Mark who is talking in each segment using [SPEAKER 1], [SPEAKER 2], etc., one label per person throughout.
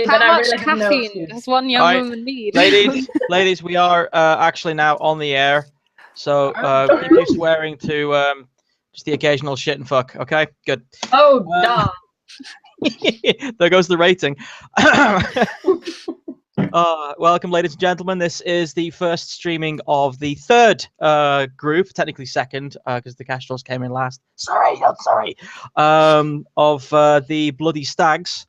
[SPEAKER 1] How much caffeine does one young woman need?
[SPEAKER 2] Ladies, we are actually now on the air, so keep your swearing to just the occasional shit and fuck. Okay, good.
[SPEAKER 3] Oh, duh.
[SPEAKER 2] There goes the rating. Welcome, ladies and gentlemen. This is the first streaming of the third group, technically second, because the Castrals came in last. Sorry. Of the Bloody Stags,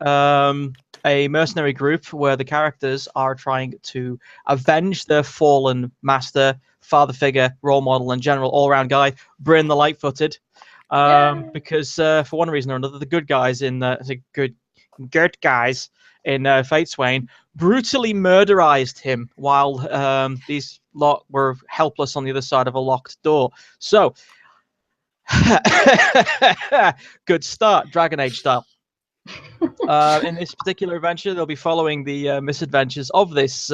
[SPEAKER 2] a mercenary group where the characters are trying to avenge their fallen master, father figure, role model, and general all-round guy, Bryn the Light-Footed. Because for one reason or another, the good guys in good guys in Fateswain brutally murderized him while these lot were helpless on the other side of a locked door. So, good start, Dragon Age style. In this particular adventure, they'll be following the misadventures of this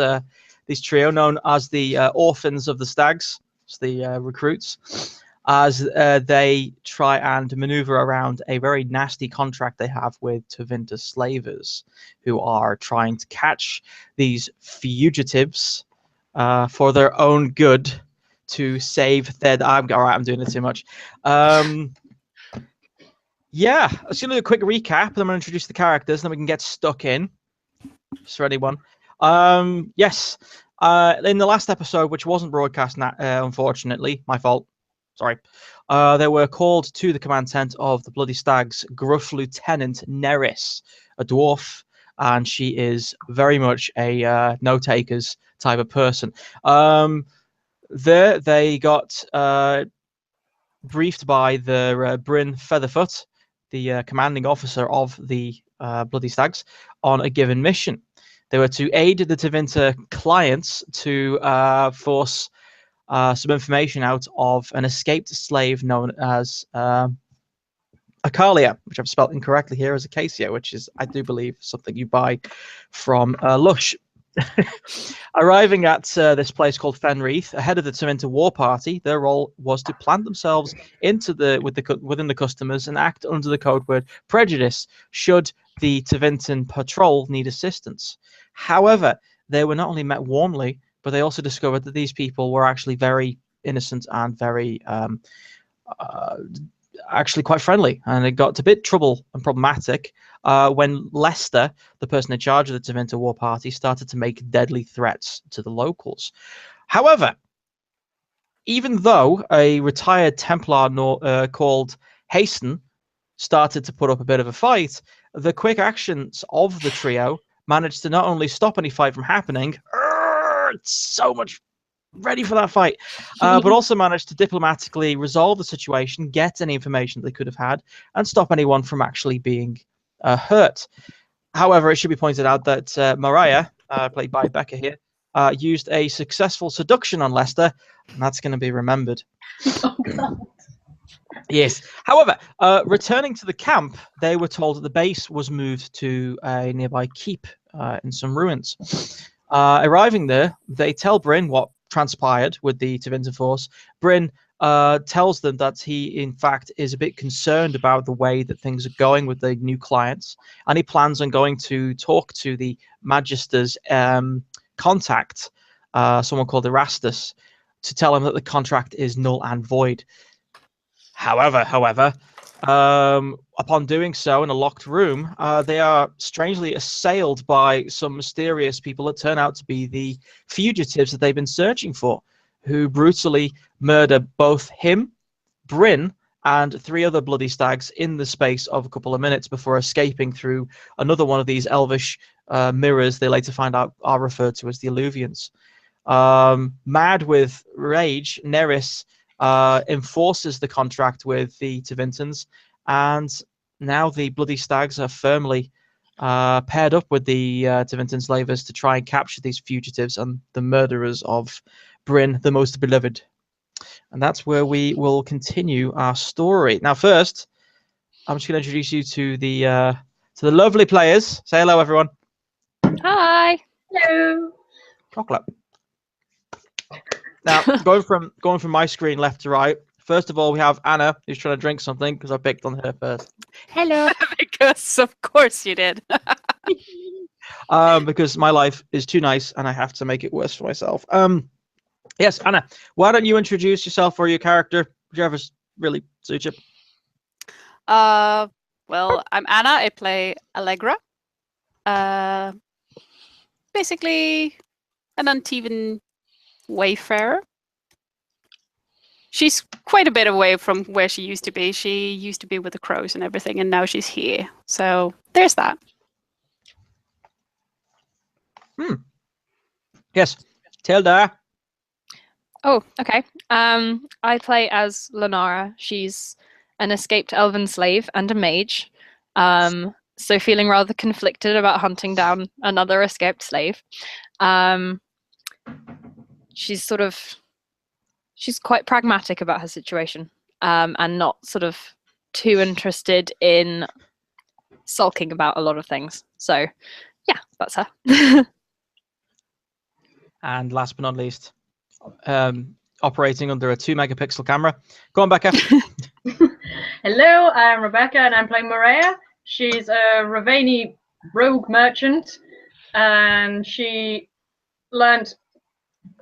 [SPEAKER 2] trio known as the Orphans of the Stags, the recruits, as they try and maneuver around a very nasty contract they have with Tevinter slavers, who are trying to catch these fugitives for their own good to save their... I'm doing it too much. Yeah, let's do a quick recap, and I'm going to introduce the characters, and then we can get stuck in. Just for anyone. Yes, in the last episode, which wasn't broadcast, unfortunately, my fault. Sorry. They were called to the command tent of the Bloody Stags, Gruff Lieutenant Neris, a dwarf, and she is very much a no-takers type of person. There, they got briefed by the Bryn Featherfoot, the commanding officer of the Bloody Stags, on a given mission. They were to aid the Tevinter clients to force some information out of an escaped slave known as Acalia, which I've spelled incorrectly here as Acacia, which is, I do believe, something you buy from Lush. Arriving at this place called Fenreath, ahead of the Tevinter war party, their role was to plant themselves within the customers and act under the code word prejudice should the Tevinter patrol need assistance. However, they were not only met warmly, but they also discovered that these people were actually very innocent and very actually quite friendly, and it got a bit trouble and problematic when Lester, the person in charge of the Tevinter war party, started to make deadly threats to the locals. However, even though a retired Templar called Hasten started to put up a bit of a fight, the quick actions of the trio managed to not only stop any fight from happening, so much ready for that fight, but also managed to diplomatically resolve the situation, get any information they could have had, and stop anyone from actually being hurt. However, it should be pointed out that Mariah, played by Becca here, used a successful seduction on Lester, and that's going to be remembered.
[SPEAKER 3] Oh, God.
[SPEAKER 2] Yes. However, returning to the camp, they were told that the base was moved to a nearby keep in some ruins. Arriving there, they tell Bryn what transpired with the Tevinter force. Bryn tells them that he, in fact, is a bit concerned about the way that things are going with the new clients, and he plans on going to talk to the Magister's contact, someone called Erastus, to tell him that the contract is null and void. However, upon doing so in a locked room, they are strangely assailed by some mysterious people that turn out to be the fugitives that they've been searching for, who brutally murder both him, Bryn, and 3 other Bloody Stags in the space of a couple of minutes before escaping through another one of these elvish mirrors they later find out are referred to as the Illuvians. Mad with rage, Neris enforces the contract with the Tevinters, and now the Bloody Stags are firmly paired up with the Tevinter slavers to try and capture these fugitives and the murderers of Bryn, the most beloved. And that's where we will continue our story. Now, first, I'm just going to introduce you to the lovely players. Say hello, everyone.
[SPEAKER 1] Hi.
[SPEAKER 3] Hello.
[SPEAKER 2] Chocolate. Now, going from my screen left to right, first of all, we have Anna, who's trying to drink something because I picked on her first.
[SPEAKER 1] Hello.
[SPEAKER 4] Because of course you did.
[SPEAKER 2] because my life is too nice and I have to make it worse for myself. Yes, Anna, why don't you introduce yourself or your character, whichever's really suits you.
[SPEAKER 4] Well, I'm Anna. I play Allegra. Basically, an Antivan wayfarer. She's quite a bit away from where she used to be. She used to be with the crows and everything, and now she's here. So there's that.
[SPEAKER 2] Yes, Tilda.
[SPEAKER 1] Oh, okay. I play as Lenara. She's an escaped elven slave and a mage. So feeling rather conflicted about hunting down another escaped slave. She's quite pragmatic about her situation, and not sort of too interested in sulking about a lot of things. So yeah, that's her.
[SPEAKER 2] And last but not least, operating under a 2-megapixel camera. Go on, Becca.
[SPEAKER 3] Hello, I'm Rebecca and I'm playing Maria. She's a Ravani rogue merchant and she learnt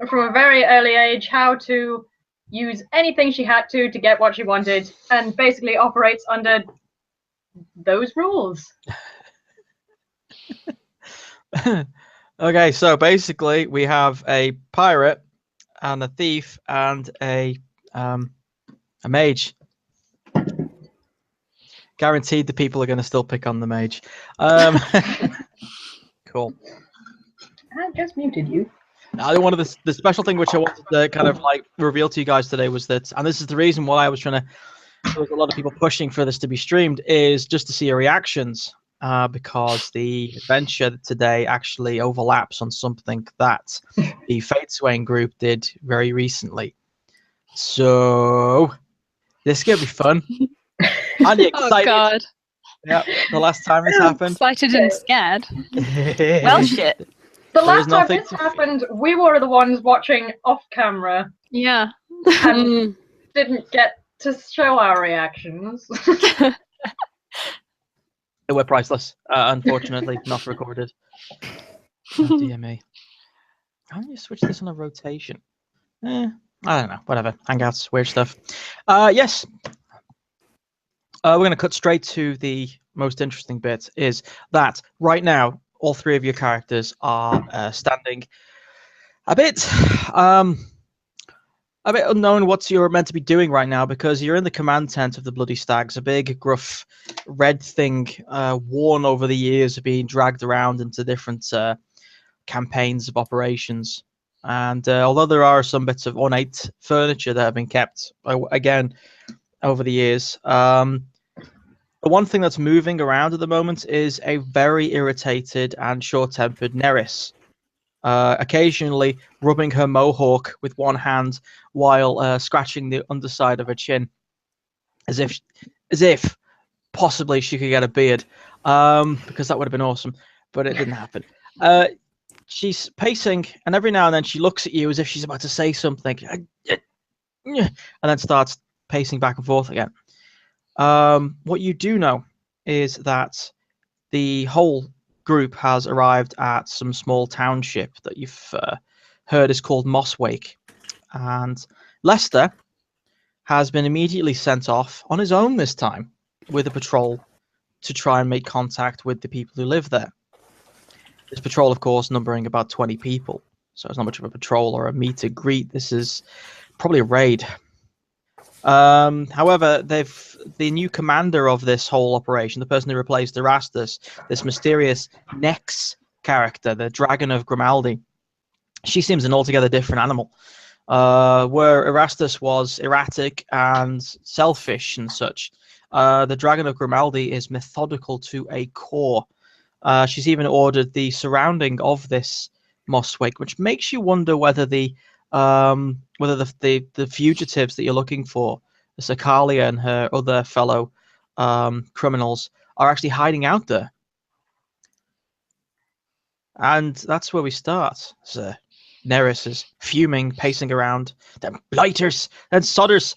[SPEAKER 3] from a very early age how to use anything she had to get what she wanted and basically operates under those rules.
[SPEAKER 2] Okay, so basically we have a pirate and a thief and a mage. Guaranteed the people are going to still pick on the mage. Cool.
[SPEAKER 3] I just muted you.
[SPEAKER 2] Now, one of the special thing which I wanted to kind of like reveal to you guys today was that, and this is the reason why I was trying to, there was a lot of people pushing for this to be streamed, is just to see your reactions, because the adventure today actually overlaps on something that the Fate Swain group did very recently. So this is gonna be fun. Aren't you excited?
[SPEAKER 1] Oh God!
[SPEAKER 2] Yeah, the last time this happened.
[SPEAKER 1] Excited and scared.
[SPEAKER 4] Well, shit.
[SPEAKER 3] The last time this happened, we were the ones watching off camera
[SPEAKER 1] Yeah.
[SPEAKER 3] and didn't get to show our reactions.
[SPEAKER 2] They were priceless, unfortunately, not recorded. Oh, dear me. How do you switch this on a rotation? I don't know. Whatever. Hangouts, weird stuff. Yes. We're going to cut straight to the most interesting bit, is that right now, all three of your characters are standing a bit unknown what you're meant to be doing right now, because you're in the command tent of the Bloody Stags, a big, gruff, red thing worn over the years of being dragged around into different campaigns of operations. And although there are some bits of ornate furniture that have been kept, again, over the years, the one thing that's moving around at the moment is a very irritated and short-tempered Neris, occasionally rubbing her mohawk with one hand while scratching the underside of her chin, as if possibly she could get a beard, because that would have been awesome, but it didn't happen. She's pacing, and every now and then she looks at you as if she's about to say something, and then starts pacing back and forth again. What you do know is that the whole group has arrived at some small township that you've heard is called Mosswake, and Lester has been immediately sent off on his own this time with a patrol to try and make contact with the people who live there. This patrol, of course, numbering about 20 people, so it's not much of a patrol or a meet and greet. This is probably a raid. However, the new commander of this whole operation, the person who replaced Erastus, this mysterious Nex character, the Dragon of Grimaldi, she seems an altogether different animal. Where Erastus was erratic and selfish and such, the Dragon of Grimaldi is methodical to a core. She's even ordered the surrounding of this Mosswake, which makes you wonder whether the fugitives that you're looking for, Sakalia and her other fellow criminals, are actually hiding out there. And that's where we start. So Neris is fuming, pacing around. Them blighters and sodders.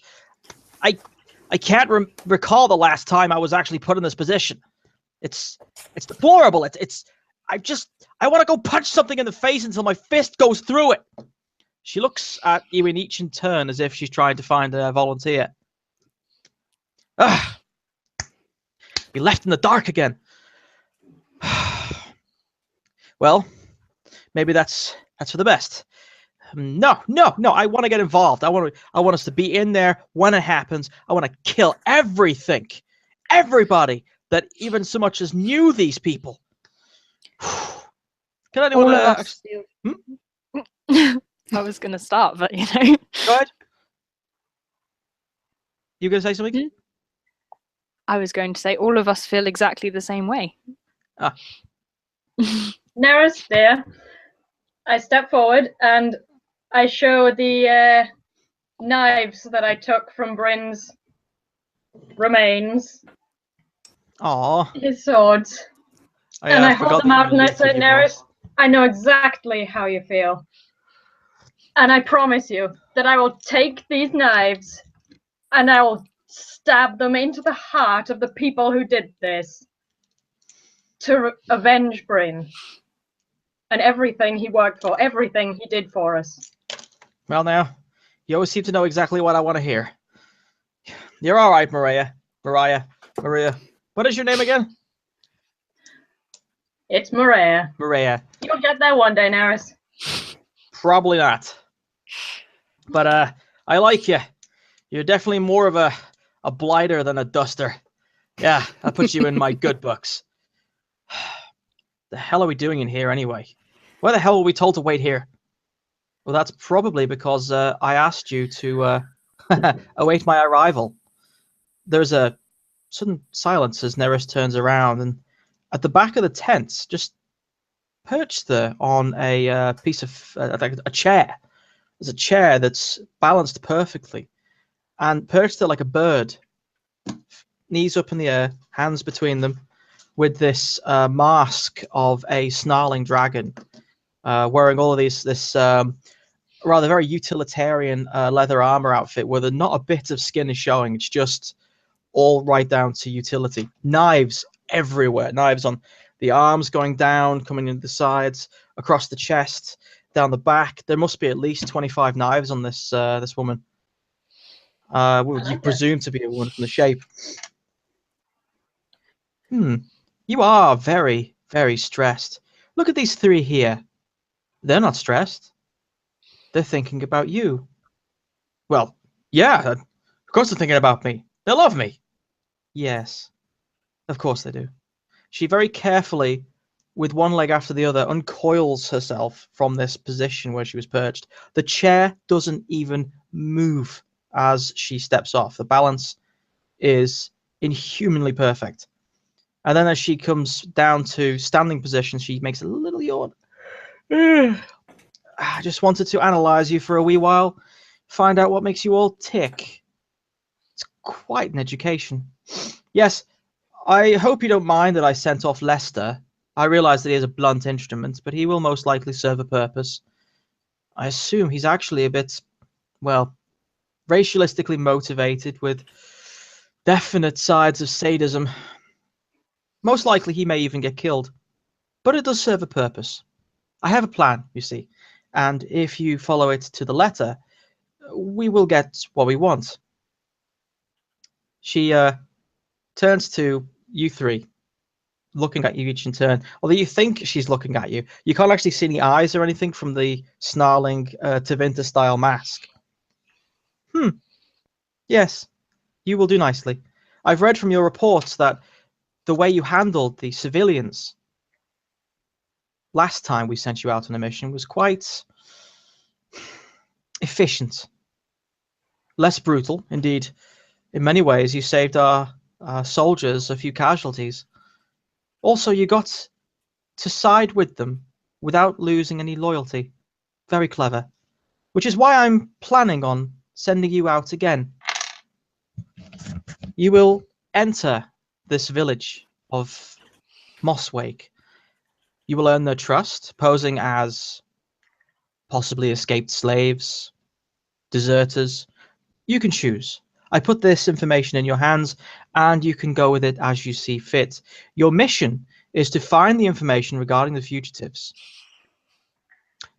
[SPEAKER 2] I can't recall the last time I was actually put in this position. It's deplorable. It's I want to go punch something in the face until my fist goes through it. She looks at you in each in turn as if she's trying to find a volunteer. Ugh. Be left in the dark again. Well, maybe that's for the best. No. I want to get involved. I want us to be in there when it happens. I want to kill everybody that even so much as knew these people. Can anyone?
[SPEAKER 1] All of us. I was going to start, but you know.
[SPEAKER 2] Go ahead. You going to say something?
[SPEAKER 1] I was going to say all of us feel exactly the same way.
[SPEAKER 2] Ah.
[SPEAKER 3] Neris, there. I step forward and I show the knives that I took from Bryn's remains.
[SPEAKER 2] Aw.
[SPEAKER 3] His swords. And I hold
[SPEAKER 2] forgot
[SPEAKER 3] them
[SPEAKER 2] that
[SPEAKER 3] out
[SPEAKER 2] you
[SPEAKER 3] and I
[SPEAKER 2] lifted
[SPEAKER 3] say,
[SPEAKER 2] your
[SPEAKER 3] Neris,
[SPEAKER 2] voice.
[SPEAKER 3] I know exactly how you feel. And I promise you that I will take these knives and I will stab them into the heart of the people who did this to avenge Bryn and everything he worked for, everything he did for us.
[SPEAKER 2] Well, now, you always seem to know exactly what I want to hear. You're all right, Maria. Maria. What is your name again?
[SPEAKER 3] It's Maria.
[SPEAKER 2] Maria.
[SPEAKER 3] You'll get there one day, Neris.
[SPEAKER 2] Probably not. But I like you. You're definitely more of a blighter than a duster. Yeah, that puts you in my good books. The hell are we doing in here anyway? Why the hell were we told to wait here? Well, that's probably because I asked you to await my arrival. There's a sudden silence as Neris turns around, and at the back of the tent, just perched there on a piece of a chair. There's a chair that's balanced perfectly, and perched there like a bird, knees up in the air, hands between them, with this mask of a snarling dragon, wearing all of this rather very utilitarian leather armor outfit, where not a bit of skin is showing. It's just all right down to utility. Knives everywhere. Knives on the arms going down, coming into the sides, across the chest, down the back. There must be at least 25 knives on this this woman. Would you presume to be a woman from the shape? You are very, very stressed. Look at these three here. They're not stressed. They're thinking about you. Well, yeah, of course they're thinking about me. They love me. Yes, of course they do. She very carefully, with one leg after the other, uncoils herself from this position where she was perched. The chair doesn't even move as she steps off. The balance is inhumanly perfect. And then as she comes down to standing position, she makes a little yawn. I just wanted to analyze you for a wee while, find out what makes you all tick. It's quite an education. Yes, I hope you don't mind that I sent off Lester. I realize that he is a blunt instrument, but he will most likely serve a purpose. I assume he's actually a bit, well, racialistically motivated with definite sides of sadism. Most likely he may even get killed, but it does serve a purpose. I have a plan, you see, and if you follow it to the letter, we will get what we want. She turns to you three, looking at you each in turn. Although you think she's looking at you, you can't actually see any eyes or anything from the snarling Tevinter-style mask. Yes, you will do nicely. I've read from your reports that the way you handled the civilians last time we sent you out on a mission was quite efficient. Less brutal. Indeed, in many ways, you saved our soldiers a few casualties. Also, you got to side with them without losing any loyalty. Very clever. Which is why I'm planning on sending you out again. You will enter this village of Mosswake. You will earn their trust, posing as possibly escaped slaves, deserters. You can choose. I put this information in your hands, and you can go with it as you see fit. Your mission is to find the information regarding the fugitives.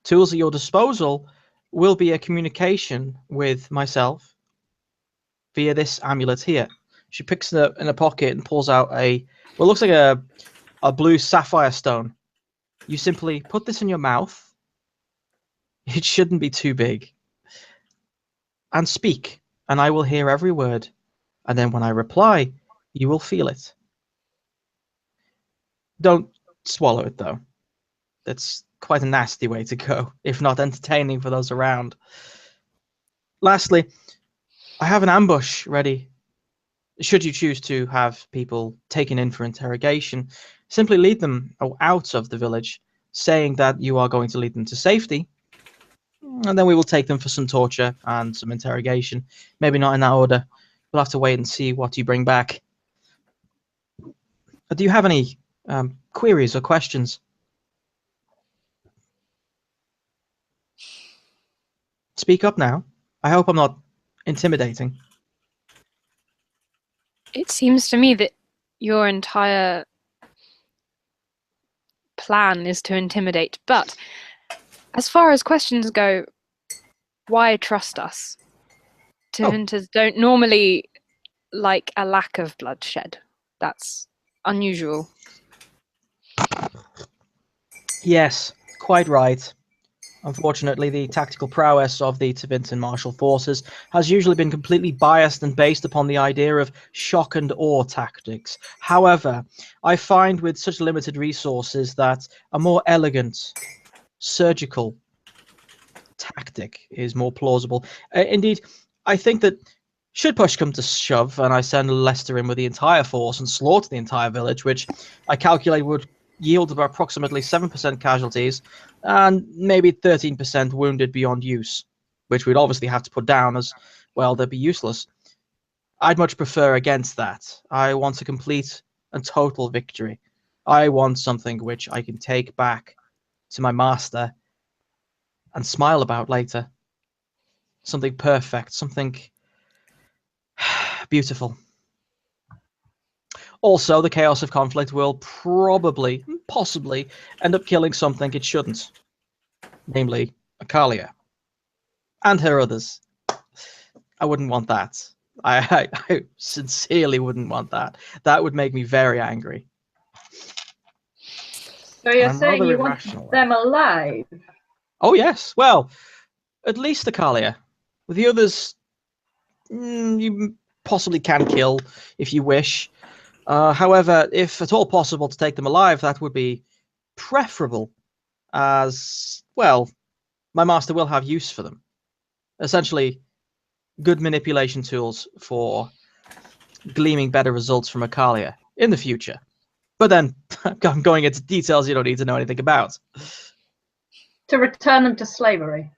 [SPEAKER 2] Tools at your disposal will be a communication with myself via this amulet here. She picks it up in a pocket and pulls out what looks like a blue sapphire stone. You simply put this in your mouth. It shouldn't be too big. And speak, and I will hear every word. And then when I reply, you will feel it. Don't swallow it, though. That's quite a nasty way to go, if not entertaining for those around. Lastly, I have an ambush ready. Should you choose to have people taken in for interrogation, simply lead them out of the village, saying that you are going to lead them to safety, and then we will take them for some torture and some interrogation. Maybe not in that order. We'll have to wait and see what you bring back. Do you have any queries or questions? Speak up now. I hope I'm not intimidating.
[SPEAKER 1] It seems to me that your entire plan is to intimidate, but as far as questions go, why trust us? Tevinters don't normally like a lack of bloodshed. That's unusual.
[SPEAKER 2] Yes, quite right. Unfortunately, the tactical prowess of the Tevinter martial forces has usually been completely biased and based upon the idea of shock and awe tactics. However, I find with such limited resources that a more elegant, surgical tactic is more plausible. Indeed, I think that should push come to shove and I send Lester in with the entire force and slaughter the entire village, which I calculate would yield about approximately 7% casualties and maybe 13% wounded beyond use, which we'd obviously have to put down as, well, they'd be useless. I'd much prefer against that. I want a complete and total victory. I want something which I can take back to my master and smile about later. Something perfect, something beautiful. Also, the chaos of conflict will possibly end up killing something it shouldn't, namely Akalia and her others. I wouldn't want that. I sincerely wouldn't want that. That would make me very angry.
[SPEAKER 3] So you're
[SPEAKER 2] I'm
[SPEAKER 3] saying
[SPEAKER 2] rather
[SPEAKER 3] you want
[SPEAKER 2] irrational,
[SPEAKER 3] them alive?
[SPEAKER 2] Oh yes, well, at least Akalia. With the others, you possibly can kill if you wish. However, if at all possible to take them alive, that would be preferable, as, well, my master will have use for them. Essentially, good manipulation tools for gleaming better results from Akalia in the future. But then, I'm going into details you don't need to know anything about.
[SPEAKER 3] To return them to slavery?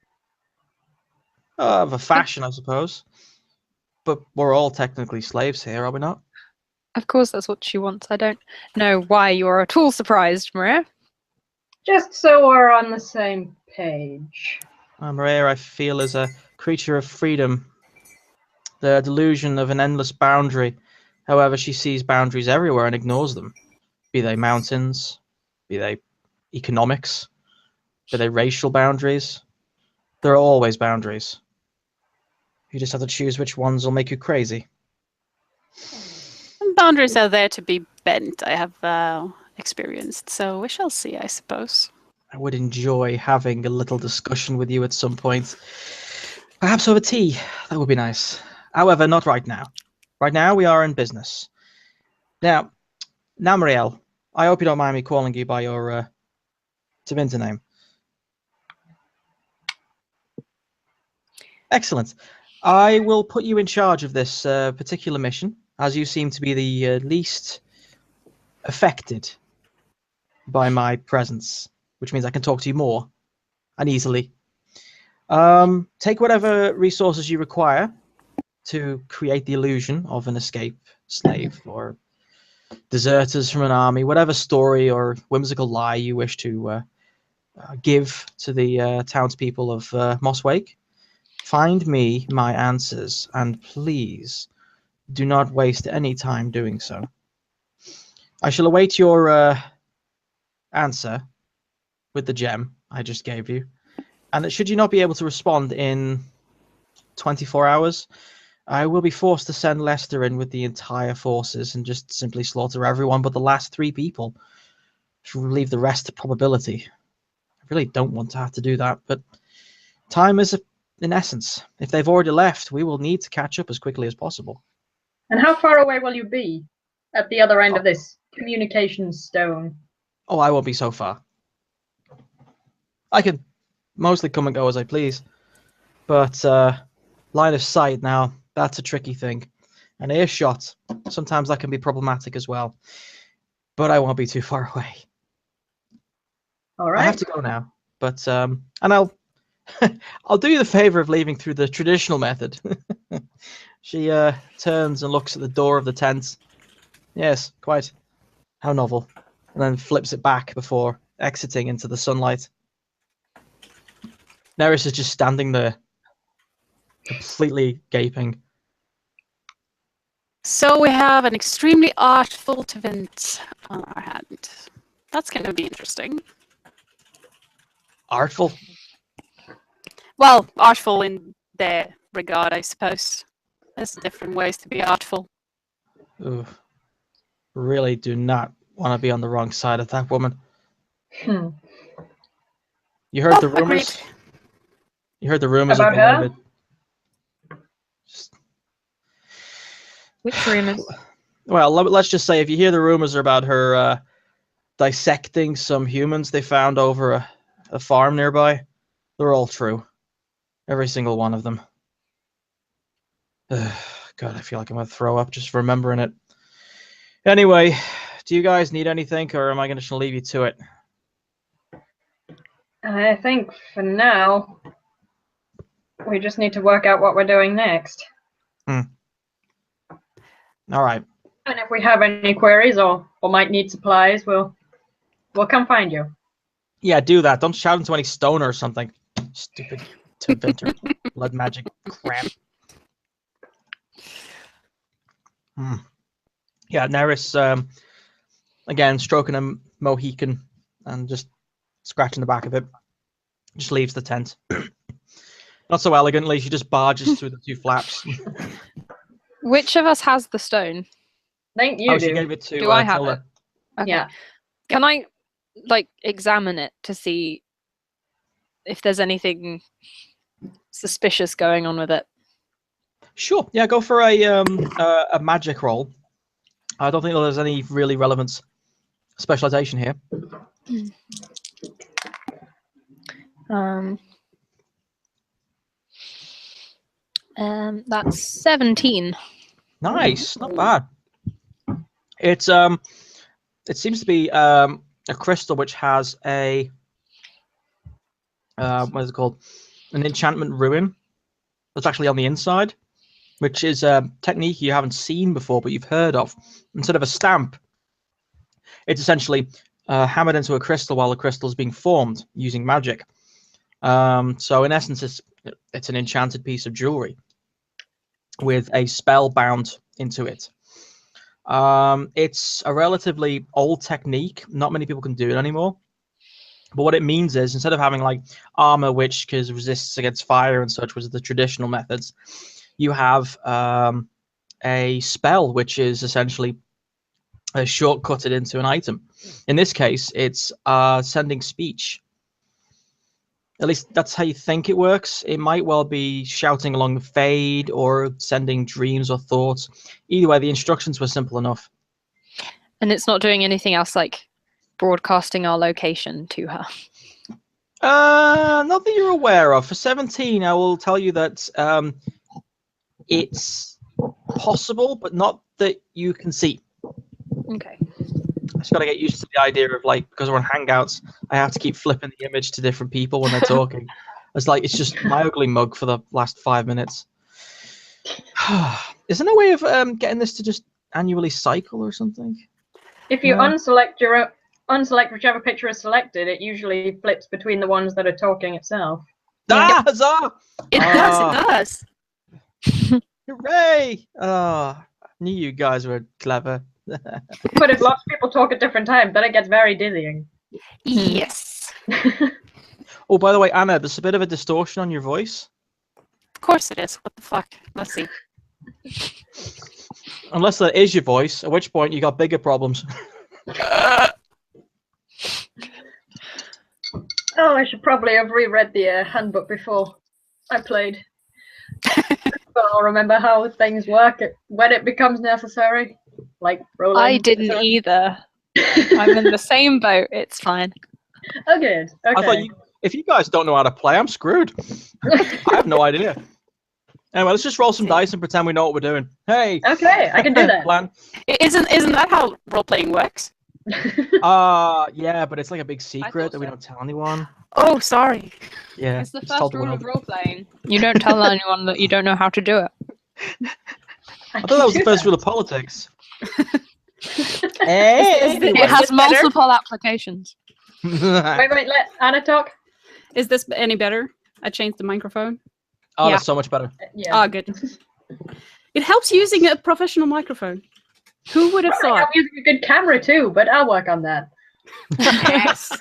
[SPEAKER 2] Of a fashion, I suppose. But we're all technically slaves here, are we not?
[SPEAKER 1] Of course, that's what she wants. I don't know why you're at all surprised, Maria.
[SPEAKER 3] Just so we're on the same page.
[SPEAKER 2] Maria, I feel, is a creature of freedom. The delusion of an endless boundary. However, she sees boundaries everywhere and ignores them. Be they mountains, be they economics, be they racial boundaries. There are always boundaries. You just have to choose which ones will make you crazy.
[SPEAKER 4] Boundaries are there to be bent, I have experienced, so we shall see, I suppose.
[SPEAKER 2] I would enjoy having a little discussion with you at some point. Perhaps over tea. That would be nice. However, not right now. Right now, we are in business. Now, Namriel, I hope you don't mind me calling you by your Tevinter name. Excellent. I will put you in charge of this particular mission, as you seem to be the least affected by my presence, which means I can talk to you more and easily. Take whatever resources you require to create the illusion of an escaped slave or deserters from an army, whatever story or whimsical lie you wish to give to the townspeople of Mosswake. Find me my answers, and please do not waste any time doing so. I shall await your answer with the gem I just gave you, and that should you not be able to respond in 24 hours, I will be forced to send Lester in with the entire forces and just simply slaughter everyone but the last 3 people. To leave the rest to probability. I really don't want to have to do that, but time is in essence. If they've already left, we will need to catch up as quickly as possible.
[SPEAKER 3] And how far away will you be at the other end of this communication stone?
[SPEAKER 2] Oh, I won't be so far. I can mostly come and go as I please, but line of sight now, that's a tricky thing. And earshot, sometimes that can be problematic as well. But I won't be too far away.
[SPEAKER 3] All right.
[SPEAKER 2] I have to go now, but and I'll I'll do you the favor of leaving through the traditional method. She turns and looks at the door of the tent. Yes, quite. How novel. And then flips it back before exiting into the sunlight. Neris is just standing there, completely gaping.
[SPEAKER 4] So we have an extremely artful Tevinter on our hand. That's going to be interesting.
[SPEAKER 2] Artful?
[SPEAKER 4] Well, artful in their regard, I suppose. There's different ways to be artful.
[SPEAKER 2] Ooh. Really do not want to be on the wrong side of that woman.
[SPEAKER 3] Hmm.
[SPEAKER 2] You heard the
[SPEAKER 4] Agreed.
[SPEAKER 2] rumors? You heard the rumors
[SPEAKER 3] About
[SPEAKER 2] of
[SPEAKER 3] her?
[SPEAKER 1] Which rumors?
[SPEAKER 2] Well, let's just say if you hear the rumors about her dissecting some humans they found over a farm nearby, they're all true. Every single one of them. God, I feel like I'm going to throw up just remembering it. Anyway, do you guys need anything, or am I going to leave you to it?
[SPEAKER 3] I think for now, we just need to work out what we're doing next.
[SPEAKER 2] All right.
[SPEAKER 3] And if we have any queries or might need supplies, we'll come find you.
[SPEAKER 2] Yeah, do that. Don't shout into any stone or something. Stupid Tevinter blood magic crap. Yeah, Neris, again, stroking a Mohican and just scratching the back of it. Just leaves the tent. Not so elegantly, she just barges through the 2 flaps.
[SPEAKER 1] Which of us has the stone?
[SPEAKER 3] I think you
[SPEAKER 2] She
[SPEAKER 3] do.
[SPEAKER 2] gave it to
[SPEAKER 1] Do I have
[SPEAKER 2] Tilda.
[SPEAKER 1] it? Okay.
[SPEAKER 3] Yeah.
[SPEAKER 1] Can I, examine it to see if there's anything suspicious going on with it?
[SPEAKER 2] Sure. Yeah, go for a magic roll. I don't think there's any really relevant specialization here.
[SPEAKER 1] That's 17.
[SPEAKER 2] Nice, not bad. It's it seems to be a crystal which has a what is it called? An enchantment ruin that's actually on the inside, which is a technique you haven't seen before but you've heard of. Instead of a stamp, it's essentially hammered into a crystal while the crystal is being formed using magic. So in essence, it's an enchanted piece of jewelry with a spell bound into it. It's a relatively old technique. Not many people can do it anymore. But what it means is instead of having like armor which resists against fire and such, which is the traditional methods, you have a spell which is essentially shortcutted into an item. In this case, it's sending speech. At least that's how you think it works. It might well be shouting along the fade or sending dreams or thoughts. Either way, the instructions were simple enough.
[SPEAKER 1] And it's not doing anything else like broadcasting our location to her?
[SPEAKER 2] Not that you're aware of. For 17, I will tell you that it's possible, but not that you can see.
[SPEAKER 1] Okay.
[SPEAKER 2] I just got to get used to the idea of because we're on Hangouts, I have to keep flipping the image to different people when they're talking. It's just my ugly mug for the last 5 minutes. Is there no way of getting this to just annually cycle or something?
[SPEAKER 3] If you
[SPEAKER 2] No.
[SPEAKER 3] unselect whichever picture is selected, it usually flips between the ones that are talking itself.
[SPEAKER 2] Ah, huzzah!
[SPEAKER 4] It does.
[SPEAKER 2] Hooray! Oh, I knew you guys were clever.
[SPEAKER 3] But if lots of people talk at different times, then it gets very dizzying.
[SPEAKER 4] Yes.
[SPEAKER 2] Oh, by the way, Anna, there's a bit of a distortion on your voice.
[SPEAKER 4] Of course it is. What the fuck? Let's see.
[SPEAKER 2] Unless that is your voice, at which point you got bigger problems.
[SPEAKER 3] Oh, I should probably have reread the handbook before I played. But I'll remember how things work when it becomes necessary. Like rolling.
[SPEAKER 1] I didn't either. I'm in the same boat. It's fine.
[SPEAKER 3] Oh, good. Okay.
[SPEAKER 2] I thought if you guys don't know how to play, I'm screwed. I have no idea. Anyway, let's just roll some dice and pretend we know what we're doing. Hey.
[SPEAKER 3] Okay, I can do that.
[SPEAKER 2] Plan.
[SPEAKER 4] Isn't that how role playing works?
[SPEAKER 2] Yeah, but it's like a big secret that we don't tell anyone.
[SPEAKER 4] Oh, sorry.
[SPEAKER 2] Yeah.
[SPEAKER 1] It's the
[SPEAKER 2] just
[SPEAKER 1] first
[SPEAKER 2] told the
[SPEAKER 1] rule
[SPEAKER 2] world.
[SPEAKER 1] of role playing. You don't tell anyone that you don't know how to do it.
[SPEAKER 2] I thought that was the first rule of politics.
[SPEAKER 1] It has
[SPEAKER 4] it better?
[SPEAKER 1] multiple applications.
[SPEAKER 3] Wait, let Anna talk.
[SPEAKER 4] Is this any better? I changed the microphone.
[SPEAKER 2] Oh,
[SPEAKER 1] Yeah.
[SPEAKER 2] that's so much better.
[SPEAKER 3] Yeah.
[SPEAKER 4] Ah, good. It helps using a professional microphone. Who would have
[SPEAKER 3] Right, I'm
[SPEAKER 4] thought?
[SPEAKER 3] using a good camera too, but I'll work on that.
[SPEAKER 4] Yes.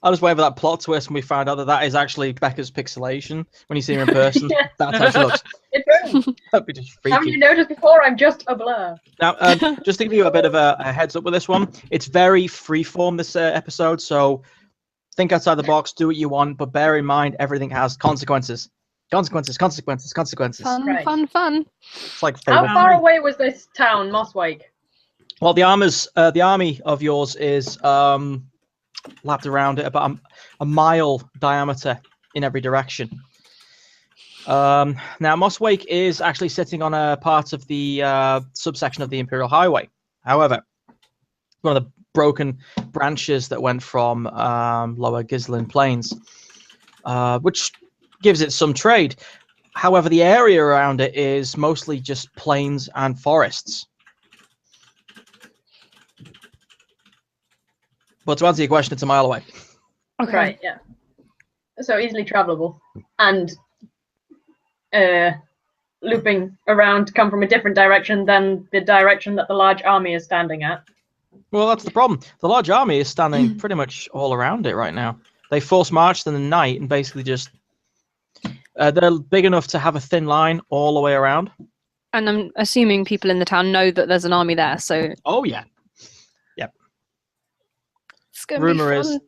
[SPEAKER 2] I was waiting for that plot twist when we found out that is actually Becca's pixelation. When you see her in person,
[SPEAKER 3] Yeah.
[SPEAKER 2] that's how she looks.
[SPEAKER 3] It's true.
[SPEAKER 2] That'd be just
[SPEAKER 3] Haven't you
[SPEAKER 2] freaky.
[SPEAKER 3] noticed before? I'm just a blur.
[SPEAKER 2] Now, just to give you a bit of a heads up with this one, it's very freeform, this episode, so think outside the box, do what you want, but bear in mind everything has consequences. Consequences.
[SPEAKER 1] Fun,
[SPEAKER 3] Right.
[SPEAKER 1] fun.
[SPEAKER 2] It's like
[SPEAKER 3] How
[SPEAKER 2] Fable.
[SPEAKER 3] far away was this town, Mosswake?
[SPEAKER 2] Well, the army of yours is lapped around it about a mile diameter in every direction. Now, Mosswake is actually sitting on a part of the subsection of the Imperial Highway. However, one of the broken branches that went from Lower Gislin Plains, which gives it some trade. However, the area around it is mostly just plains and forests. But to answer your question, it's a mile away.
[SPEAKER 1] Okay.
[SPEAKER 3] Right, yeah. So easily travelable. And looping around to come from a different direction than the direction that the large army is standing at.
[SPEAKER 2] Well, that's the problem. The large army is standing pretty much all around it right now. They force marched in the night and basically just... they're big enough to have a thin line all the way around.
[SPEAKER 1] And I'm assuming people in the town know that there's an army there, so
[SPEAKER 2] Oh, yeah.
[SPEAKER 1] it's going to
[SPEAKER 2] Rumor
[SPEAKER 1] be
[SPEAKER 2] is...
[SPEAKER 1] fun.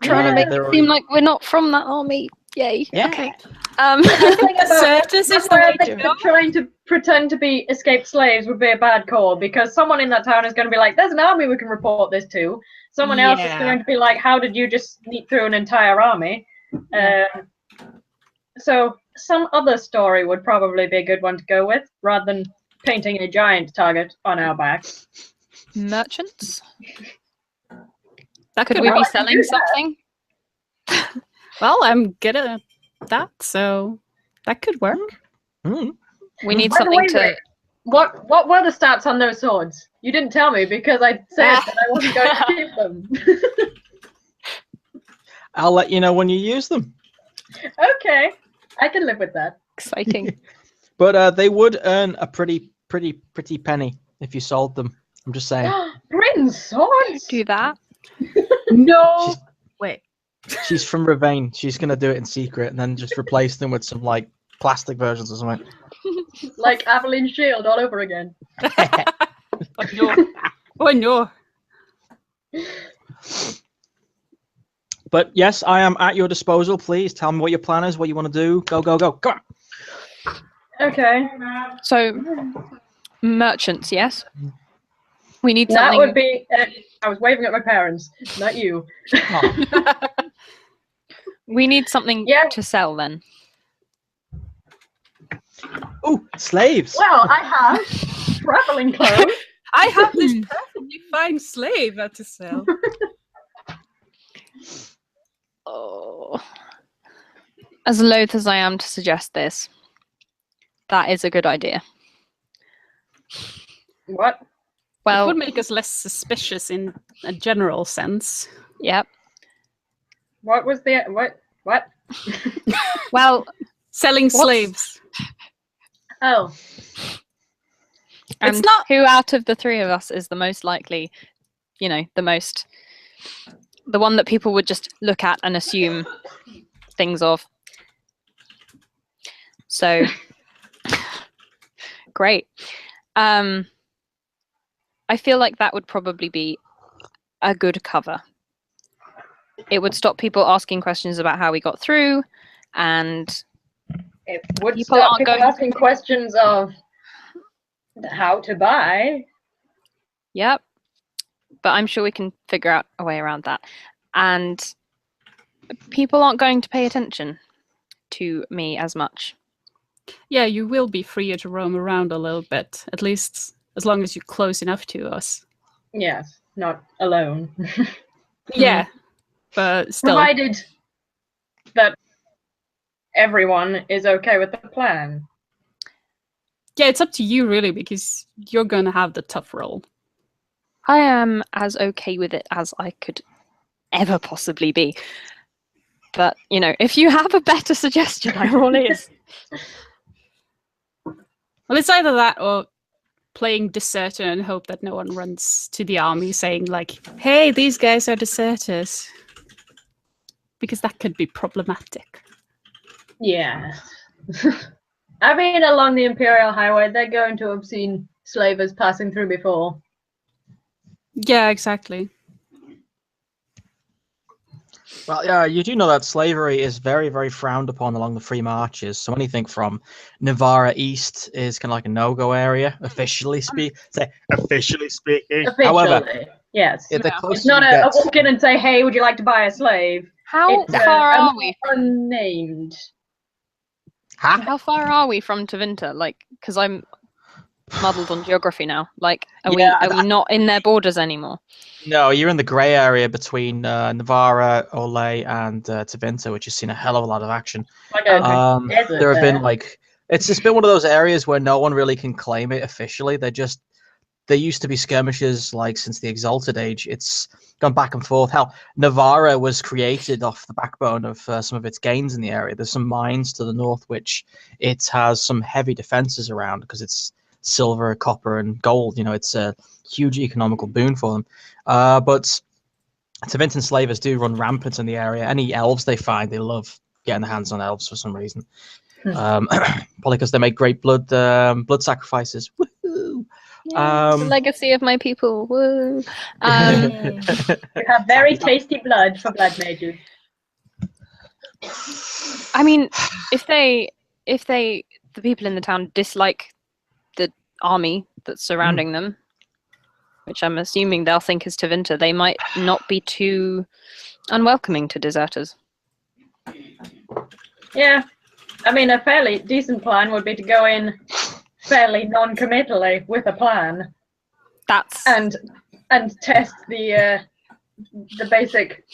[SPEAKER 1] Trying to
[SPEAKER 3] Yeah.
[SPEAKER 1] make
[SPEAKER 2] they're
[SPEAKER 1] it seem like we're not from that army. Yay.
[SPEAKER 2] Yeah.
[SPEAKER 1] Okay.
[SPEAKER 4] Certus is
[SPEAKER 3] That's why I
[SPEAKER 4] the way
[SPEAKER 3] think
[SPEAKER 4] to go.
[SPEAKER 3] that trying to pretend to be escaped slaves would be a bad call, because someone in that town is going to be like, there's an army we can report this to. Someone else is
[SPEAKER 4] Yeah.
[SPEAKER 3] going to be like, how did you just sneak through an entire army? So some other story would probably be a good one to go with, rather than painting a giant target on our back.
[SPEAKER 1] Merchants?
[SPEAKER 4] That
[SPEAKER 1] Could
[SPEAKER 4] could
[SPEAKER 1] we
[SPEAKER 4] work.
[SPEAKER 1] be selling something?
[SPEAKER 4] Well, I'm good at that, so that could work.
[SPEAKER 2] Mm.
[SPEAKER 1] We need
[SPEAKER 3] By the
[SPEAKER 1] something
[SPEAKER 3] way,
[SPEAKER 1] to...
[SPEAKER 3] Rick, what were the stats on those swords? You didn't tell me because I said that I wasn't going to keep them.
[SPEAKER 2] I'll let you know when you use them.
[SPEAKER 3] Okay, I can live with that.
[SPEAKER 1] Exciting.
[SPEAKER 2] But they would earn a pretty penny if you sold them. I'm just saying.
[SPEAKER 3] Britain swords?
[SPEAKER 1] Do that.
[SPEAKER 4] No.
[SPEAKER 2] She's-
[SPEAKER 4] Wait.
[SPEAKER 2] She's from Ravane. She's gonna do it in secret and then just replace them with some like plastic versions or something.
[SPEAKER 3] Like Aveline Shield all over again.
[SPEAKER 4] Oh no. Oh no.
[SPEAKER 2] But yes, I am at your disposal. Please tell me what your plan is, what you want to do. Go, go, go. Come on.
[SPEAKER 3] Okay.
[SPEAKER 1] So, merchants, yes? We need
[SPEAKER 3] That
[SPEAKER 1] something...
[SPEAKER 3] would be... I was waving at my parents, not you.
[SPEAKER 2] Oh,
[SPEAKER 1] We need something
[SPEAKER 3] Yeah.
[SPEAKER 1] to sell then.
[SPEAKER 2] ooh, slaves.
[SPEAKER 3] Well, I have traveling clothes.
[SPEAKER 4] I have this perfectly fine slave to sell.
[SPEAKER 1] Oh. As loath as I am to suggest this, that is a good idea.
[SPEAKER 3] What?
[SPEAKER 4] It
[SPEAKER 1] Well,
[SPEAKER 4] would make us less suspicious in a general sense.
[SPEAKER 1] yep.
[SPEAKER 3] What was the... What?
[SPEAKER 1] Well,
[SPEAKER 4] Selling
[SPEAKER 1] What's-
[SPEAKER 4] slaves.
[SPEAKER 3] Oh.
[SPEAKER 1] and
[SPEAKER 4] not-
[SPEAKER 1] who out of the three of us is the most likely, the most the one that people would just look at and assume things of. So great. I feel like that would probably be a good cover. It would stop people asking questions about how we got through, and
[SPEAKER 3] It would
[SPEAKER 1] People
[SPEAKER 3] stop
[SPEAKER 1] aren't
[SPEAKER 3] people
[SPEAKER 1] going to-
[SPEAKER 3] asking questions of how to buy.
[SPEAKER 1] yep. But I'm sure we can figure out a way around that. And people aren't going to pay attention to me as much.
[SPEAKER 4] Yeah, you will be freer to roam around a little bit, at least as long as you're close enough to us.
[SPEAKER 3] Yes, not alone.
[SPEAKER 4] Yeah, but still.
[SPEAKER 3] Provided that everyone is okay with the plan.
[SPEAKER 4] Yeah, it's up to you really, because you're gonna have the tough role.
[SPEAKER 1] I am as okay with it as I could ever possibly be. But, you know, if you have a better suggestion, I'm all ears.
[SPEAKER 4] Well, it's either that or playing deserter and hope that no one runs to the army saying like, hey, these guys are deserters. Because that could be problematic.
[SPEAKER 3] Yeah. I mean, along the Imperial Highway, they're going to have seen slavers passing through before.
[SPEAKER 4] Yeah, exactly.
[SPEAKER 2] Well, yeah, you do know that slavery is very, very frowned upon along the free marches. So anything from Navarra east is kind of like a no-go area, officially speaking. However,
[SPEAKER 3] Officially, yes.
[SPEAKER 2] the
[SPEAKER 1] Yeah.
[SPEAKER 2] closer
[SPEAKER 3] It's not
[SPEAKER 2] you
[SPEAKER 3] a
[SPEAKER 2] get,
[SPEAKER 3] walk in and say, hey, would you like to buy a slave?
[SPEAKER 1] How
[SPEAKER 3] It's
[SPEAKER 1] far
[SPEAKER 3] a
[SPEAKER 1] are we?
[SPEAKER 3] unnamed.
[SPEAKER 2] Huh?
[SPEAKER 1] How far are we from Tevinter? Like, because I'm muddled on geography now. Like, are
[SPEAKER 2] Yeah,
[SPEAKER 1] we not in their borders anymore?
[SPEAKER 2] No, you're in the grey area between Navarra, Olay, and Tevinter, which has seen a hell of a lot of action.
[SPEAKER 3] Like a desert
[SPEAKER 2] There have been
[SPEAKER 3] there.
[SPEAKER 2] like, it's just been one of those areas where no one really can claim it officially. There used to be skirmishes like since the Exalted Age. It's gone back and forth. Hell, Navarra was created off the backbone of some of its gains in the area. There's some mines to the north, which it has some heavy defenses around because it's silver, copper, and gold. You know, it's a huge economical boon for them. But Tevinter slavers do run rampant in the area. Any elves they find, they love getting their hands on elves for some reason. Probably because they make great blood sacrifices. Woohoo!
[SPEAKER 1] The legacy of my people. Woo.
[SPEAKER 3] You have very tasty blood for blood mages.
[SPEAKER 1] I mean, if the people in the town dislike the army that's surrounding them, which I'm assuming they'll think is Tevinter, they might not be too unwelcoming to deserters.
[SPEAKER 3] Yeah. I mean, a fairly decent plan would be to go in fairly non-committally with a plan
[SPEAKER 1] That's
[SPEAKER 3] and test the basic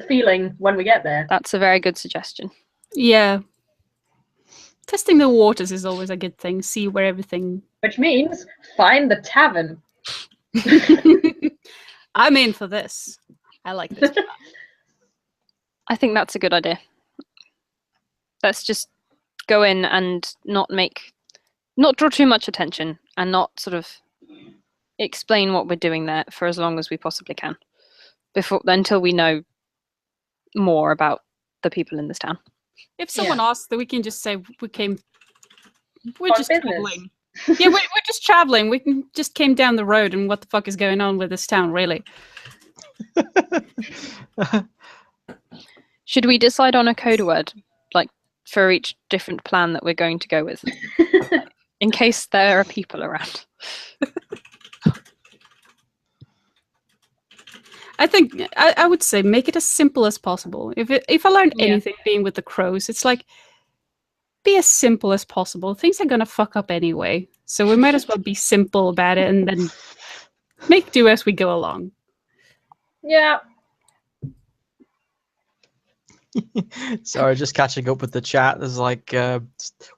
[SPEAKER 3] feeling when we get there.
[SPEAKER 1] that's a very good suggestion.
[SPEAKER 4] Yeah. Testing the waters is always a good thing. See where everything...
[SPEAKER 3] Which means find the tavern.
[SPEAKER 4] I'm in for this. I like this.
[SPEAKER 1] I think that's a good idea. Let's just go in and not draw too much attention and not sort of explain what we're doing there for as long as we possibly can until we know more about the people in this town.
[SPEAKER 4] If someone asks, then we can just say we're
[SPEAKER 3] On
[SPEAKER 4] just
[SPEAKER 3] business.
[SPEAKER 4] traveling. Yeah, we're just traveling. Just came down the road, and what the fuck is going on with this town, really?
[SPEAKER 1] Should we decide on a code word, like for each different plan that we're going to go with, in case there are people around?
[SPEAKER 4] I think I would say make it as simple as possible. If I learned anything being with the crows, it's like be as simple as possible. Things are gonna fuck up anyway, so we might as well be simple about it and then make do as we go along.
[SPEAKER 3] Yeah.
[SPEAKER 2] Sorry, just catching up with the chat. There's like,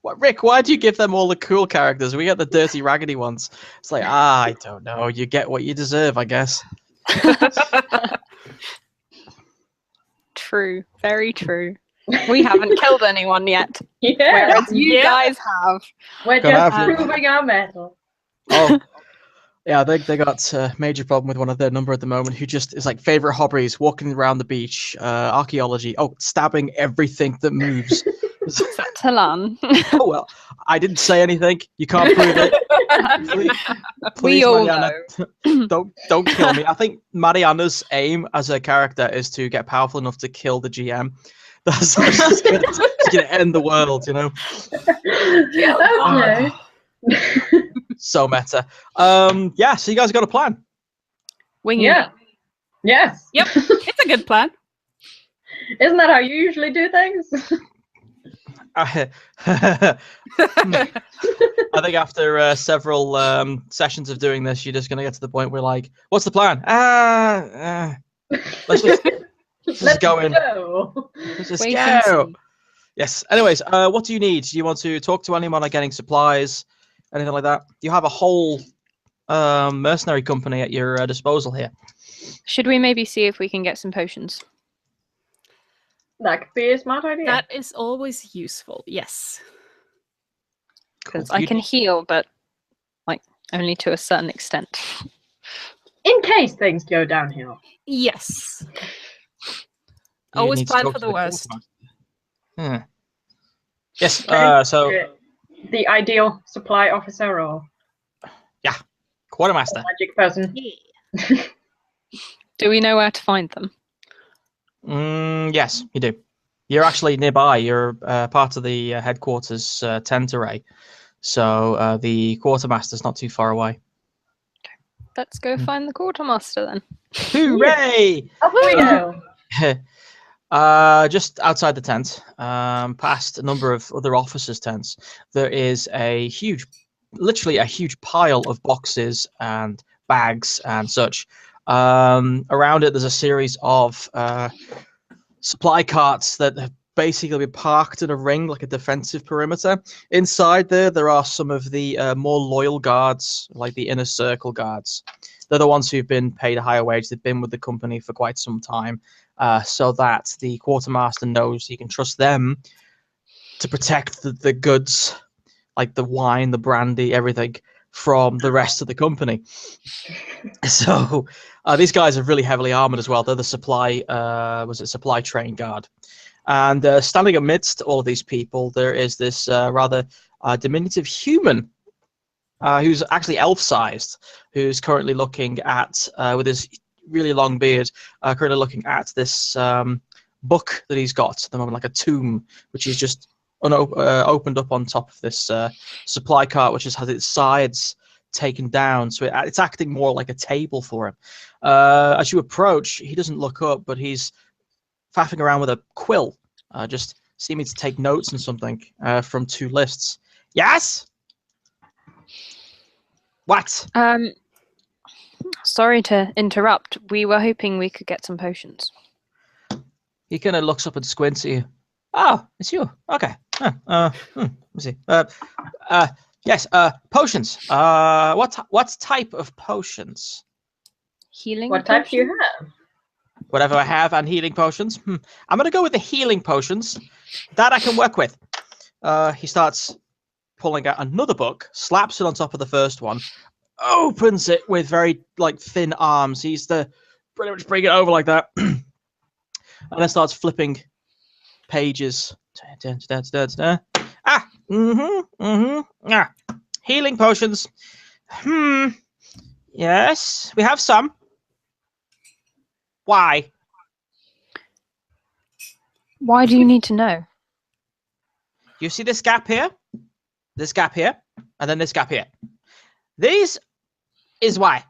[SPEAKER 2] what, Rick, why do you give them all the cool characters? We get the dirty, raggedy ones. It's like, I don't know. You get what you deserve, I guess.
[SPEAKER 1] True, very true. We haven't killed anyone yet,
[SPEAKER 3] Yeah.
[SPEAKER 1] whereas you guys have.
[SPEAKER 3] We're
[SPEAKER 2] Gonna
[SPEAKER 3] just
[SPEAKER 2] have you.
[SPEAKER 3] proving our metal.
[SPEAKER 2] Oh, Yeah, they got a major problem with one of their number at the moment who just is like favorite hobbies, walking around the beach, archaeology, stabbing everything that moves.
[SPEAKER 1] Talan.
[SPEAKER 2] Oh, well, I didn't say anything. You can't prove it. Please,
[SPEAKER 1] We all
[SPEAKER 2] Mariana,
[SPEAKER 1] know.
[SPEAKER 2] don't kill me. I think Mariana's aim as a character is to get powerful enough to kill the GM. That's just gonna end the world, you know.
[SPEAKER 3] Okay.
[SPEAKER 2] So meta. Yeah. So you guys got a plan?
[SPEAKER 1] Winging
[SPEAKER 3] Yeah.
[SPEAKER 1] it.
[SPEAKER 3] Yes.
[SPEAKER 4] Yep, it's a good plan.
[SPEAKER 3] Isn't that how you usually do things?
[SPEAKER 2] I think after several sessions of doing this, you're just gonna get to the point where like, what's the plan? Let's just go in. Let's just
[SPEAKER 1] Wait and
[SPEAKER 2] go.
[SPEAKER 1] see.
[SPEAKER 2] Yes. Anyways, what do you need? Do you want to talk to anyone like getting supplies, anything like that? You have a whole mercenary company at your disposal here.
[SPEAKER 1] Should we maybe see if we can get some potions?
[SPEAKER 3] That could be a smart idea.
[SPEAKER 4] That is always useful, yes.
[SPEAKER 1] Because
[SPEAKER 2] Cool.
[SPEAKER 1] I can heal, but like only to a certain extent.
[SPEAKER 3] In case things go downhill.
[SPEAKER 4] Yes.
[SPEAKER 2] You
[SPEAKER 4] Always
[SPEAKER 2] need to
[SPEAKER 4] plan
[SPEAKER 2] talk
[SPEAKER 4] for
[SPEAKER 2] to
[SPEAKER 4] the worst.
[SPEAKER 2] quartermaster. Yes.
[SPEAKER 3] Okay.
[SPEAKER 2] So
[SPEAKER 3] The ideal supply officer or
[SPEAKER 2] quartermaster.
[SPEAKER 3] magic person.
[SPEAKER 1] Do we know where to find them?
[SPEAKER 2] Yes, you do. You're actually nearby. You're part of the headquarters tent array, so the quartermaster's not too far away.
[SPEAKER 1] Let's go find the quartermaster then.
[SPEAKER 2] Hooray!
[SPEAKER 3] Up we go.
[SPEAKER 2] Just outside the tent, past a number of other officers' tents, there is literally a huge pile of boxes and bags and such. Around it, there's a series of supply carts that have basically been parked in a ring, like a defensive perimeter. Inside there are some of the more loyal guards, like the inner circle guards. They're the ones who've been paid a higher wage. They've been with the company for quite some time, so that the quartermaster knows he can trust them to protect the goods, like the wine, the brandy, everything, from the rest of the company. So these guys are really heavily armored as well. They're the supply train guard. And standing amidst all of these people, there is this rather diminutive human who's actually elf-sized, who's currently looking at, with his really long beard, currently looking at this book that he's got at the moment, like a tome, which he's just opened up on top of this supply cart, which has its sides taken down, so it's acting more like a table for him. As you approach, he doesn't look up, but he's faffing around with a quill, just seeming to take notes on something from two lists. Yes? What?
[SPEAKER 1] Sorry to interrupt. We were hoping we could get some potions.
[SPEAKER 2] He kind of looks up and squints at you. Oh, it's you. Okay. Let me see. Yes, potions. What type of potions?
[SPEAKER 1] Healing.
[SPEAKER 3] What type do you
[SPEAKER 1] potions?
[SPEAKER 3] have?
[SPEAKER 2] Whatever I have, and healing potions. I'm gonna go with the healing potions. That I can work with. He starts pulling out another book, slaps it on top of the first one, opens it with very thin arms. He's to pretty much bring it over like that, and then starts flipping pages. Healing potions. Yes, we have some. Why?
[SPEAKER 1] Why do you need to know?
[SPEAKER 2] You see this gap here? This gap here? And then this gap here. This is why.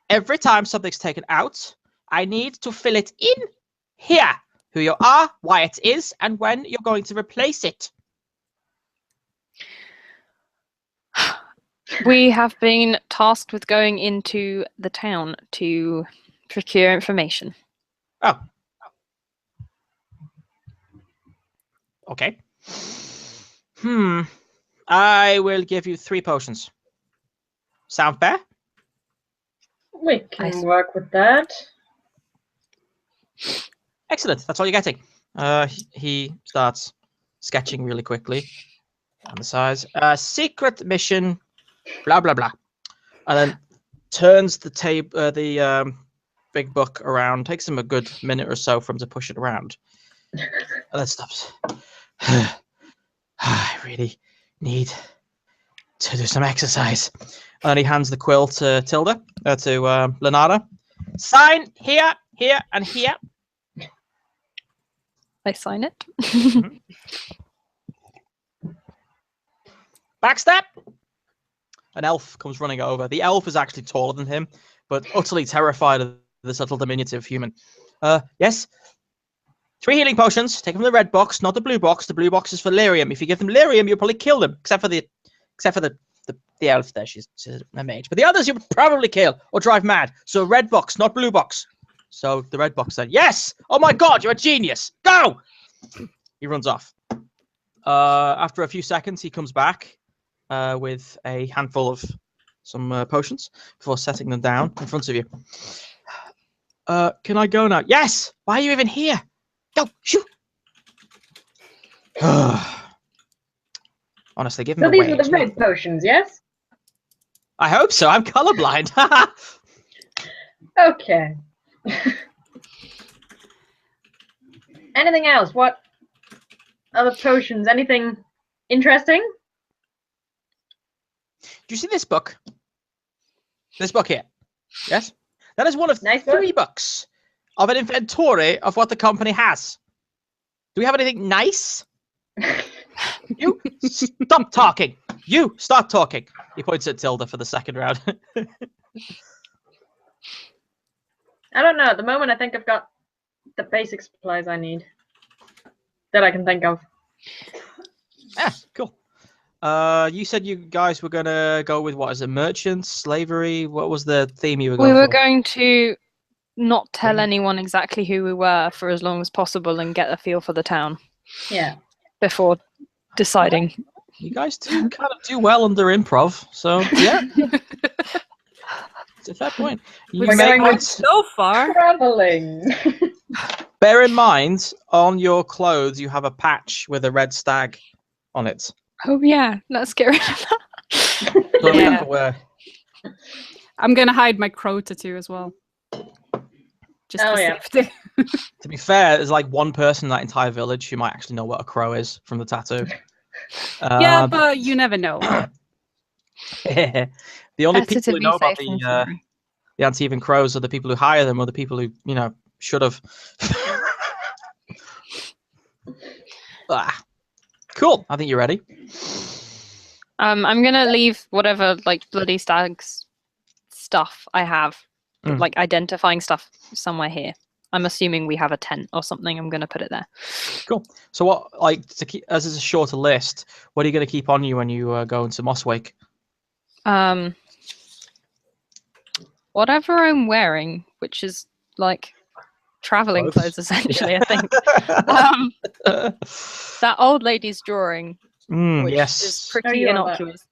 [SPEAKER 2] Every time something's taken out, I need to fill it in here. Who you are, why it is, and when you're going to replace it.
[SPEAKER 1] We have been tasked with going into the town to procure information.
[SPEAKER 2] Oh. Okay. I will give you 3 potions. Sound fair?
[SPEAKER 3] We can work with that.
[SPEAKER 2] Excellent. That's all you're getting. He starts sketching really quickly on the sides. Secret mission, blah, blah, blah. and then turns the big book around. Takes him a good minute or so for him to push it around, and then stops. I really need to do some exercise. And then he hands the quill to Tilda, to Lenara. Sign here, here, and here.
[SPEAKER 1] I sign it.
[SPEAKER 2] Backstep. An elf comes running over. The elf is actually taller than him, but utterly terrified of this little diminutive human. Yes. 3 healing potions. Take them from the red box, not the blue box. The blue box is for lyrium. If you give them lyrium, you'll probably kill them, except for the elf there. She's a mage. But the others you would probably kill or drive mad. So red box, not blue box. So the red box said, yes! Oh my god, you're a genius! Go! He runs off. After a few seconds, he comes back with a handful of some potions before setting them down in front of you. Can I go now? Yes! Why are you even here? Go! Shoot! Honestly, give him
[SPEAKER 3] So
[SPEAKER 2] away.
[SPEAKER 3] these were the red potions, yes?
[SPEAKER 2] I hope so. I'm colorblind.
[SPEAKER 3] Okay. Anything else? What other potions? Anything interesting?
[SPEAKER 2] Do you see this book? This book here? Yes? That is one of
[SPEAKER 3] Nice
[SPEAKER 2] 3 books of an inventory of what the company has. Do we have anything nice? You stop talking. You stop talking. He points at Tilda for the second round.
[SPEAKER 3] I don't know. At the moment, I think I've got the basic supplies I need that I can think of.
[SPEAKER 2] Yeah, cool. You said you guys were gonna go with what is it? Merchants, slavery? What was the theme you were going
[SPEAKER 1] We were
[SPEAKER 2] for?
[SPEAKER 1] going to not tell anyone exactly who we were for as long as possible and get a feel for the town
[SPEAKER 3] Yeah.
[SPEAKER 1] before deciding.
[SPEAKER 2] You guys do kind of do well under improv, so yeah. It's a fair point. You
[SPEAKER 3] We're
[SPEAKER 2] may
[SPEAKER 3] going
[SPEAKER 2] want
[SPEAKER 3] with-
[SPEAKER 4] So far.
[SPEAKER 3] Traveling.
[SPEAKER 2] bear in mind on your clothes you have a patch with a red stag on it.
[SPEAKER 1] Oh yeah, let's get rid of that.
[SPEAKER 2] So we have
[SPEAKER 4] Yeah.
[SPEAKER 2] to wear.
[SPEAKER 4] I'm gonna hide my crow tattoo as well. Just
[SPEAKER 3] Oh,
[SPEAKER 4] for
[SPEAKER 3] yeah.
[SPEAKER 4] safety.
[SPEAKER 2] To be fair, there's like one person in that entire village who might actually know what a crow is from the tattoo.
[SPEAKER 4] Yeah, but you never know.
[SPEAKER 2] the only
[SPEAKER 1] Better
[SPEAKER 2] people
[SPEAKER 1] to
[SPEAKER 2] who
[SPEAKER 1] be
[SPEAKER 2] know about
[SPEAKER 1] safe than
[SPEAKER 2] the
[SPEAKER 1] sorry.
[SPEAKER 2] Antivan crows are the people who hire them, or the people who should have. Cool. I think you're ready.
[SPEAKER 1] I'm gonna leave whatever like bloody stags stuff I have,
[SPEAKER 2] Mm.
[SPEAKER 1] like identifying stuff somewhere here. I'm assuming we have a tent or something. I'm gonna put it there.
[SPEAKER 2] Cool. So what, like, to keep as it's a shorter list, what are you going to keep on you when you go into Mosswake?
[SPEAKER 1] Whatever I'm wearing, which is like traveling clothes essentially. I think that old lady's drawing, which
[SPEAKER 2] Yes.
[SPEAKER 1] is
[SPEAKER 3] Oh,
[SPEAKER 1] pretty
[SPEAKER 3] you want that.
[SPEAKER 1] innocuous.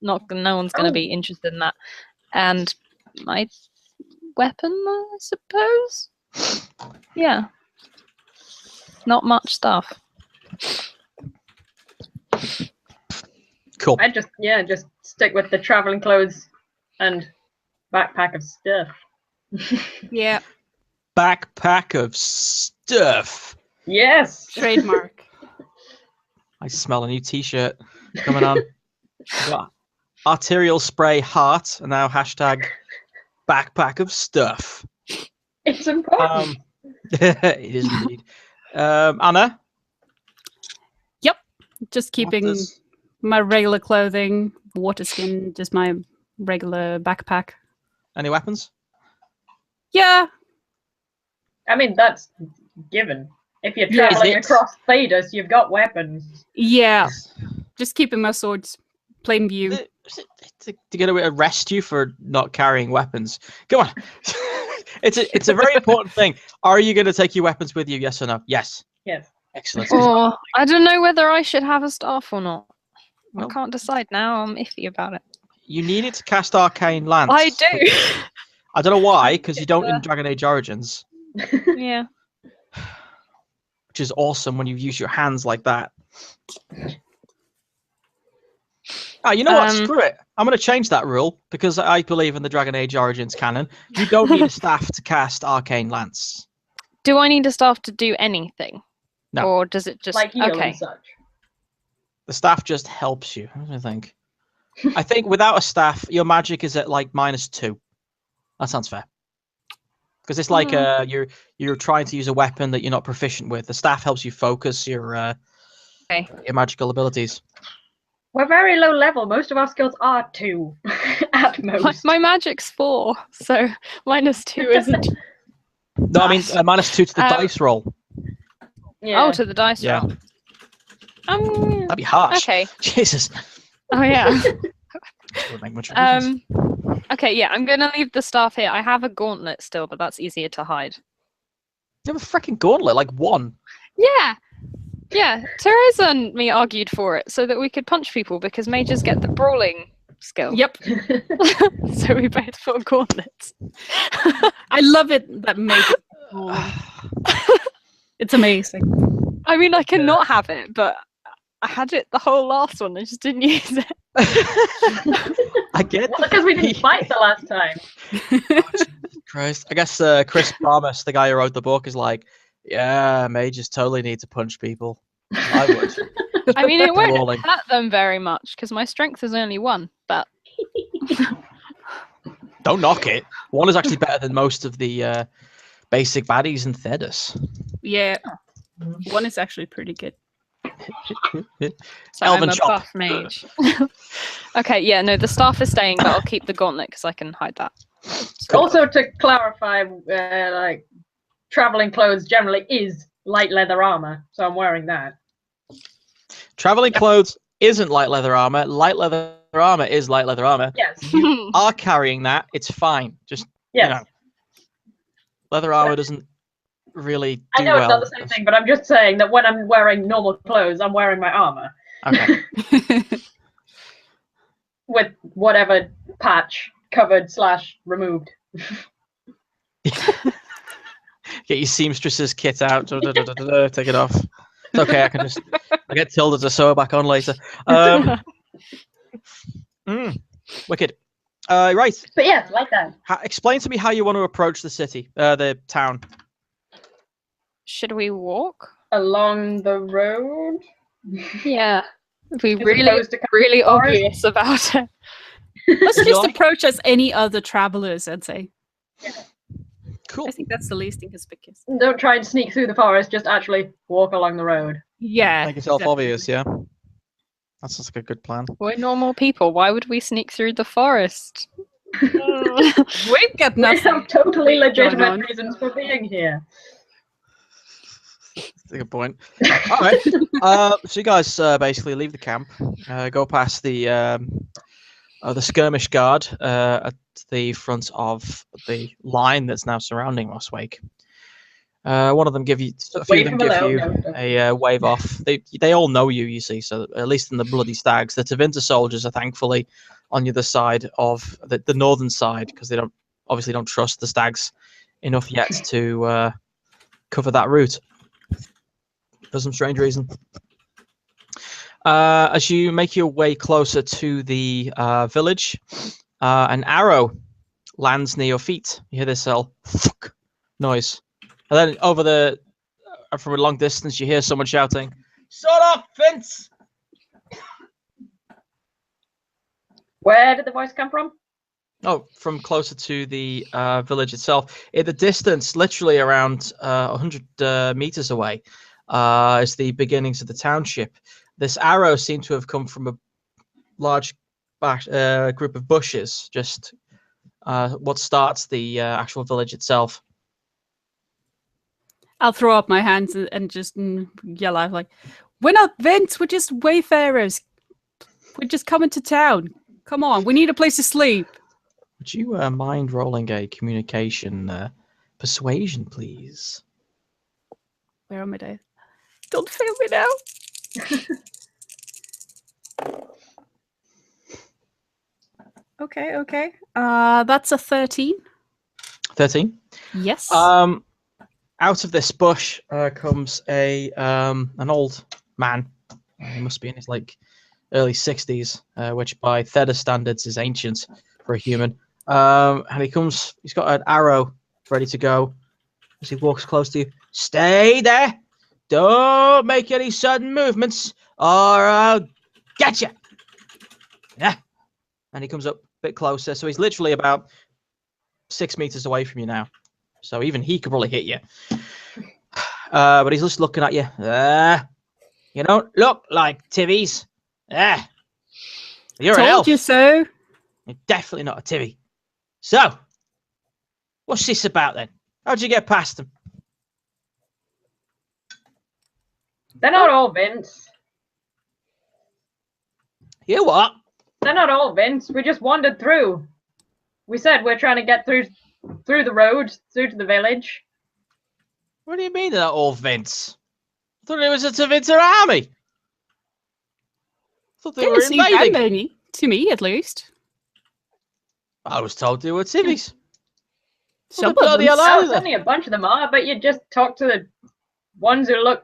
[SPEAKER 1] No one's going to be interested in that. And my weapon, I suppose. Yeah. Not much stuff.
[SPEAKER 2] Cool.
[SPEAKER 3] I just stick with the traveling clothes and backpack of stuff.
[SPEAKER 4] Yeah,
[SPEAKER 2] Backpack of stuff.
[SPEAKER 3] Yes.
[SPEAKER 4] trademark.
[SPEAKER 2] I smell a new T-shirt coming on. We've got arterial spray heart, and now hashtag backpack of stuff.
[SPEAKER 3] It's important.
[SPEAKER 2] It is indeed. Anna,
[SPEAKER 4] Just
[SPEAKER 2] what
[SPEAKER 4] keeping
[SPEAKER 2] does-
[SPEAKER 4] my regular clothing, water skin, just my regular backpack.
[SPEAKER 2] any weapons?
[SPEAKER 4] Yeah,
[SPEAKER 3] I mean, that's given. If you're
[SPEAKER 4] Yeah.
[SPEAKER 3] traveling
[SPEAKER 2] Is it?
[SPEAKER 3] across Thedas, you've got weapons.
[SPEAKER 4] yeah. Just keeping my swords plain view.
[SPEAKER 2] To get away, arrest you for not carrying weapons. Come on. It's a very important thing. Are you going to take your weapons with you? Yes or no? Yes.
[SPEAKER 3] Yes.
[SPEAKER 2] Excellent.
[SPEAKER 1] Or I don't know whether I should have a staff or not.
[SPEAKER 2] Well-
[SPEAKER 1] I can't decide now. I'm iffy about it.
[SPEAKER 2] You need it to cast Arcane Lance.
[SPEAKER 1] I do.
[SPEAKER 2] I don't know why, because you don't in Dragon Age Origins,
[SPEAKER 1] Yeah.
[SPEAKER 2] which is awesome when you use your hands like that. Ah, you know what? Screw it. I'm going to change that rule because I believe in the Dragon Age Origins canon. You don't need a staff to cast Arcane Lance.
[SPEAKER 1] Do I need a staff to do anything?
[SPEAKER 2] No.
[SPEAKER 1] Or does it just...
[SPEAKER 3] Like heal
[SPEAKER 1] okay.
[SPEAKER 3] and such.
[SPEAKER 2] The staff just helps you. What do you think? I think without a staff, your magic is at like -2. That sounds fair. Because it's like you're trying to use a weapon that you're not proficient with. The staff helps you focus your magical abilities.
[SPEAKER 3] We're very low level. Most of our skills are 2 at most.
[SPEAKER 1] My magic's 4, so -2 isn't...
[SPEAKER 2] No, I mean -2 to the dice roll.
[SPEAKER 3] Yeah.
[SPEAKER 1] Oh, to the dice
[SPEAKER 2] Yeah.
[SPEAKER 1] roll.
[SPEAKER 2] That'd be harsh.
[SPEAKER 1] Okay.
[SPEAKER 2] Jesus.
[SPEAKER 1] Oh, yeah.
[SPEAKER 2] Would make much difference.
[SPEAKER 1] Okay, yeah, I'm going to leave the staff here. I have a gauntlet still, but that's easier to hide.
[SPEAKER 2] You have a freaking gauntlet, like 1.
[SPEAKER 1] Yeah. Yeah, Teresa and me argued for it so that we could punch people because mages get the brawling skill.
[SPEAKER 4] Yep.
[SPEAKER 1] So we both put gauntlets.
[SPEAKER 4] I love it that mages. It's amazing.
[SPEAKER 1] I mean, I cannot have it, but I had it the whole last one. I just didn't use it.
[SPEAKER 2] I get
[SPEAKER 3] Well, because we didn't fight the last time.
[SPEAKER 2] Christ. I guess Chris Promise, the guy who wrote the book, is like, yeah, mages totally need to punch people. I would.
[SPEAKER 1] I mean, it won't
[SPEAKER 2] Brawling.
[SPEAKER 1] hurt them very much because my strength is only 1, but...
[SPEAKER 2] Don't knock it. 1 is actually better than most of the basic baddies in Thedas.
[SPEAKER 4] Yeah. 1 is actually pretty good.
[SPEAKER 1] So
[SPEAKER 2] Elven
[SPEAKER 1] I'm a
[SPEAKER 2] chop.
[SPEAKER 1] buff mage. Okay, yeah, no, the staff is staying, but I'll keep the gauntlet because I can hide that.
[SPEAKER 2] Cool.
[SPEAKER 3] Also, to clarify, like traveling clothes generally is light leather armor, so I'm wearing that.
[SPEAKER 2] Traveling clothes isn't light leather armor. Light leather armor is light leather armor.
[SPEAKER 3] Yes.
[SPEAKER 2] You are carrying that. It's fine. Just
[SPEAKER 3] Yes.
[SPEAKER 2] you know, leather armor doesn't really do
[SPEAKER 3] I know
[SPEAKER 2] well.
[SPEAKER 3] it's not the same thing, but I'm just saying that when I'm wearing normal clothes, I'm wearing my armor
[SPEAKER 2] Okay.
[SPEAKER 3] with whatever patch covered / removed.
[SPEAKER 2] Get your seamstress's kit out. Take it off. It's okay. I get Tilda to sew it back on later. Wicked. Right.
[SPEAKER 3] But yes, like that.
[SPEAKER 2] Explain to me how you want to approach the city, the town.
[SPEAKER 1] Should we walk?
[SPEAKER 3] Along the road.
[SPEAKER 1] Yeah. Be
[SPEAKER 3] As
[SPEAKER 1] really,
[SPEAKER 3] opposed to
[SPEAKER 1] really
[SPEAKER 3] forest?
[SPEAKER 1] obvious about it.
[SPEAKER 4] Let's just
[SPEAKER 2] like-
[SPEAKER 4] approach as any other travelers, I'd say.
[SPEAKER 2] Cool.
[SPEAKER 4] I think that's the least inconspicuous.
[SPEAKER 3] Don't try and sneak through the forest. Just actually walk along the road.
[SPEAKER 4] Yeah.
[SPEAKER 2] Make yourself
[SPEAKER 4] definitely.
[SPEAKER 2] obvious, yeah. That sounds like a good plan.
[SPEAKER 1] We're normal people. Why would we sneak through the forest?
[SPEAKER 4] We've got
[SPEAKER 3] We
[SPEAKER 4] nothing.
[SPEAKER 3] have totally
[SPEAKER 4] going on.
[SPEAKER 3] legitimate reasons for being here.
[SPEAKER 2] That's a good point. All right. So you guys basically leave the camp, go past the skirmish guard at the front of the line that's now surrounding Mosswake. One of them a few of them give you a wave off. They all know you, you see. So at least in the Bloody Stags, the Tevinter soldiers are thankfully on the other side of the northern side because they obviously don't trust the Stags enough yet to cover that route for some strange reason. As you make your way closer to the village, an arrow lands near your feet. You hear this fuck noise. And then over from a long distance, you hear someone shouting, "Shut up, Vince!"
[SPEAKER 3] Where did the voice come from?
[SPEAKER 2] Oh, from closer to the village itself. In the distance, literally around 100 meters away, is the beginnings of the township. This arrow seemed to have come from a large group of bushes, just what starts the actual village itself.
[SPEAKER 4] I'll throw up my hands and just yell out like, "We're not Vince, we're just wayfarers. We're just coming to town. Come on, we need a place to sleep."
[SPEAKER 2] Would you mind rolling a communication persuasion, please?
[SPEAKER 4] Where are my dice? Don't fail me now. Okay. That's a 13.
[SPEAKER 2] 13.
[SPEAKER 4] Yes.
[SPEAKER 2] Out of this bush comes an old man. He must be in his early 60s, which by Theta standards is ancient for a human. And he's got an arrow ready to go as he walks close to you. Stay there. Don't make any sudden movements or I'll get you. Yeah. And he comes up a bit closer. So he's literally about 6 meters away from you now. So even he could probably hit you. But he's just looking at you. You don't look like Tivvies. You're an elf.
[SPEAKER 4] Told you so.
[SPEAKER 2] You're definitely not a Tivvy. So, what's this about then? How'd you get past them?
[SPEAKER 3] They're not all Vince.
[SPEAKER 2] You what?
[SPEAKER 3] They're not all Vince. We just wandered through. We said we're trying to get through the road, through to the village.
[SPEAKER 2] What do you mean they're not all Vince? I thought it was a Tevinter army. I thought they were
[SPEAKER 4] Didn't seem that
[SPEAKER 2] invading.
[SPEAKER 4] many, to me at least.
[SPEAKER 2] I was told they were Tivvies.
[SPEAKER 4] Some
[SPEAKER 2] the
[SPEAKER 4] of
[SPEAKER 2] bloody
[SPEAKER 4] them.
[SPEAKER 2] hell are
[SPEAKER 3] Oh,
[SPEAKER 2] they?
[SPEAKER 3] certainly a bunch of them are, but you just talk to the ones who look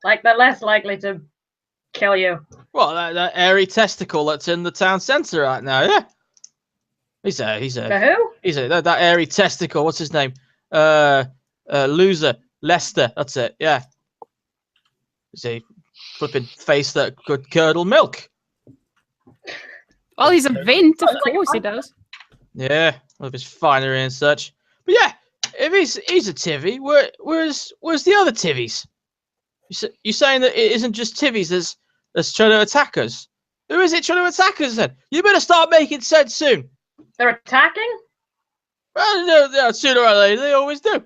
[SPEAKER 3] like they're less likely to kill you.
[SPEAKER 2] What, that airy testicle that's in the town centre right now, yeah? He's
[SPEAKER 3] The who?
[SPEAKER 2] that airy testicle, what's his name? Loser, Lester, that's it, yeah. He's a flipping face that could curdle milk.
[SPEAKER 4] Well, he's a Vint, of
[SPEAKER 3] Sounds like
[SPEAKER 4] course he
[SPEAKER 3] fun.
[SPEAKER 4] does.
[SPEAKER 2] Yeah, with his finery and such. But yeah, if he's a Tivvy, where's the other Tivvies? You saying that it isn't just Tivvies that's trying to attack us? Who is it trying to attack us then? You better start making sense soon.
[SPEAKER 3] They're attacking?
[SPEAKER 2] Well, no, sooner or later, they always do.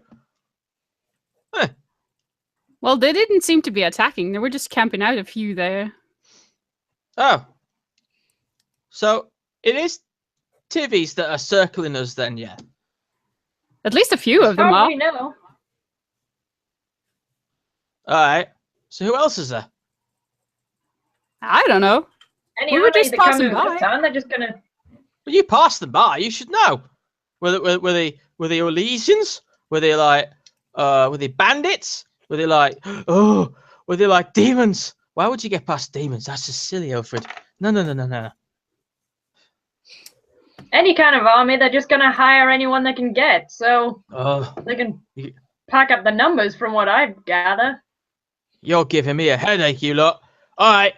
[SPEAKER 4] Well, they didn't seem to be attacking. They were just camping out a few there.
[SPEAKER 2] Oh. So, it is Tivvies that are circling us then, yeah?
[SPEAKER 4] At least a few
[SPEAKER 3] As
[SPEAKER 4] of them
[SPEAKER 3] far as
[SPEAKER 4] are.
[SPEAKER 3] we know.
[SPEAKER 2] Alright. So who else is there?
[SPEAKER 4] I don't know.
[SPEAKER 3] Any
[SPEAKER 4] We were
[SPEAKER 3] army
[SPEAKER 4] just
[SPEAKER 3] that comes
[SPEAKER 4] passing
[SPEAKER 3] to
[SPEAKER 4] by.
[SPEAKER 3] this town, they're just gonna.
[SPEAKER 2] Well, you passed them by, you should know. Were they Elysians? Were they bandits? Were they like demons? Why would you get past demons? That's just silly, Alfred. No.
[SPEAKER 3] Any kind of army, they're just gonna hire anyone they can get, so they can
[SPEAKER 2] You-
[SPEAKER 3] pack up the numbers from what I gather.
[SPEAKER 2] You're giving me a headache, you lot. Alright.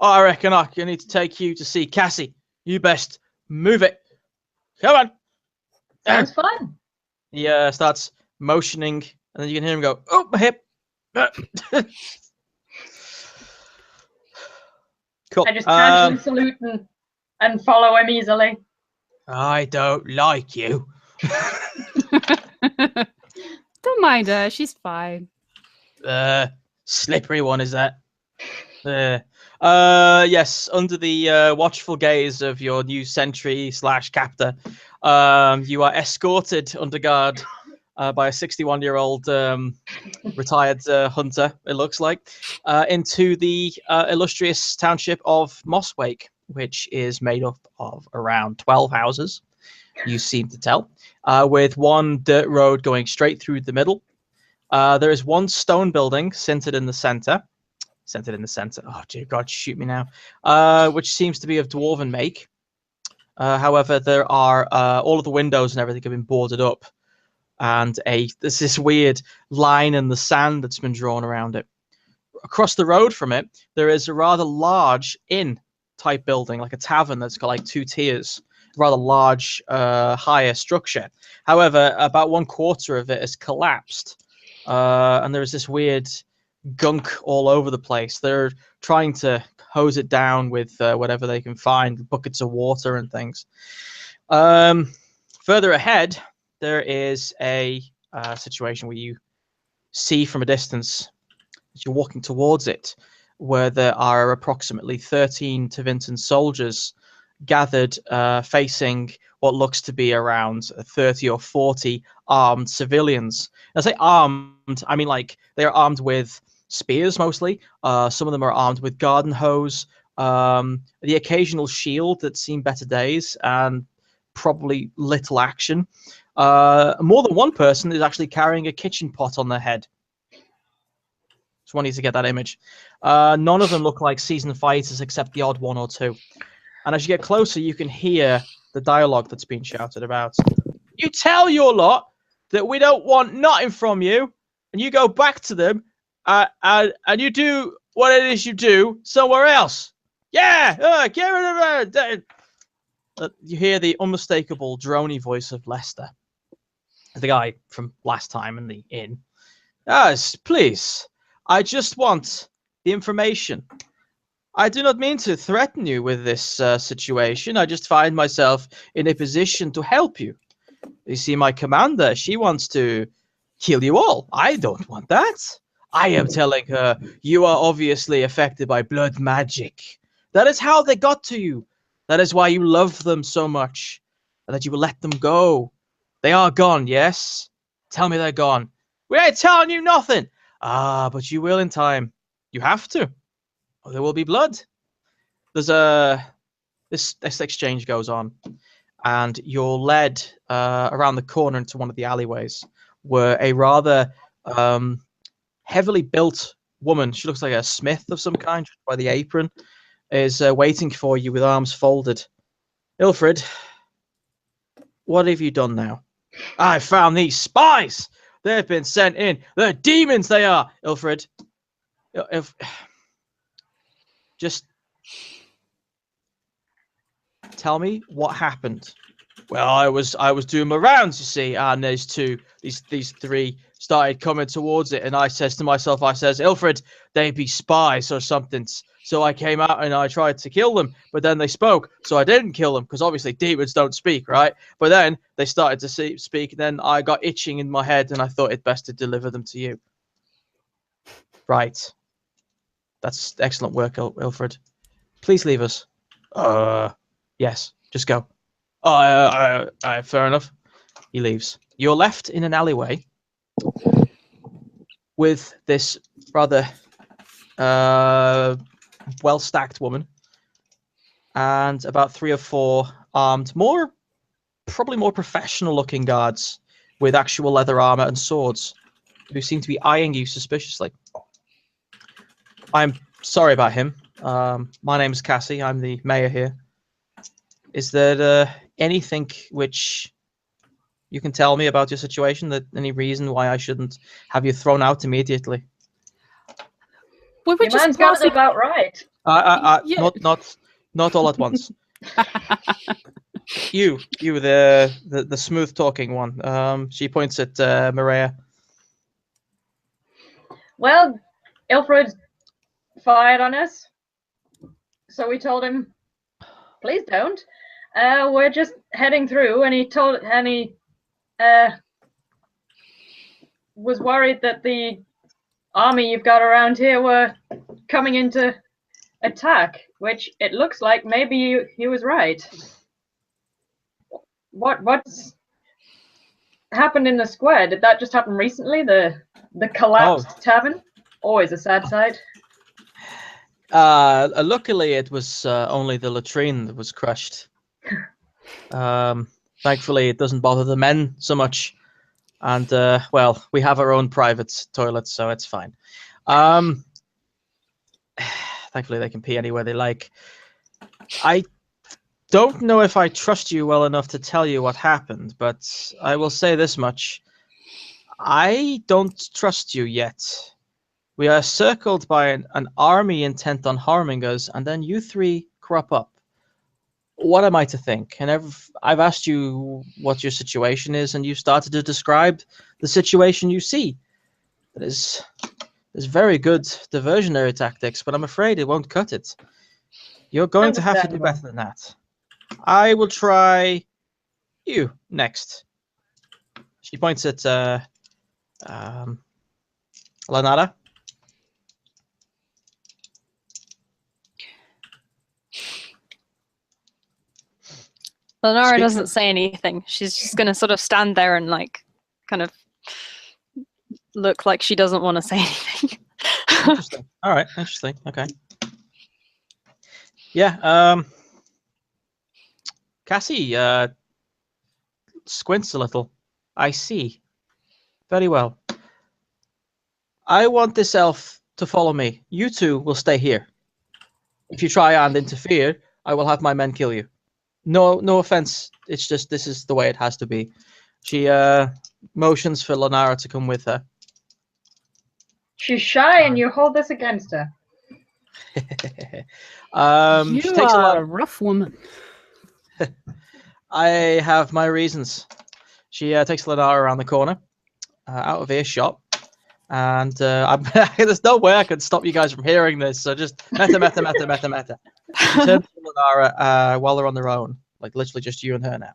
[SPEAKER 2] I reckon I need to take you to see Cassie. You best move it. Come on.
[SPEAKER 3] Sounds fun.
[SPEAKER 2] He starts motioning, and then you can hear him go, "Oh, my hip." Cool.
[SPEAKER 3] I just casually salute and follow him easily.
[SPEAKER 2] I don't like you.
[SPEAKER 4] Don't mind her. She's fine.
[SPEAKER 2] Slippery one, is that? Yes, under the watchful gaze of your new sentry / captor, you are escorted under guard by a 61-year-old retired hunter, it looks like, into the illustrious township of Mosswake, which is made up of around 12 houses, you seem to tell, with one dirt road going straight through the middle. There is one stone building centered in the center. Oh, dear God, shoot me now. Which seems to be of dwarven make. However, there are all of the windows and everything have been boarded up, and there's this weird line in the sand that's been drawn around it. Across the road from it, there is a rather large inn-type building, like a tavern that's got like 2 tiers. Rather large, higher structure. However, about 1/4 of it has collapsed, and there is this weird gunk all over the place. They're trying to hose it down with whatever they can find, buckets of water and things. Further ahead, there is a situation where you see from a distance, as you're walking towards it, where there are approximately 13 Tevinter soldiers gathered facing what looks to be around 30 or 40 armed civilians. And I say armed, I mean like they are armed with spears mostly. Some of them are armed with garden hose, the occasional shield that's seen better days, and probably little action. More than one person is actually carrying a kitchen pot on their head. Just want you to get that image. None of them look like seasoned fighters except the odd one or two. And as you get closer, you can hear the dialogue that's being shouted about. You tell your lot that we don't want nothing from you, and you go back to them, and you do what it is you do somewhere else. Yeah, get rid of her. You hear the unmistakable drony voice of Lester, the guy from last time in the inn. Yes, please. I just want the information. I do not mean to threaten you with this situation. I just find myself in a position to help you. You see, my commander, she wants to kill you all. I don't want that. I am telling her, you are obviously affected by blood magic. That is how they got to you. That is why you love them so much, and that you will let them go. They are gone, yes? Tell me they're gone. We ain't telling you nothing. Ah, but you will in time. You have to. Or there will be blood. There's this exchange goes on, and you're led around the corner into one of the alleyways, where a rather heavily built woman, she looks like a smith of some kind, just by the apron, is waiting for you with arms folded. Ilfrid, what have you done now? I found these spies. They've been sent in. They're demons, they are. Ilfrid, just tell me what happened. Well, I was doing my rounds, you see, and these three started coming towards it, and I says to myself, Ilfrid, they be spies or something. So I came out and I tried to kill them, but then they spoke, so I didn't kill them, because obviously demons don't speak, right? But then they started to speak, and then I got itching in my head, and I thought it best to deliver them to you. Right. That's excellent work, Ilfrid. Please leave us. Yes, just go. Fair enough. He leaves. You're left in an alleyway with this rather well-stacked woman and about 3 or 4 armed, probably more professional-looking guards with actual leather armor and swords who seem to be eyeing you suspiciously. I'm sorry about him. My name is Cassie. I'm the mayor here. Is there anything which you can tell me about your situation? That any reason why I shouldn't have you thrown out immediately?
[SPEAKER 4] We were
[SPEAKER 3] Your
[SPEAKER 4] just
[SPEAKER 3] man's got
[SPEAKER 4] passing.
[SPEAKER 3] it about right.
[SPEAKER 4] Yeah.
[SPEAKER 2] Not all at once. You, the smooth talking one. She points at Maria.
[SPEAKER 3] Well, Ilfrid fired on us, so we told him, please don't. We're just heading through, and he was worried that the army you've got around here were coming into attack, which it looks like maybe he was right. What's happened in the square? Did that just happen recently? The collapsed tavern? Always a sad sight.
[SPEAKER 2] Luckily, it was only the latrine that was crushed. Thankfully, it doesn't bother the men so much. And, well, we have our own private toilets, so it's fine. Thankfully, they can pee anywhere they like. I don't know if I trust you well enough to tell you what happened, but I will say this much. I don't trust you yet. We are circled by an army intent on harming us, and then you 3 crop up. What am I to think? And I've asked you what your situation is, and you started to describe the situation you see. There's very good diversionary tactics, but I'm afraid it won't cut it. You're going to have to do better than that. I will try you next. She points at Lanada.
[SPEAKER 1] Lenara doesn't say anything. She's just going to sort of stand there and like kind of look like she doesn't want to say anything.
[SPEAKER 2] Interesting. All right. Interesting. Okay. Yeah. Cassie squints a little. I see. Very well. I want this elf to follow me. You two will stay here. If you try and interfere, I will have my men kill you. No offense. It's just this is the way it has to be. She motions for Lanara to come with her.
[SPEAKER 3] She's shy, and you hold this against her.
[SPEAKER 4] You
[SPEAKER 2] she takes
[SPEAKER 4] are a rough woman.
[SPEAKER 2] I have my reasons. She takes Lanara around the corner, out of earshot, and there's no way I can stop you guys from hearing this. So just meta. She turns to Lanara while they're on their own, like literally just you and her now.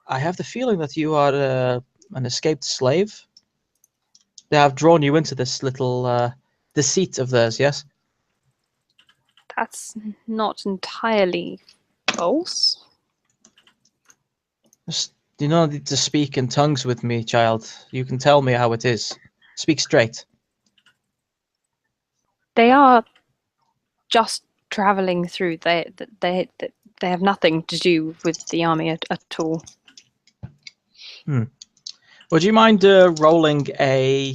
[SPEAKER 2] I have the feeling that you are an escaped slave. They have drawn you into this little deceit of theirs, yes?
[SPEAKER 1] That's not entirely false.
[SPEAKER 2] You don't need to speak in tongues with me, child. You can tell me how it is. Speak straight.
[SPEAKER 1] They are just traveling through. They have nothing to do with the army at all.
[SPEAKER 2] Would you mind rolling a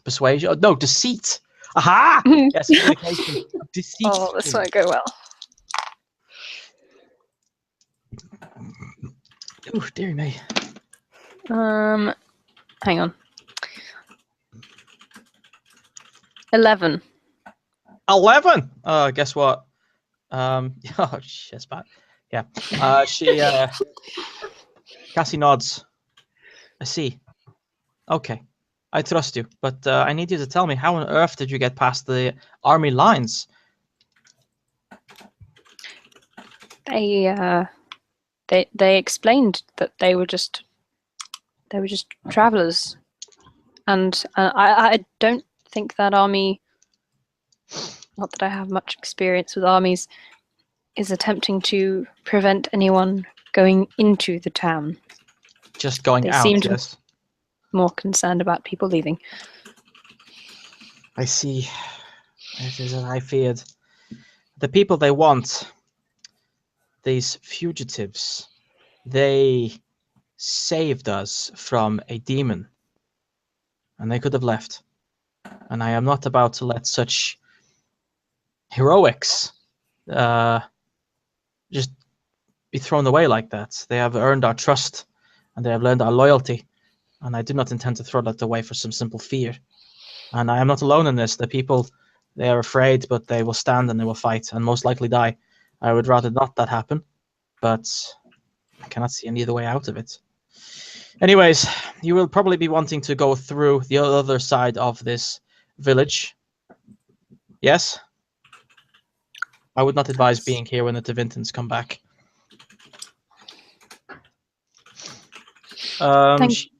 [SPEAKER 2] persuasion? Oh, no, deceit. Aha! Yes, communication. Deceit.
[SPEAKER 1] Oh, this won't go well.
[SPEAKER 2] Oh, dear me.
[SPEAKER 1] Hang on. 11.
[SPEAKER 2] 11. Guess what? Oh, shit, that's bad. Yeah. Cassie nods. I see. Okay. I trust you, but I need you to tell me, how on earth did you get past the army lines?
[SPEAKER 1] They explained that they were just travelers, and I don't think that army, not that I have much experience with armies, is attempting to prevent anyone going into the town.
[SPEAKER 2] Just going
[SPEAKER 1] They
[SPEAKER 2] out,
[SPEAKER 1] seemed
[SPEAKER 2] yes.
[SPEAKER 1] more concerned about people leaving.
[SPEAKER 2] I see. It is as I feared. The people they want, these fugitives, they saved us from a demon, and they could have left. And I am not about to let such heroics just be thrown away like that. They have earned our trust, and they have learned our loyalty, and I do not intend to throw that away for some simple fear. And I am not alone in this. The people, they are afraid, but they will stand and they will fight, and most likely die. I would rather not that happen, but I cannot see any other way out of it. Anyways, you will probably be wanting to go through the other side of this village. Yes? I would not advise being here when the Tevinters come back.
[SPEAKER 1] Thank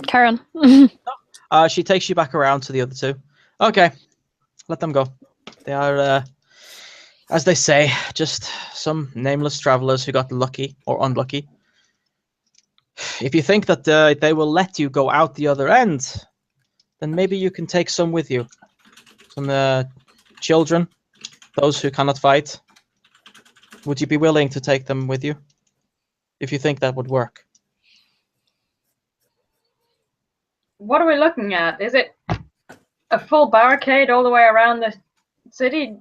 [SPEAKER 1] Carry on.
[SPEAKER 2] She takes you back around to the other two. Okay, let them go. They are, as they say, just some nameless travelers who got lucky or unlucky. If you think that they will let you go out the other end, then maybe you can take some with you. Some children, those who cannot fight. Would you be willing to take them with you? If you think that would work.
[SPEAKER 3] What are we looking at? Is it a full barricade all the way around the city?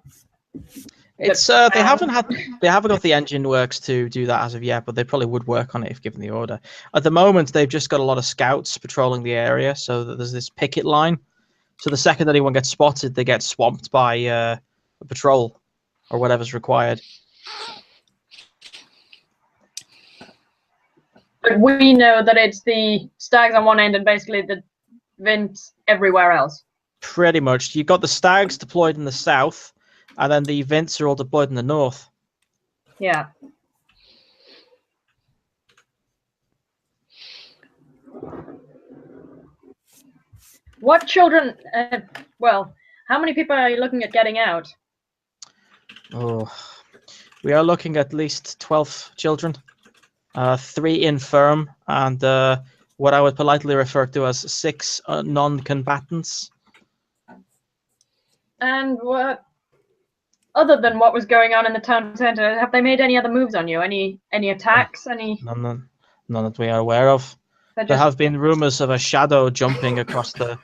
[SPEAKER 2] It's they haven't got the engine works to do that as of yet, but they probably would work on it if given the order. At the moment, they've just got a lot of scouts patrolling the area, so that there's this picket line. So the second that anyone gets spotted, they get swamped by a patrol or whatever's required.
[SPEAKER 3] But we know that it's the stags on one end and basically the Vints everywhere else.
[SPEAKER 2] Pretty much. You've got the stags deployed in the south, and then the Vints are all deployed in the north.
[SPEAKER 3] Yeah. What children, well, how many people are you looking at getting out?
[SPEAKER 2] Oh, we are looking at least 12 children. 3 infirm, and what I would politely refer to as 6 non-combatants.
[SPEAKER 3] And what, other than what was going on in the town center, have they made any other moves on you? Any attacks? Any?
[SPEAKER 2] None that we are aware of. There have been rumors of a shadow jumping across the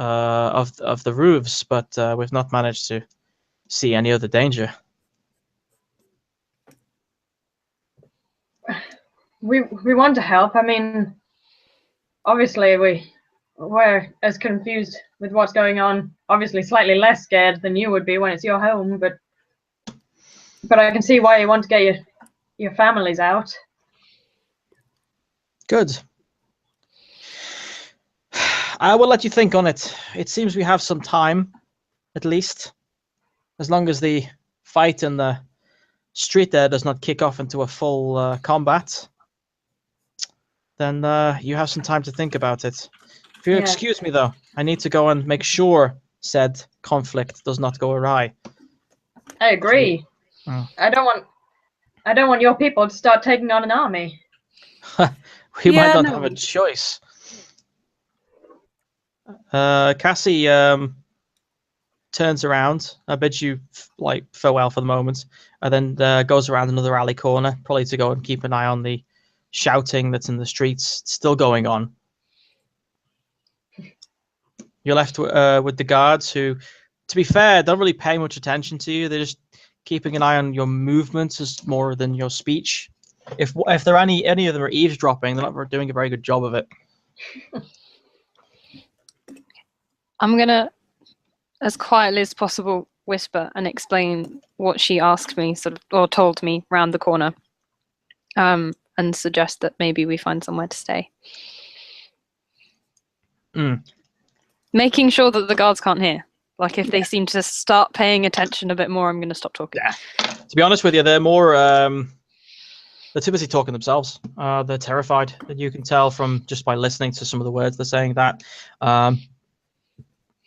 [SPEAKER 2] of the roofs, but we've not managed to see any other danger.
[SPEAKER 3] We want to help. I mean, obviously we're as confused with what's going on. Obviously, slightly less scared than you would be when it's your home, but I can see why you want to get your families out.
[SPEAKER 2] Good. I will let you think on it. It seems we have some time, at least, as long as the fight in the street there does not kick off into a full combat. Then you have some time to think about it. If you excuse me, though, I need to go and make sure said conflict does not go awry.
[SPEAKER 3] I agree. I don't want your people to start taking on an army.
[SPEAKER 2] We might not have a choice. Cassie turns around. I bid you farewell for the moment, and then goes around another alley corner, probably to go and keep an eye on the shouting that's in the streets still going on. You're left with the guards who, to be fair, don't really pay much attention to you. They're just keeping an eye on your movements as more than your speech. If there are any of them are eavesdropping, they're not doing a very good job of it.
[SPEAKER 1] I'm gonna, as quietly as possible, whisper and explain what she asked me, or told me round the corner, and suggest that maybe we find somewhere to stay. Making sure that the guards can't hear. Like, if they seem to start paying attention a bit more, I'm going to stop talking.
[SPEAKER 2] Yeah. To be honest with you, they're more... they're too busy talking themselves. They're terrified. And you can tell from just by listening to some of the words they're saying that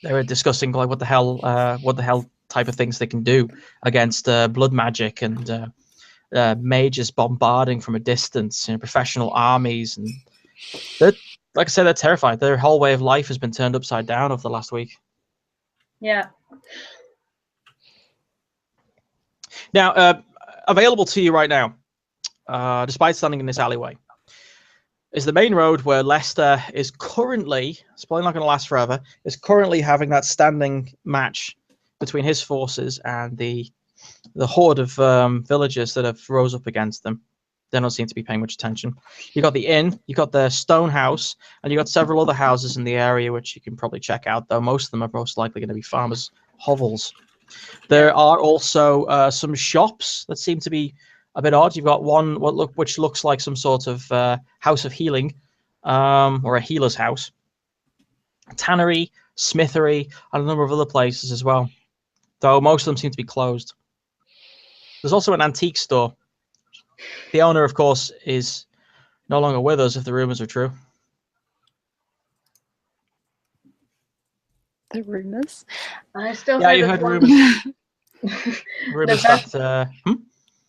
[SPEAKER 2] they were discussing like what the hell type of things they can do against blood magic and mages bombarding from a distance, professional armies, and like I said, they're terrified. Their whole way of life has been turned upside down over the last week.
[SPEAKER 3] Yeah.
[SPEAKER 2] Now, available to you right now, despite standing in this alleyway, is the main road where Leicester is currently, it's probably not going to last forever, is currently having that standing match between his forces and the horde of villagers that have rose up against them. They don't seem to be paying much attention. You got the inn, you got the stone house, and you got several other houses in the area which you can probably check out, though most of them are most likely going to be farmers' hovels. There are also some shops that seem to be a bit odd. You've got one which looks like some sort of house of healing, or a healer's house. A tannery, smithery, and a number of other places as well, though most of them seem to be closed. There's also an antique store. The owner, of course, is no longer with us, if the rumors are true.
[SPEAKER 1] The rumors?
[SPEAKER 3] I still
[SPEAKER 2] Yeah,
[SPEAKER 3] say
[SPEAKER 2] you
[SPEAKER 3] that
[SPEAKER 2] heard rumors.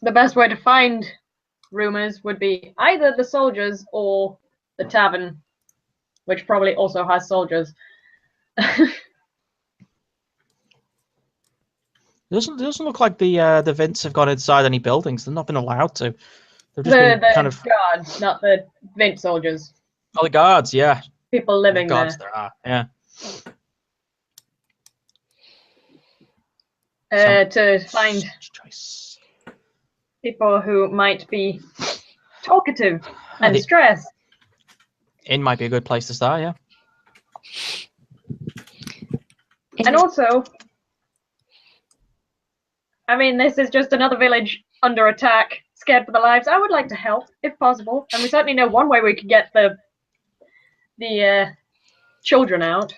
[SPEAKER 3] The best way to find rumors would be either the soldiers or the tavern, which probably also has soldiers.
[SPEAKER 2] It doesn't look like the Vints have gone inside any buildings. They've not been allowed to. They've just been kind of
[SPEAKER 3] guards, not the Vint soldiers.
[SPEAKER 2] Oh, the guards, yeah.
[SPEAKER 3] People living
[SPEAKER 2] the guards
[SPEAKER 3] there.
[SPEAKER 2] There are, yeah.
[SPEAKER 3] To find people who might be talkative and stressed.
[SPEAKER 2] Inn might be a good place to start, yeah.
[SPEAKER 3] And also, I mean, this is just another village under attack, scared for their lives. I would like to help, if possible. And we certainly know one way we could get the children out.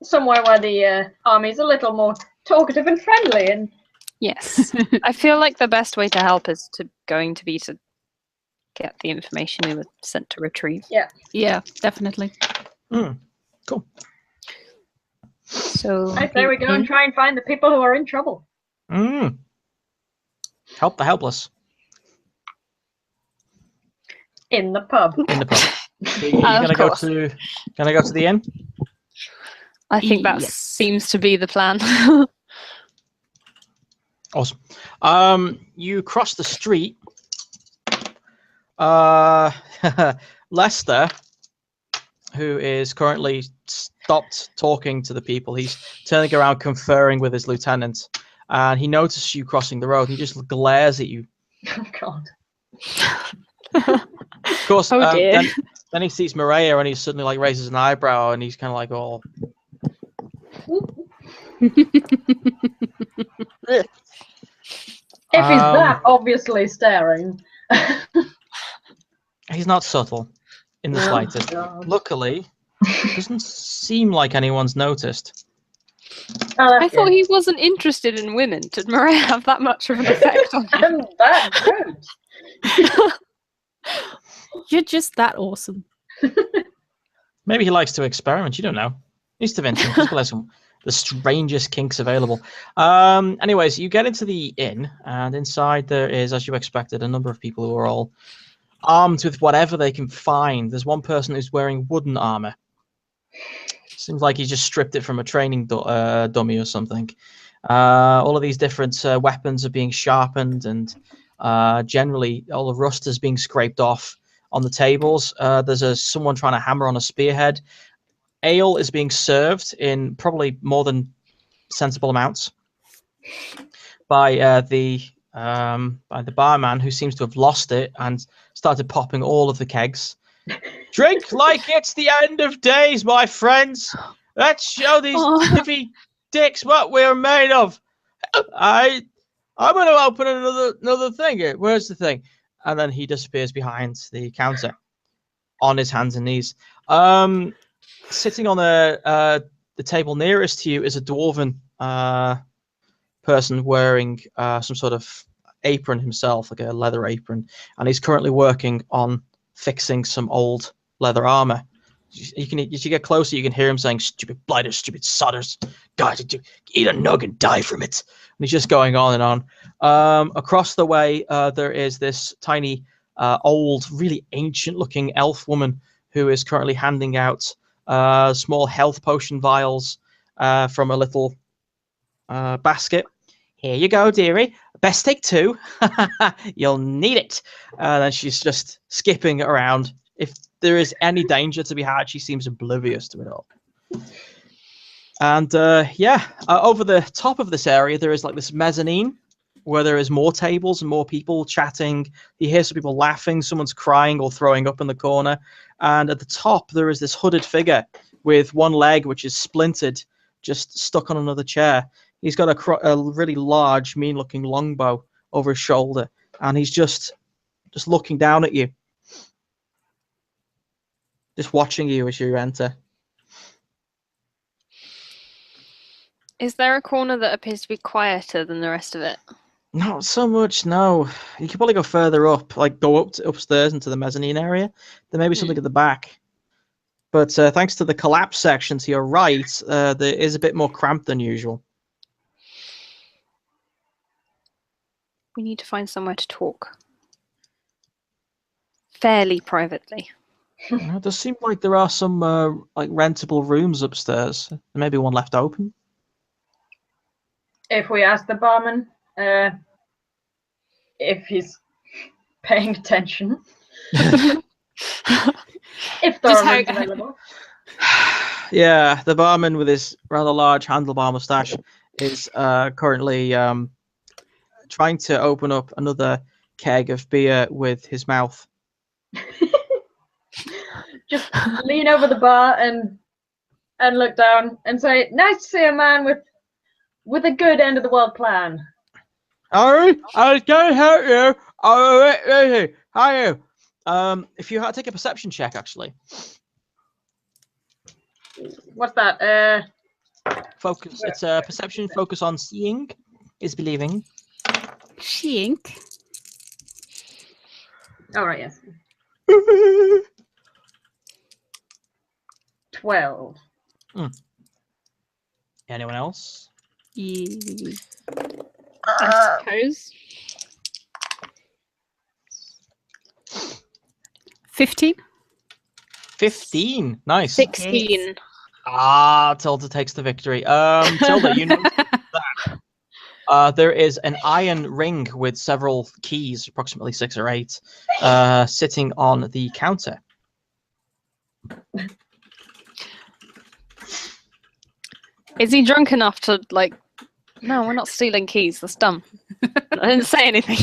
[SPEAKER 3] Somewhere where the army's a little more talkative and friendly. And
[SPEAKER 1] yes, I feel like the best way to help is to get the information we were sent to retrieve.
[SPEAKER 4] Yeah, definitely.
[SPEAKER 2] Cool.
[SPEAKER 1] So
[SPEAKER 3] I say we go and try and find the people who are in trouble.
[SPEAKER 2] Help the helpless.
[SPEAKER 3] In the pub.
[SPEAKER 2] In the pub. You're gonna go to the inn?
[SPEAKER 1] I think that seems to be the plan.
[SPEAKER 2] Awesome. You cross the street. Leicester, who is currently stopped talking to the people. He's turning around, conferring with his lieutenant, and he notices you crossing the road. He just glares at you.
[SPEAKER 3] Oh God.
[SPEAKER 2] Of course,
[SPEAKER 1] Oh dear.
[SPEAKER 2] then he sees Maria, and he suddenly like raises an eyebrow, and he's kind of like, "Oh."
[SPEAKER 3] If he's that obviously staring.
[SPEAKER 2] He's not subtle in the
[SPEAKER 3] Oh,
[SPEAKER 2] slightest.
[SPEAKER 3] God.
[SPEAKER 2] Luckily, doesn't seem like anyone's noticed.
[SPEAKER 3] Oh,
[SPEAKER 1] I
[SPEAKER 3] that's
[SPEAKER 1] thought
[SPEAKER 3] good.
[SPEAKER 1] he wasn't interested in women. Did Maria have that much of an effect on him?
[SPEAKER 3] I'm that good.
[SPEAKER 4] You're just that awesome.
[SPEAKER 2] Maybe he likes to experiment. You don't know. He's Tevinter. He's got some the strangest kinks available. Anyways, you get into the inn, and inside there is, as you expected, a number of people who are all armed with whatever they can find. There's one person who's wearing wooden armor. Seems like he just stripped it from a training dummy or something. All of these different weapons are being sharpened, and generally all the rust is being scraped off on the tables. There's someone trying to hammer on a spearhead. Ale is being served in probably more than sensible amounts by the barman, who seems to have lost it and started popping all of the kegs. Drink like it's the end of days, my friends. Let's show these sniffy dicks what we're made of. I'm going to open another thing here. Where's the thing? And then he disappears behind the counter on his hands and knees. Sitting on the table nearest to you is a dwarven person wearing some sort of apron himself, like a leather apron, and he's currently working on fixing some old leather armor. As you get closer, you can hear him saying, "Stupid blighters, stupid sodders, God, eat a nug and die from it." And he's just going on and on. Across the way, there is this tiny, old, really ancient-looking elf woman who is currently handing out small health potion vials from a little basket. Here you go, dearie. Best take 2. You'll need it. And then she's just skipping around. If there is any danger to be had, she seems oblivious to it all. And over the top of this area, there is like this mezzanine where there is more tables and more people chatting. You hear some people laughing, someone's crying or throwing up in the corner. And at the top, there is this hooded figure with one leg, which is splintered, just stuck on another chair. He's got a really large, mean-looking longbow over his shoulder, and he's just looking down at you, just watching you as you enter.
[SPEAKER 1] Is there a corner that appears to be quieter than the rest of it?
[SPEAKER 2] Not so much, no. You could probably go further up, like go upstairs into the mezzanine area. There may be something at the back. But thanks to the collapse section to your right, there is a bit more cramped than usual.
[SPEAKER 1] We need to find somewhere to talk. Fairly privately.
[SPEAKER 2] It does seem like there are some like rentable rooms upstairs. There may be one left open.
[SPEAKER 3] If we ask the barman if he's paying attention. If there are rooms available.
[SPEAKER 2] Yeah, the barman with his rather large handlebar mustache is currently trying to open up another keg of beer with his mouth.
[SPEAKER 3] Just lean over the bar and look down and say, "Nice to see a man with a good end of the world plan."
[SPEAKER 2] I can help you. How are you? If you take a perception check, actually.
[SPEAKER 3] What's that?
[SPEAKER 2] Focus. It's a perception. Focus on seeing is believing.
[SPEAKER 4] Seeing.
[SPEAKER 3] All right, yes. 12.
[SPEAKER 2] Anyone else?
[SPEAKER 1] I suppose.
[SPEAKER 4] 15.
[SPEAKER 2] 15. Nice.
[SPEAKER 1] 16.
[SPEAKER 2] Tilda takes the victory. Tilda, you know that. There is an iron ring with several keys, approximately 6 or 8, sitting on the counter.
[SPEAKER 1] Is he drunk enough to like? No, we're not stealing keys. That's dumb. I didn't say anything.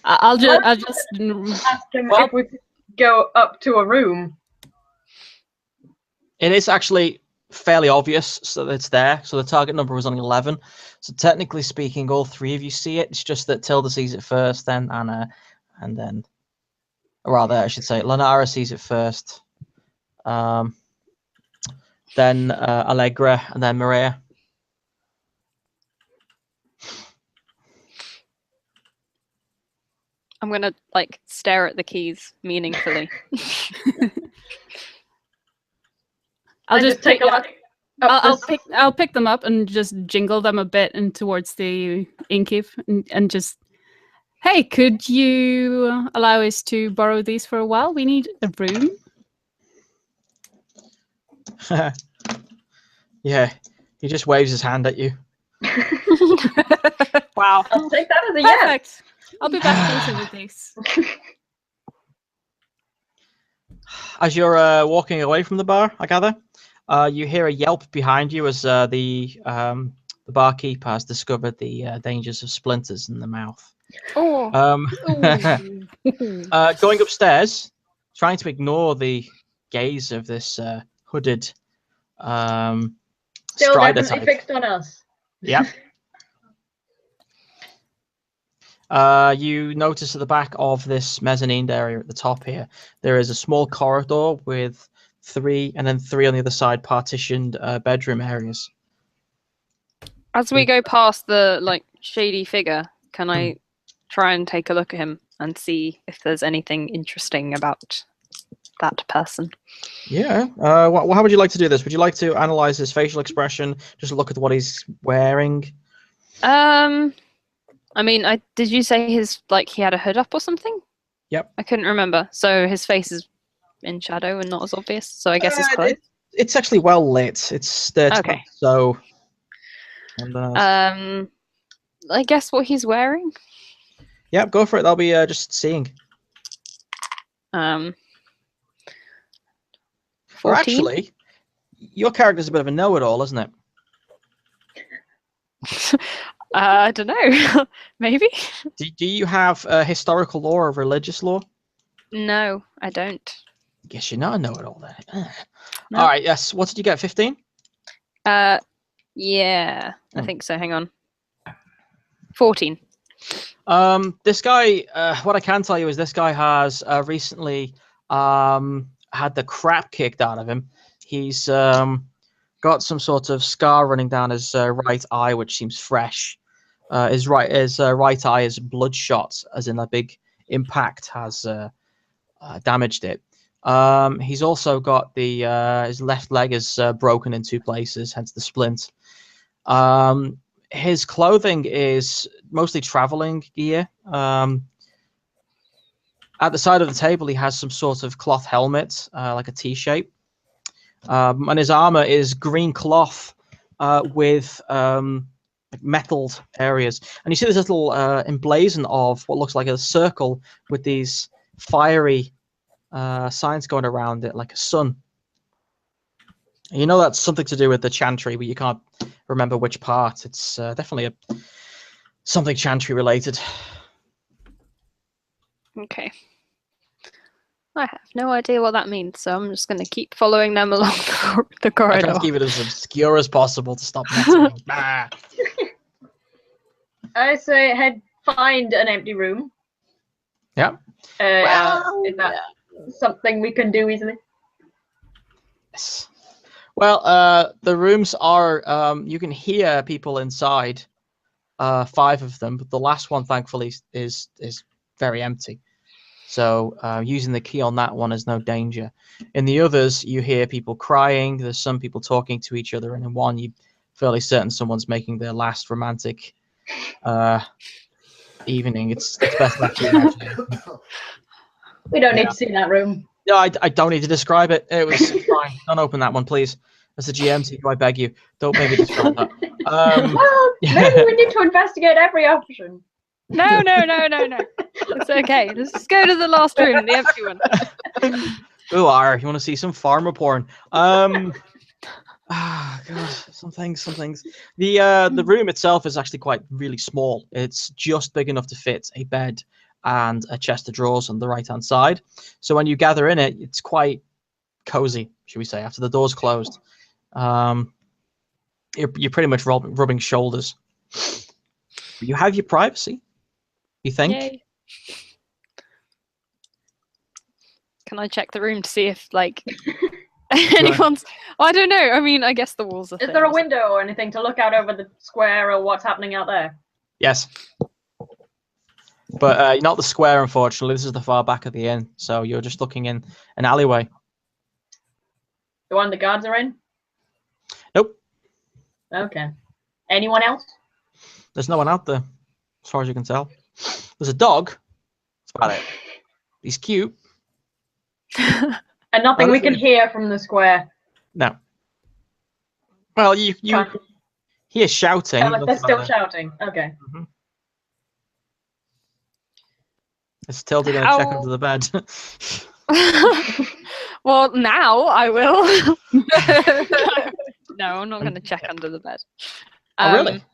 [SPEAKER 4] I'll just
[SPEAKER 3] Ask him if we could go up to a room.
[SPEAKER 2] It is actually fairly obvious so that it's there. So the target number was only 11. So technically speaking, all three of you see it. It's just that Tilda sees it first, then Anna, and then, or rather, I should say, Lenara sees it first. Then Allegra, and then Maria.
[SPEAKER 1] I'm gonna like stare at the keys meaningfully.
[SPEAKER 4] I'll just
[SPEAKER 3] take a look.
[SPEAKER 4] I'll pick them up and just jingle them a bit and towards the innkeep and just, hey, could you allow us to borrow these for a while? We need a room.
[SPEAKER 2] Yeah, he just waves his hand at you.
[SPEAKER 1] Wow.
[SPEAKER 3] I'll take that as a yes.
[SPEAKER 4] Perfect. I'll be back later with these.
[SPEAKER 2] As you're walking away from the bar, I gather, you hear a yelp behind you as the barkeep has discovered the dangers of splinters in the mouth.
[SPEAKER 1] Oh.
[SPEAKER 2] Going upstairs, trying to ignore the gaze of this hooded
[SPEAKER 3] Still
[SPEAKER 2] strider
[SPEAKER 3] definitely
[SPEAKER 2] type.
[SPEAKER 3] fixed on us.
[SPEAKER 2] Yep. You notice at the back of this mezzanine area at the top here, there is a small corridor with 3 and then 3 on the other side partitioned bedroom areas.
[SPEAKER 1] As we go past the like shady figure, can I try and take a look at him and see if there's anything interesting about that person?
[SPEAKER 2] Yeah. How would you like to do this? Would you like to analyze his facial expression? Just look at what he's wearing?
[SPEAKER 1] I mean, did you say he had a hood up or something?
[SPEAKER 2] Yep.
[SPEAKER 1] I couldn't remember. So his face is in shadow and not as obvious. So I guess his clothes.
[SPEAKER 2] It's actually well lit. It's
[SPEAKER 1] okay.
[SPEAKER 2] So. And,
[SPEAKER 1] I guess what he's wearing.
[SPEAKER 2] Yep, go for it. That'll be just seeing.
[SPEAKER 1] 14?
[SPEAKER 2] Or actually, your character's a bit of a know-it-all, isn't it?
[SPEAKER 1] I don't know. Maybe.
[SPEAKER 2] Do you have historical lore or religious lore?
[SPEAKER 1] No, I don't.
[SPEAKER 2] Guess you're not a know-it-all then.
[SPEAKER 1] No.
[SPEAKER 2] All right. Yes. What did you get? 15.
[SPEAKER 1] Yeah, I think so. Hang on. 14.
[SPEAKER 2] This guy. What I can tell you is this guy has recently had the crap kicked out of him. He's got some sort of scar running down his right eye, which seems fresh. His right eye is bloodshot, as in a big impact has damaged it. He's also got his left leg is broken in 2 places, hence the splint. His clothing is mostly traveling gear. At the side of the table, he has some sort of cloth helmet, like a T-shape. And his armor is green cloth with metalled areas. And you see this little emblazon of what looks like a circle with these fiery signs going around it, like a sun. And you know that's something to do with the chantry, but you can't remember which part. It's definitely something chantry related.
[SPEAKER 1] Okay. I have no idea what that means, so I'm just going to keep following them along the corridor.
[SPEAKER 2] I try to keep it as obscure as possible to stop messing.
[SPEAKER 3] I say find an empty room.
[SPEAKER 2] Yeah.
[SPEAKER 3] Is that something we can do easily?
[SPEAKER 2] Yes. Well, the rooms are, you can hear people inside, 5 of them, but the last one, thankfully, is very empty. So using the key on that one is no danger. In the others, you hear people crying. There's some people talking to each other, and in one, you're fairly certain someone's making their last romantic evening. It's best left to imagine.
[SPEAKER 3] We don't need to see that room.
[SPEAKER 2] No, I don't need to describe it. It was fine. Don't open that one, please. As a GM, I beg you, don't maybe describe that.
[SPEAKER 3] Well, maybe we need to investigate every option.
[SPEAKER 1] No. It's okay. Let's just go to the last room, the empty one.
[SPEAKER 2] Ooh, you want to see some farmer porn? Ah, God, some things. The room itself is actually really small. It's just big enough to fit a bed and a chest of drawers on the right-hand side. So when you gather in it, it's quite cozy, should we say, after the door's closed. You're pretty much rubbing shoulders. You have your privacy, you think?
[SPEAKER 1] Yay. Can I check the room to see if, like, anyone's... I don't know. I mean, I guess the walls are
[SPEAKER 3] Is
[SPEAKER 1] thin,
[SPEAKER 3] there a
[SPEAKER 1] isn't it?
[SPEAKER 3] window or anything to look out over the square or what's happening out there?
[SPEAKER 2] Yes. But not the square, unfortunately. This is the far back of the inn, so you're just looking in an alleyway.
[SPEAKER 3] The one the guards are in?
[SPEAKER 2] Nope.
[SPEAKER 3] Okay. Anyone else?
[SPEAKER 2] There's no one out there, as far as you can tell. There's a dog. That's about it. He's cute.
[SPEAKER 3] And nothing we can hear from the square.
[SPEAKER 2] No. Well, you hear shouting.
[SPEAKER 3] Oh, they're still shouting. Okay.
[SPEAKER 2] Mm-hmm. Is Tilda going to check under the bed?
[SPEAKER 1] Well, now I will. No, I'm not going to check under the bed.
[SPEAKER 2] Oh, really?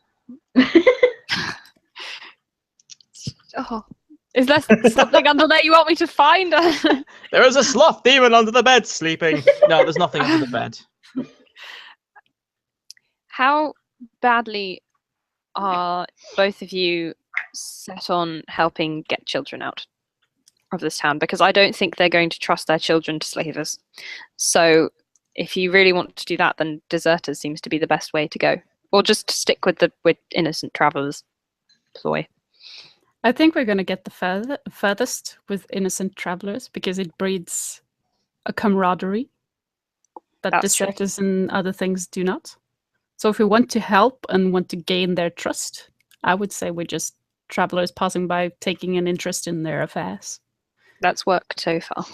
[SPEAKER 1] Oh, is there something under there you want me to find?
[SPEAKER 2] There is a sloth demon under the bed sleeping. No, there's nothing under the bed.
[SPEAKER 1] How badly are both of you set on helping get children out of this town? Because I don't think they're going to trust their children to slavers. So if you really want to do that, then deserters seems to be the best way to go. Or just stick with innocent travelers ploy.
[SPEAKER 4] I think we're going to get the furthest with innocent travelers because it breeds a camaraderie that
[SPEAKER 1] That's true.
[SPEAKER 4] deserters and other things do not. So if we want to help and want to gain their trust, I would say we're just travelers passing by, taking an interest in their affairs.
[SPEAKER 1] That's worked so far.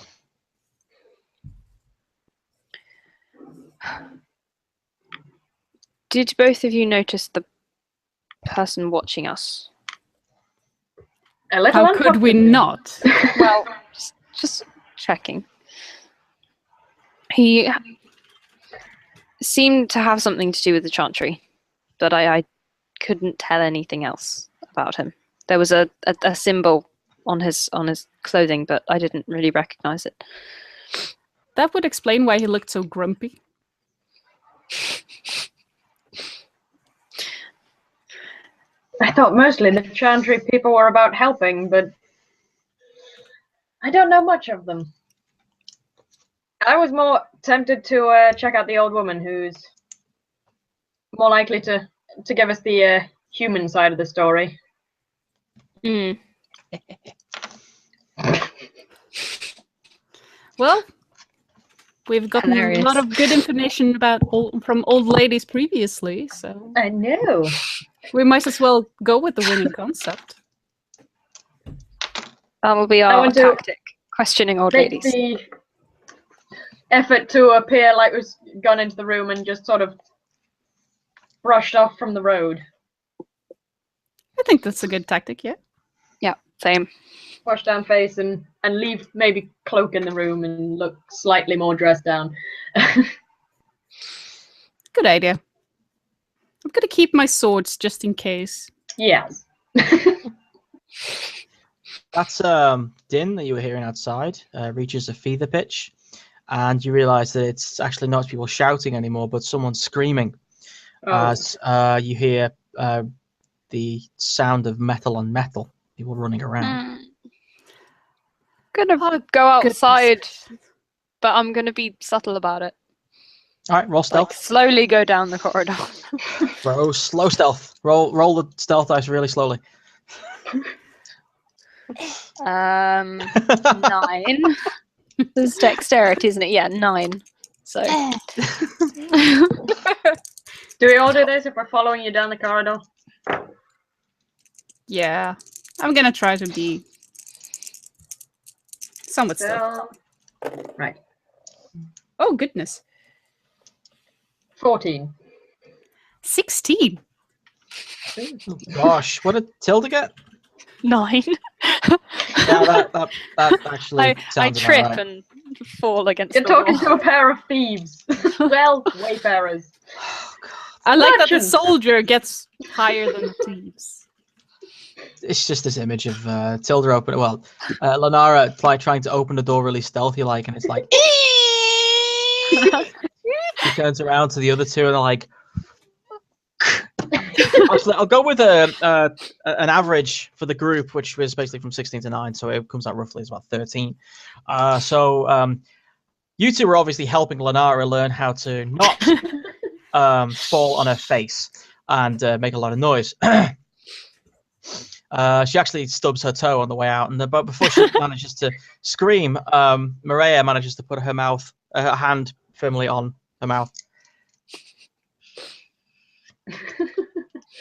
[SPEAKER 1] Did both of you notice the person watching us?
[SPEAKER 4] How could we not?
[SPEAKER 1] Well, just checking. He seemed to have something to do with the chantry, but I couldn't tell anything else about him. There was a symbol on his clothing, but I didn't really recognize it.
[SPEAKER 4] That would explain why he looked so grumpy.
[SPEAKER 3] I thought mostly the chantry people were about helping, but I don't know much of them. I was more tempted to check out the old woman, who's more likely to give us the human side of the story.
[SPEAKER 1] Mm.
[SPEAKER 4] Well, we've gotten
[SPEAKER 1] Hilarious.
[SPEAKER 4] a lot of good information from old ladies previously, so
[SPEAKER 3] I know.
[SPEAKER 4] we might as well go with the winning concept.
[SPEAKER 1] That will be
[SPEAKER 3] I
[SPEAKER 1] our
[SPEAKER 3] want to
[SPEAKER 1] tactic. Questioning old
[SPEAKER 3] Make
[SPEAKER 1] ladies.
[SPEAKER 3] the effort to appear like we've gone into the room and just sort of brushed off from the road.
[SPEAKER 4] I think that's a good tactic, yeah.
[SPEAKER 1] Yeah, same.
[SPEAKER 3] Wash down face and leave maybe cloak in the room and look slightly more dressed down.
[SPEAKER 4] Good idea. I'm gonna keep my swords just in case.
[SPEAKER 3] Yes.
[SPEAKER 2] That's din that you were hearing outside reaches a fever pitch, and you realise that it's actually not people shouting anymore, but someone screaming. As you hear the sound of metal on metal, people running around.
[SPEAKER 1] Gonna go outside, but I'm gonna be subtle about it.
[SPEAKER 2] All right, roll stealth.
[SPEAKER 1] Like, slowly go down the corridor.
[SPEAKER 2] Roll slow stealth. Roll the stealth dice really slowly.
[SPEAKER 1] 9. This is dexterity, isn't it? Yeah, 9. So.
[SPEAKER 3] Do we all do this if we're following you down the corridor?
[SPEAKER 4] Yeah. I'm gonna try to be somewhat stealthy.
[SPEAKER 3] Right.
[SPEAKER 4] Oh, goodness.
[SPEAKER 3] 14.
[SPEAKER 4] 16.
[SPEAKER 2] Gosh, what did Tilda get?
[SPEAKER 1] 9.
[SPEAKER 2] Yeah, that actually
[SPEAKER 1] I
[SPEAKER 2] sounds
[SPEAKER 1] trip
[SPEAKER 2] about right.
[SPEAKER 1] and fall against
[SPEAKER 3] You're
[SPEAKER 1] the
[SPEAKER 3] talking
[SPEAKER 1] wall.
[SPEAKER 3] to a pair of thieves. Well, wayfarers.
[SPEAKER 2] Oh, God.
[SPEAKER 4] I like that the
[SPEAKER 3] Merchants.
[SPEAKER 4] soldier gets higher than the thieves.
[SPEAKER 2] It's just this image of Tilda open. Well, Lanara trying to open the door really stealthy like, and it's like. She turns around to the other two and they're like. Actually, I'll go with an average for the group, which was basically from 16 to 9, so it comes out roughly as about 13. So you two were obviously helping Lanara learn how to not fall on her face and make a lot of noise. She actually stubs her toe on the way out, but before she manages to scream, Maria manages to put her hand firmly on her mouth.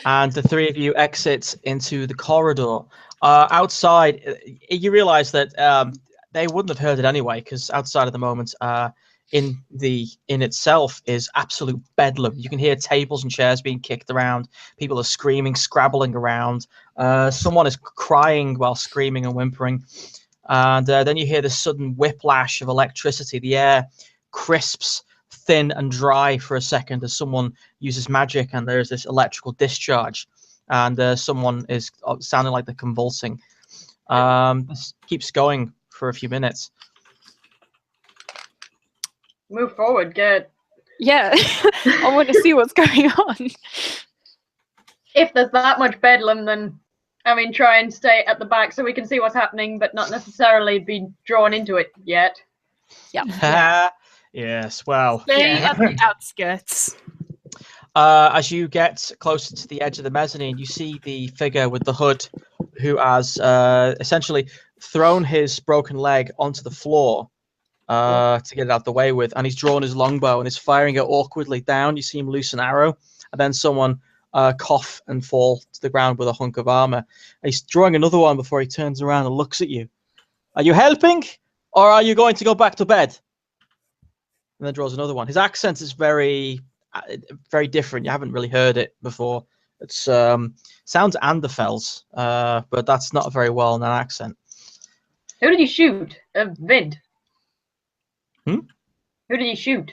[SPEAKER 2] And the three of you exit into the corridor. Outside, you realize that they wouldn't have heard it anyway, because outside at the moment, in itself is absolute bedlam. You can hear tables and chairs being kicked around. People are screaming, scrabbling around. Someone is crying while screaming and whimpering. And then you hear this sudden whiplash of electricity. The air crisps thin and dry for a second as someone uses magic, and there's this electrical discharge, and someone is sounding like they're convulsing. This keeps going for a few minutes.
[SPEAKER 3] Move forward, get.
[SPEAKER 1] Yeah, I want to see what's going on.
[SPEAKER 3] If there's that much bedlam, then I mean, try and stay at the back so we can see what's happening, but not necessarily be drawn into it yet.
[SPEAKER 1] Yeah.
[SPEAKER 2] Yes, well.
[SPEAKER 4] Stay at the outskirts.
[SPEAKER 2] As you get closer to the edge of the mezzanine, you see the figure with the hood who has essentially thrown his broken leg onto the floor to get it out of the way with, and he's drawn his longbow and is firing it awkwardly down. You see him loose an arrow, and then someone cough and fall to the ground with a hunk of armor. He's drawing another one before he turns around and looks at you. Are you helping, or are you going to go back to bed? And then draws another one. His accent is very different. You haven't really heard it before. It sounds Anderfels, but that's not a very well-known accent.
[SPEAKER 3] Who did you shoot? Vid.
[SPEAKER 2] Hmm?
[SPEAKER 3] Who did you shoot?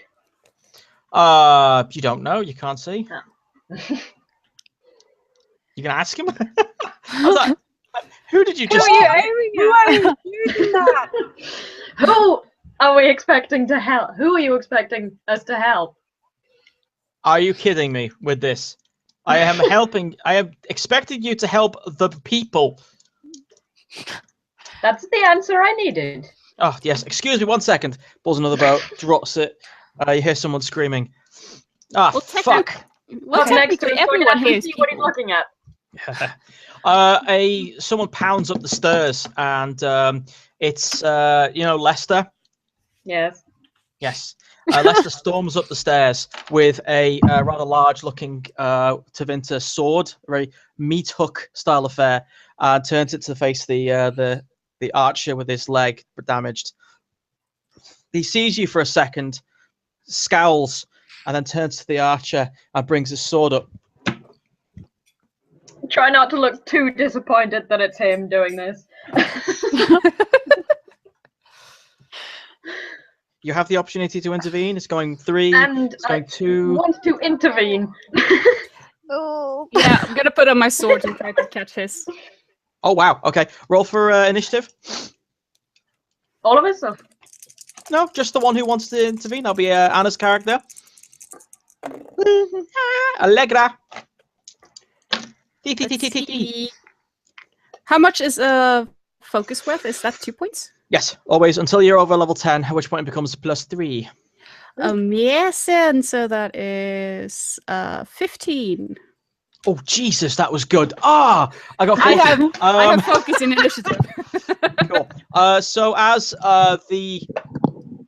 [SPEAKER 2] You don't know. You can't see.
[SPEAKER 3] Oh.
[SPEAKER 2] You can ask him. Who did you just?
[SPEAKER 1] Who are you shooting at?
[SPEAKER 3] Who are we expecting to help? Who are you expecting us to help?
[SPEAKER 2] Are you kidding me with this? I am helping. I am expecting you to help the people.
[SPEAKER 3] That's the answer I needed.
[SPEAKER 2] Oh, yes. Excuse me 1 second. Pulls another bow, drops it. You hear someone screaming. Ah,
[SPEAKER 4] Well,
[SPEAKER 2] fuck.
[SPEAKER 4] Well,
[SPEAKER 3] Up next to
[SPEAKER 4] technically,
[SPEAKER 3] him, so we can
[SPEAKER 4] everyone
[SPEAKER 3] actually
[SPEAKER 4] here is
[SPEAKER 3] see what he's
[SPEAKER 4] people.
[SPEAKER 3] looking at.
[SPEAKER 2] Someone pounds up the stairs, and it's Lester.
[SPEAKER 3] Yes.
[SPEAKER 2] Yes. Lester storms up the stairs with a rather large-looking Tevinter sword, a very meat hook style affair, and turns it to face the archer with his leg damaged. He sees you for a second, scowls, and then turns to the archer and brings his sword up.
[SPEAKER 3] Try not to look too disappointed that it's him doing this.
[SPEAKER 2] You have the opportunity to intervene. It's going 3.
[SPEAKER 3] And
[SPEAKER 2] it's going
[SPEAKER 3] I
[SPEAKER 2] 2.
[SPEAKER 3] want to intervene.
[SPEAKER 1] Oh.
[SPEAKER 4] Yeah, I'm gonna put on my sword and try to catch his.
[SPEAKER 2] Oh wow. Okay. Roll for initiative.
[SPEAKER 3] All of us? Or?
[SPEAKER 2] No, just the one who wants to intervene. That'll be Anna's character. Allegra.
[SPEAKER 4] How much is a focus worth? Is that 2 points?
[SPEAKER 2] Yes, always until you're over level 10, at which point it becomes +3.
[SPEAKER 4] Yes, and so that is 15.
[SPEAKER 2] Oh Jesus, that was good. I got 40.
[SPEAKER 4] I have focus in initiative.
[SPEAKER 2] Cool. So as the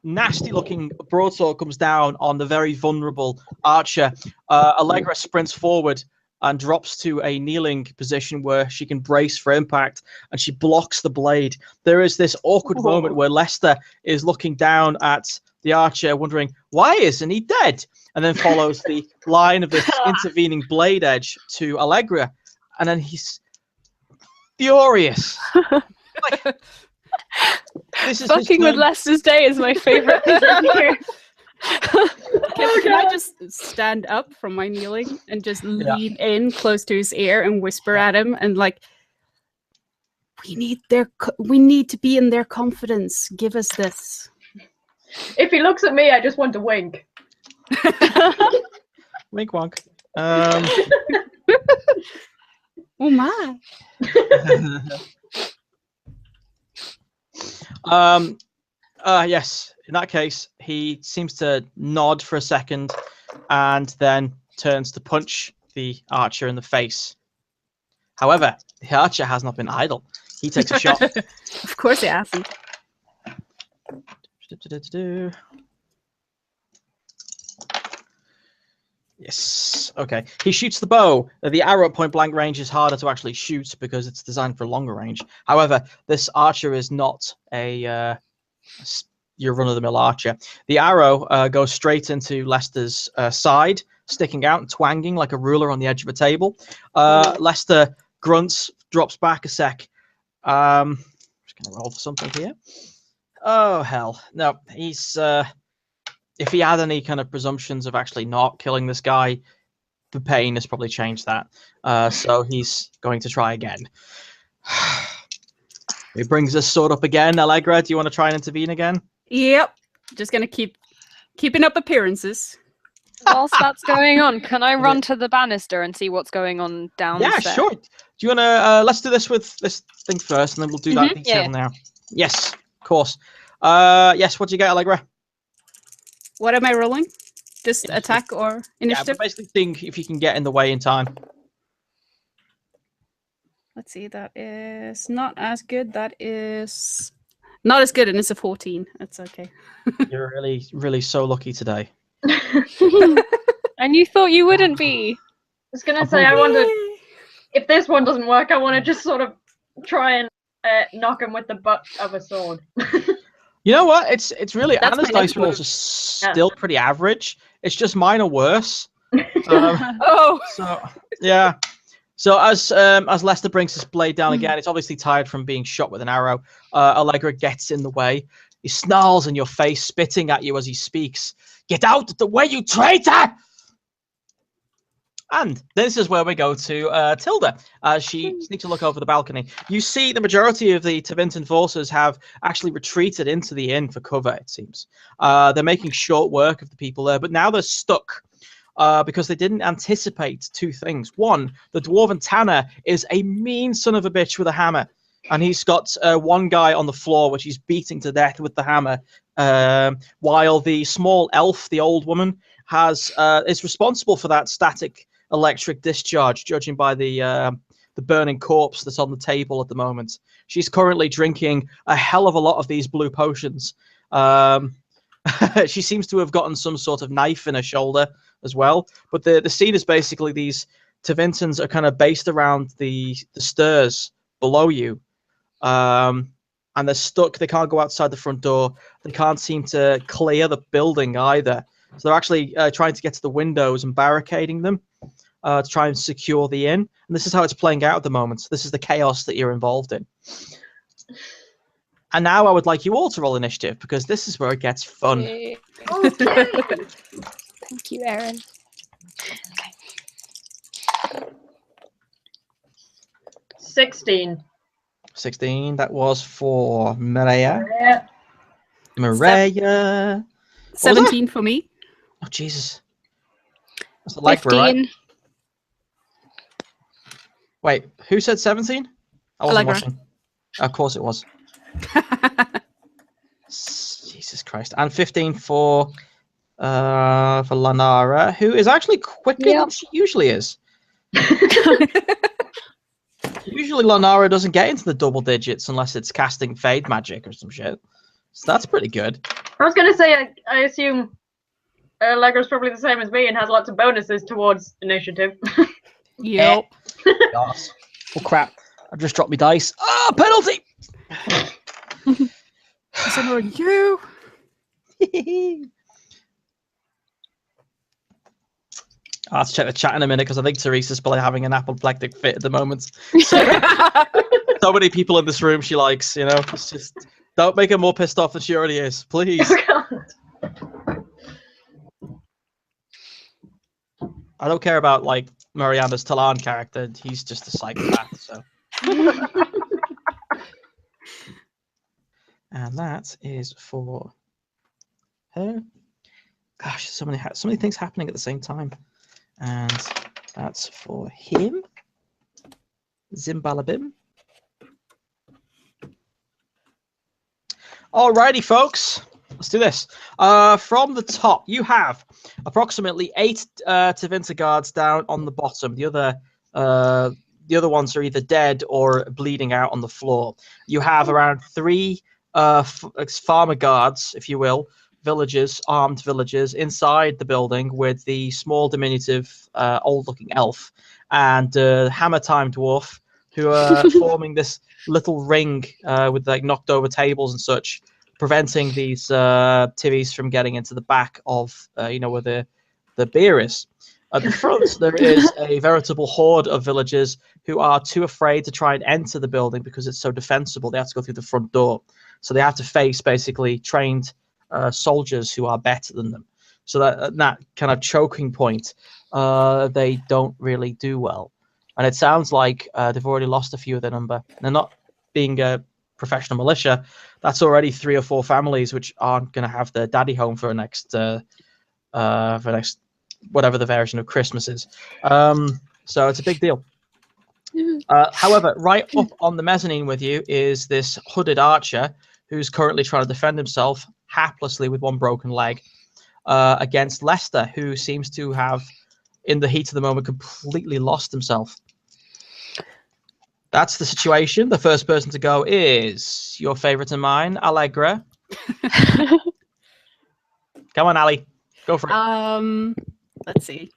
[SPEAKER 2] nasty-looking broadsword comes down on the very vulnerable archer, Allegra sprints forward and drops to a kneeling position where she can brace for impact, and she blocks the blade. There is this awkward moment where Lester is looking down at the archer, wondering, why isn't he dead? And then follows the line of this intervening blade edge to Allegra, and then he's furious. This is
[SPEAKER 1] Fucking with Lester's Day is my favorite thing to do.
[SPEAKER 4] Can I just stand up from my kneeling and just lean in close to his ear and whisper at him and like, we need to be in their confidence. Give us this.
[SPEAKER 3] If he looks at me, I just want to wink.
[SPEAKER 2] Wink wonk.
[SPEAKER 4] Oh my.
[SPEAKER 2] Yes. In that case, he seems to nod for a second and then turns to punch the archer in the face. However, the archer has not been idle. He takes a shot.
[SPEAKER 4] Of course he hasn't.
[SPEAKER 2] Yes. Okay. He shoots the bow. The arrow at point blank range is harder to actually shoot because it's designed for longer range. However, this archer is not a your run-of-the-mill archer. The arrow goes straight into Lester's side, sticking out and twanging like a ruler on the edge of a table. Lester grunts, drops back a sec. Just gonna roll for something here. Oh hell, no. He's if he had any kind of presumptions of actually not killing this guy, the pain has probably changed that. So he's going to try again. He brings his sword up again. Allegra, do you want to try and intervene again?
[SPEAKER 4] Yep. Just gonna keeping up appearances.
[SPEAKER 1] Whilst that's going on, can I run to the banister and see what's going on downstairs?
[SPEAKER 2] Yeah, sure. Do you want to? Let's do this with this thing first, and then we'll do that detail now. Yes, of course. Yes. What do you get, Allegra?
[SPEAKER 4] What am I rolling? Just attack or initiative?
[SPEAKER 2] Yeah, but basically think if you can get in the way in time.
[SPEAKER 4] Let's see. That is not as good. That is not as good, and it's a 14. That's okay.
[SPEAKER 2] You're really, really so lucky today.
[SPEAKER 1] And you thought you wouldn't be.
[SPEAKER 3] I was gonna say, I wonder if this one doesn't work. I want to just sort of try and knock him with the butt of a sword.
[SPEAKER 2] You know what? It's really
[SPEAKER 4] That's
[SPEAKER 2] Anna's
[SPEAKER 4] my
[SPEAKER 2] dice
[SPEAKER 4] next
[SPEAKER 2] rolls are still pretty average. It's just mine are worse.
[SPEAKER 4] Oh.
[SPEAKER 2] So yeah. So as Lester brings his blade down again, it's obviously tired from being shot with an arrow. Allegra gets in the way. He snarls in your face, spitting at you as he speaks. Get out of the way, you traitor! And this is where we go to Tilda, as she sneaks a look over the balcony. You see the majority of the Tevinter forces have actually retreated into the inn for cover, it seems. They're making short work of the people there, but now they're stuck because they didn't anticipate two things. One, the dwarven Tanner is a mean son of a bitch with a hammer, and he's got one guy on the floor, which he's beating to death with the hammer, while the small elf, the old woman, is responsible for that static electric discharge, judging by the burning corpse that's on the table at the moment. She's currently drinking a hell of a lot of these blue potions. She seems to have gotten some sort of knife in her shoulder as well. But the scene is basically these Tevinters are kind of based around the stairs below you. And they're stuck. They can't go outside the front door. They can't seem to clear the building either. So they're actually trying to get to the windows and barricading them to try and secure the inn. And this is how it's playing out at the moment. This is the chaos that you're involved in. And now I would like you all to roll initiative, because this is where it gets fun.
[SPEAKER 1] Okay. Thank you, Erin. Okay.
[SPEAKER 3] 16.
[SPEAKER 2] 16. That was for Maria.
[SPEAKER 3] Yeah.
[SPEAKER 2] Maria.
[SPEAKER 4] 17 for me.
[SPEAKER 2] Oh, Jesus. That's a Allegra,
[SPEAKER 1] 15.
[SPEAKER 2] right? Wait, who said 17? I wasn't
[SPEAKER 4] Allegra.
[SPEAKER 2] watching. Of course it was. Jesus Christ. And 15 for Lanara, who is actually quicker than she usually is. Usually Lanara doesn't get into the double digits unless it's casting Fade Magic or some shit. So that's pretty good.
[SPEAKER 3] I was going to say, I assume Allegra's probably the same as me and has lots of bonuses towards initiative.
[SPEAKER 4] Yep.
[SPEAKER 2] Yes. Oh, crap. I've just dropped my dice. Oh, penalty!
[SPEAKER 4] So you.
[SPEAKER 2] I'll have to check the chat in a minute, because I think Teresa's probably having an apoplectic fit at the moment. So many people in this room she likes, you know. It's just Don't make her more pissed off than she already is, please. I don't care about like Mariana's Talan character. He's just a psychopath. So. And that is for her. Gosh, so many things happening at the same time. And that's for him. Zimbalabim. Alrighty, folks. Let's do this. From the top, you have approximately 8 Tevinter guards down on the bottom. The other ones are either dead or bleeding out on the floor. You have around 3 farmer guards, if you will, armed villagers inside the building with the small, diminutive, old-looking elf and Hammer Time dwarf, who are forming this little ring with like knocked over tables and such, preventing these tivvies from getting into the back of where the beer is. At the front, there is a veritable horde of villagers who are too afraid to try and enter the building because it's so defensible. They have to go through the front door. So they have to face basically trained soldiers who are better than them. So that kind of choking point, they don't really do well. And it sounds like they've already lost a few of their number. They're not being a professional militia. That's already 3 or 4 families which aren't going to have their daddy home for next whatever the version of Christmas is. So it's a big deal. However, right up on the mezzanine with you is this hooded archer who's currently trying to defend himself haplessly with 1 broken leg against Lester, who seems to have, in the heat of the moment, completely lost himself. That's the situation. The first person to go is your favorite and mine, Allegra. Come on, Ali. Go for it.
[SPEAKER 4] Let's see.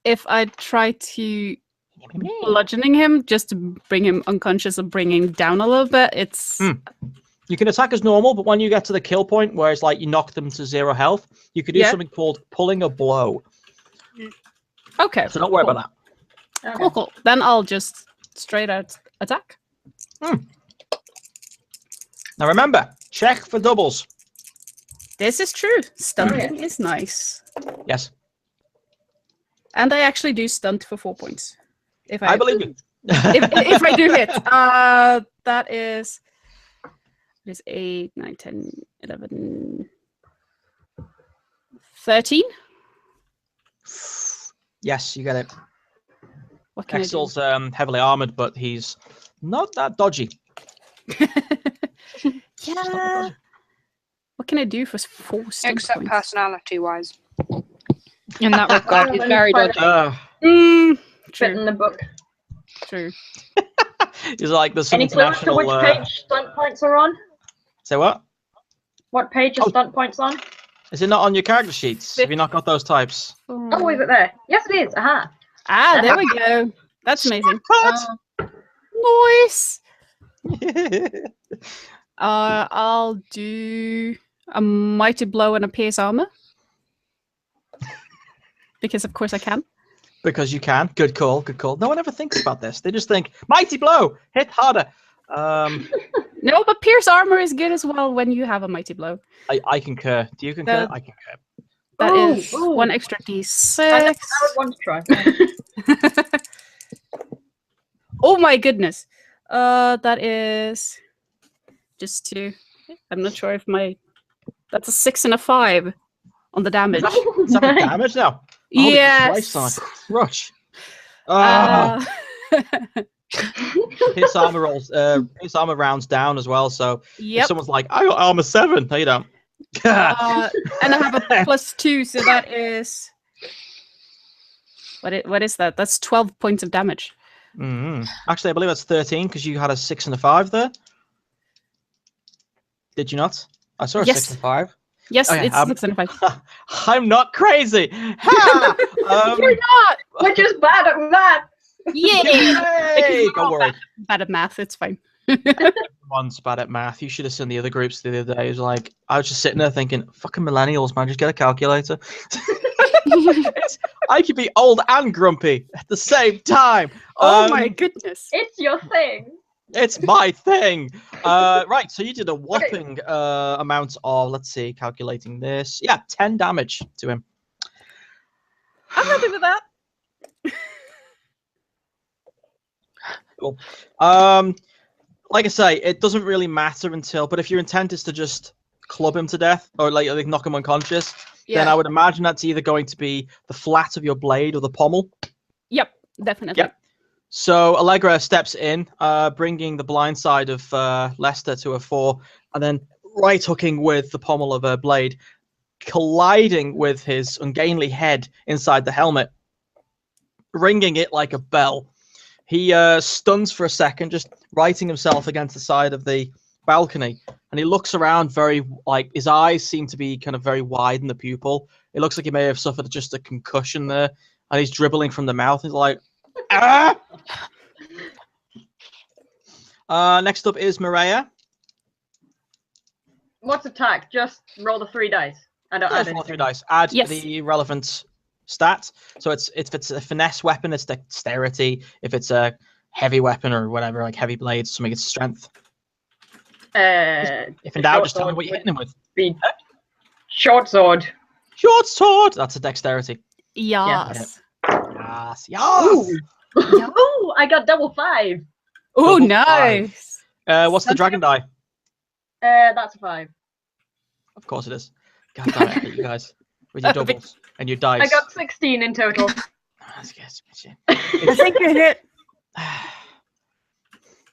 [SPEAKER 4] If I try to bludgeoning him just to bring him unconscious or bring him down a little bit, it's...
[SPEAKER 2] You can attack as normal, but when you get to the kill point, where it's like you knock them to 0 health, you could do something called pulling a blow.
[SPEAKER 4] Okay.
[SPEAKER 2] So don't worry about that.
[SPEAKER 4] Okay. Cool. Then I'll just straight out attack.
[SPEAKER 2] Now remember, check for doubles.
[SPEAKER 4] This is true. Stunting is nice.
[SPEAKER 2] Yes.
[SPEAKER 4] And I actually do stunt for 4 points. If
[SPEAKER 2] I believe you.
[SPEAKER 4] if I do hit. That is 8, 9, 10, 11, 13.
[SPEAKER 2] Yes, you get it.
[SPEAKER 4] What can
[SPEAKER 2] Exel's heavily armored, but he's not that dodgy.
[SPEAKER 4] Yeah. What can I do for 4 stunt
[SPEAKER 5] Except
[SPEAKER 4] points?
[SPEAKER 5] personality-wise.
[SPEAKER 1] In that regard, he's very dodgy.
[SPEAKER 3] Fit in the book.
[SPEAKER 4] True.
[SPEAKER 2] He's like there's some
[SPEAKER 3] Any clues to
[SPEAKER 2] international.
[SPEAKER 3] which page stunt points are on?
[SPEAKER 2] Say what?
[SPEAKER 3] What page are stunt points on?
[SPEAKER 2] Is it not on your character sheets? Have you not got those types?
[SPEAKER 3] Oh, is it there? Yes, it is. Aha.
[SPEAKER 4] There we go. That's amazing. Nice. I'll do a mighty blow and a pierce armor. Because of course I can.
[SPEAKER 2] Because you can. Good call. Good call. No one ever thinks about this. They just think mighty blow, hit harder.
[SPEAKER 4] No, but pierce armor is good as well when you have a mighty blow.
[SPEAKER 2] I concur. Do you concur? I concur.
[SPEAKER 4] That is 1 extra d6.
[SPEAKER 3] I would want to try.
[SPEAKER 4] Oh my goodness. That is just 2. I'm not sure if that's a 6 and a 5 on the damage.
[SPEAKER 2] Is that the damage now? Holy
[SPEAKER 4] Yes.
[SPEAKER 2] Christ on a crush. His armor rolls. His armor rounds down as well. So if someone's like, "I got armor 7," no, you don't.
[SPEAKER 4] And I have a +2, so that is what is that? That's 12 points of damage.
[SPEAKER 2] Actually, I believe that's 13 because you had a 6 and a 5 there. Did you not? I saw a 6 and 5.
[SPEAKER 4] Yes, it's 6 and a 5.
[SPEAKER 2] I'm not crazy.
[SPEAKER 3] You're not. We're just bad at that.
[SPEAKER 2] Yay! Don't worry.
[SPEAKER 4] Bad at math. It's fine.
[SPEAKER 2] Everyone's bad at math. You should have seen the other groups the other day. It was like I was just sitting there thinking, "Fucking millennials, man! Just get a calculator." I could be old and grumpy at the same time.
[SPEAKER 4] Oh my goodness!
[SPEAKER 3] It's your thing.
[SPEAKER 2] It's my thing. Right, so you did a whopping amount of, let's see, calculating this. Yeah, 10 damage to him.
[SPEAKER 4] I'm happy with that.
[SPEAKER 2] Cool. Like I say, it doesn't really matter but if your intent is to just club him to death or like knock him unconscious, then I would imagine that's either going to be the flat of your blade or the pommel.
[SPEAKER 4] Yep, definitely.
[SPEAKER 2] Yep. So Allegra steps in, bringing the blind side of Lester to a 4, and then right hooking with the pommel of her blade, colliding with his ungainly head inside the helmet, ringing it like a bell. He stuns for a second, just righting himself against the side of the balcony, and he looks around his eyes seem to be kind of very wide in the pupil. It looks like he may have suffered just a concussion there, and he's dribbling from the mouth. He's like, ah! Next up is Maria.
[SPEAKER 3] What's attack? Just roll the 3 dice. I don't add
[SPEAKER 2] Roll 3
[SPEAKER 3] anything.
[SPEAKER 2] dice. Add the relevant stat. So if it's a finesse weapon, it's dexterity. If it's a heavy weapon or whatever, like heavy blades, something, it's strength. If in doubt, just tell me what you're hitting him with.
[SPEAKER 3] Short sword.
[SPEAKER 2] Short sword. That's a dexterity.
[SPEAKER 4] Yes.
[SPEAKER 2] Yes.
[SPEAKER 3] Ooh. Ooh, I got double 5.
[SPEAKER 4] Oh,
[SPEAKER 2] Double
[SPEAKER 4] nice.
[SPEAKER 2] What's the dragon die?
[SPEAKER 3] That's a 5.
[SPEAKER 2] Of course it is. God damn it, I hate you guys with your doubles and your dice.
[SPEAKER 3] I got 16 in total.
[SPEAKER 2] That's good.
[SPEAKER 4] I think you hit.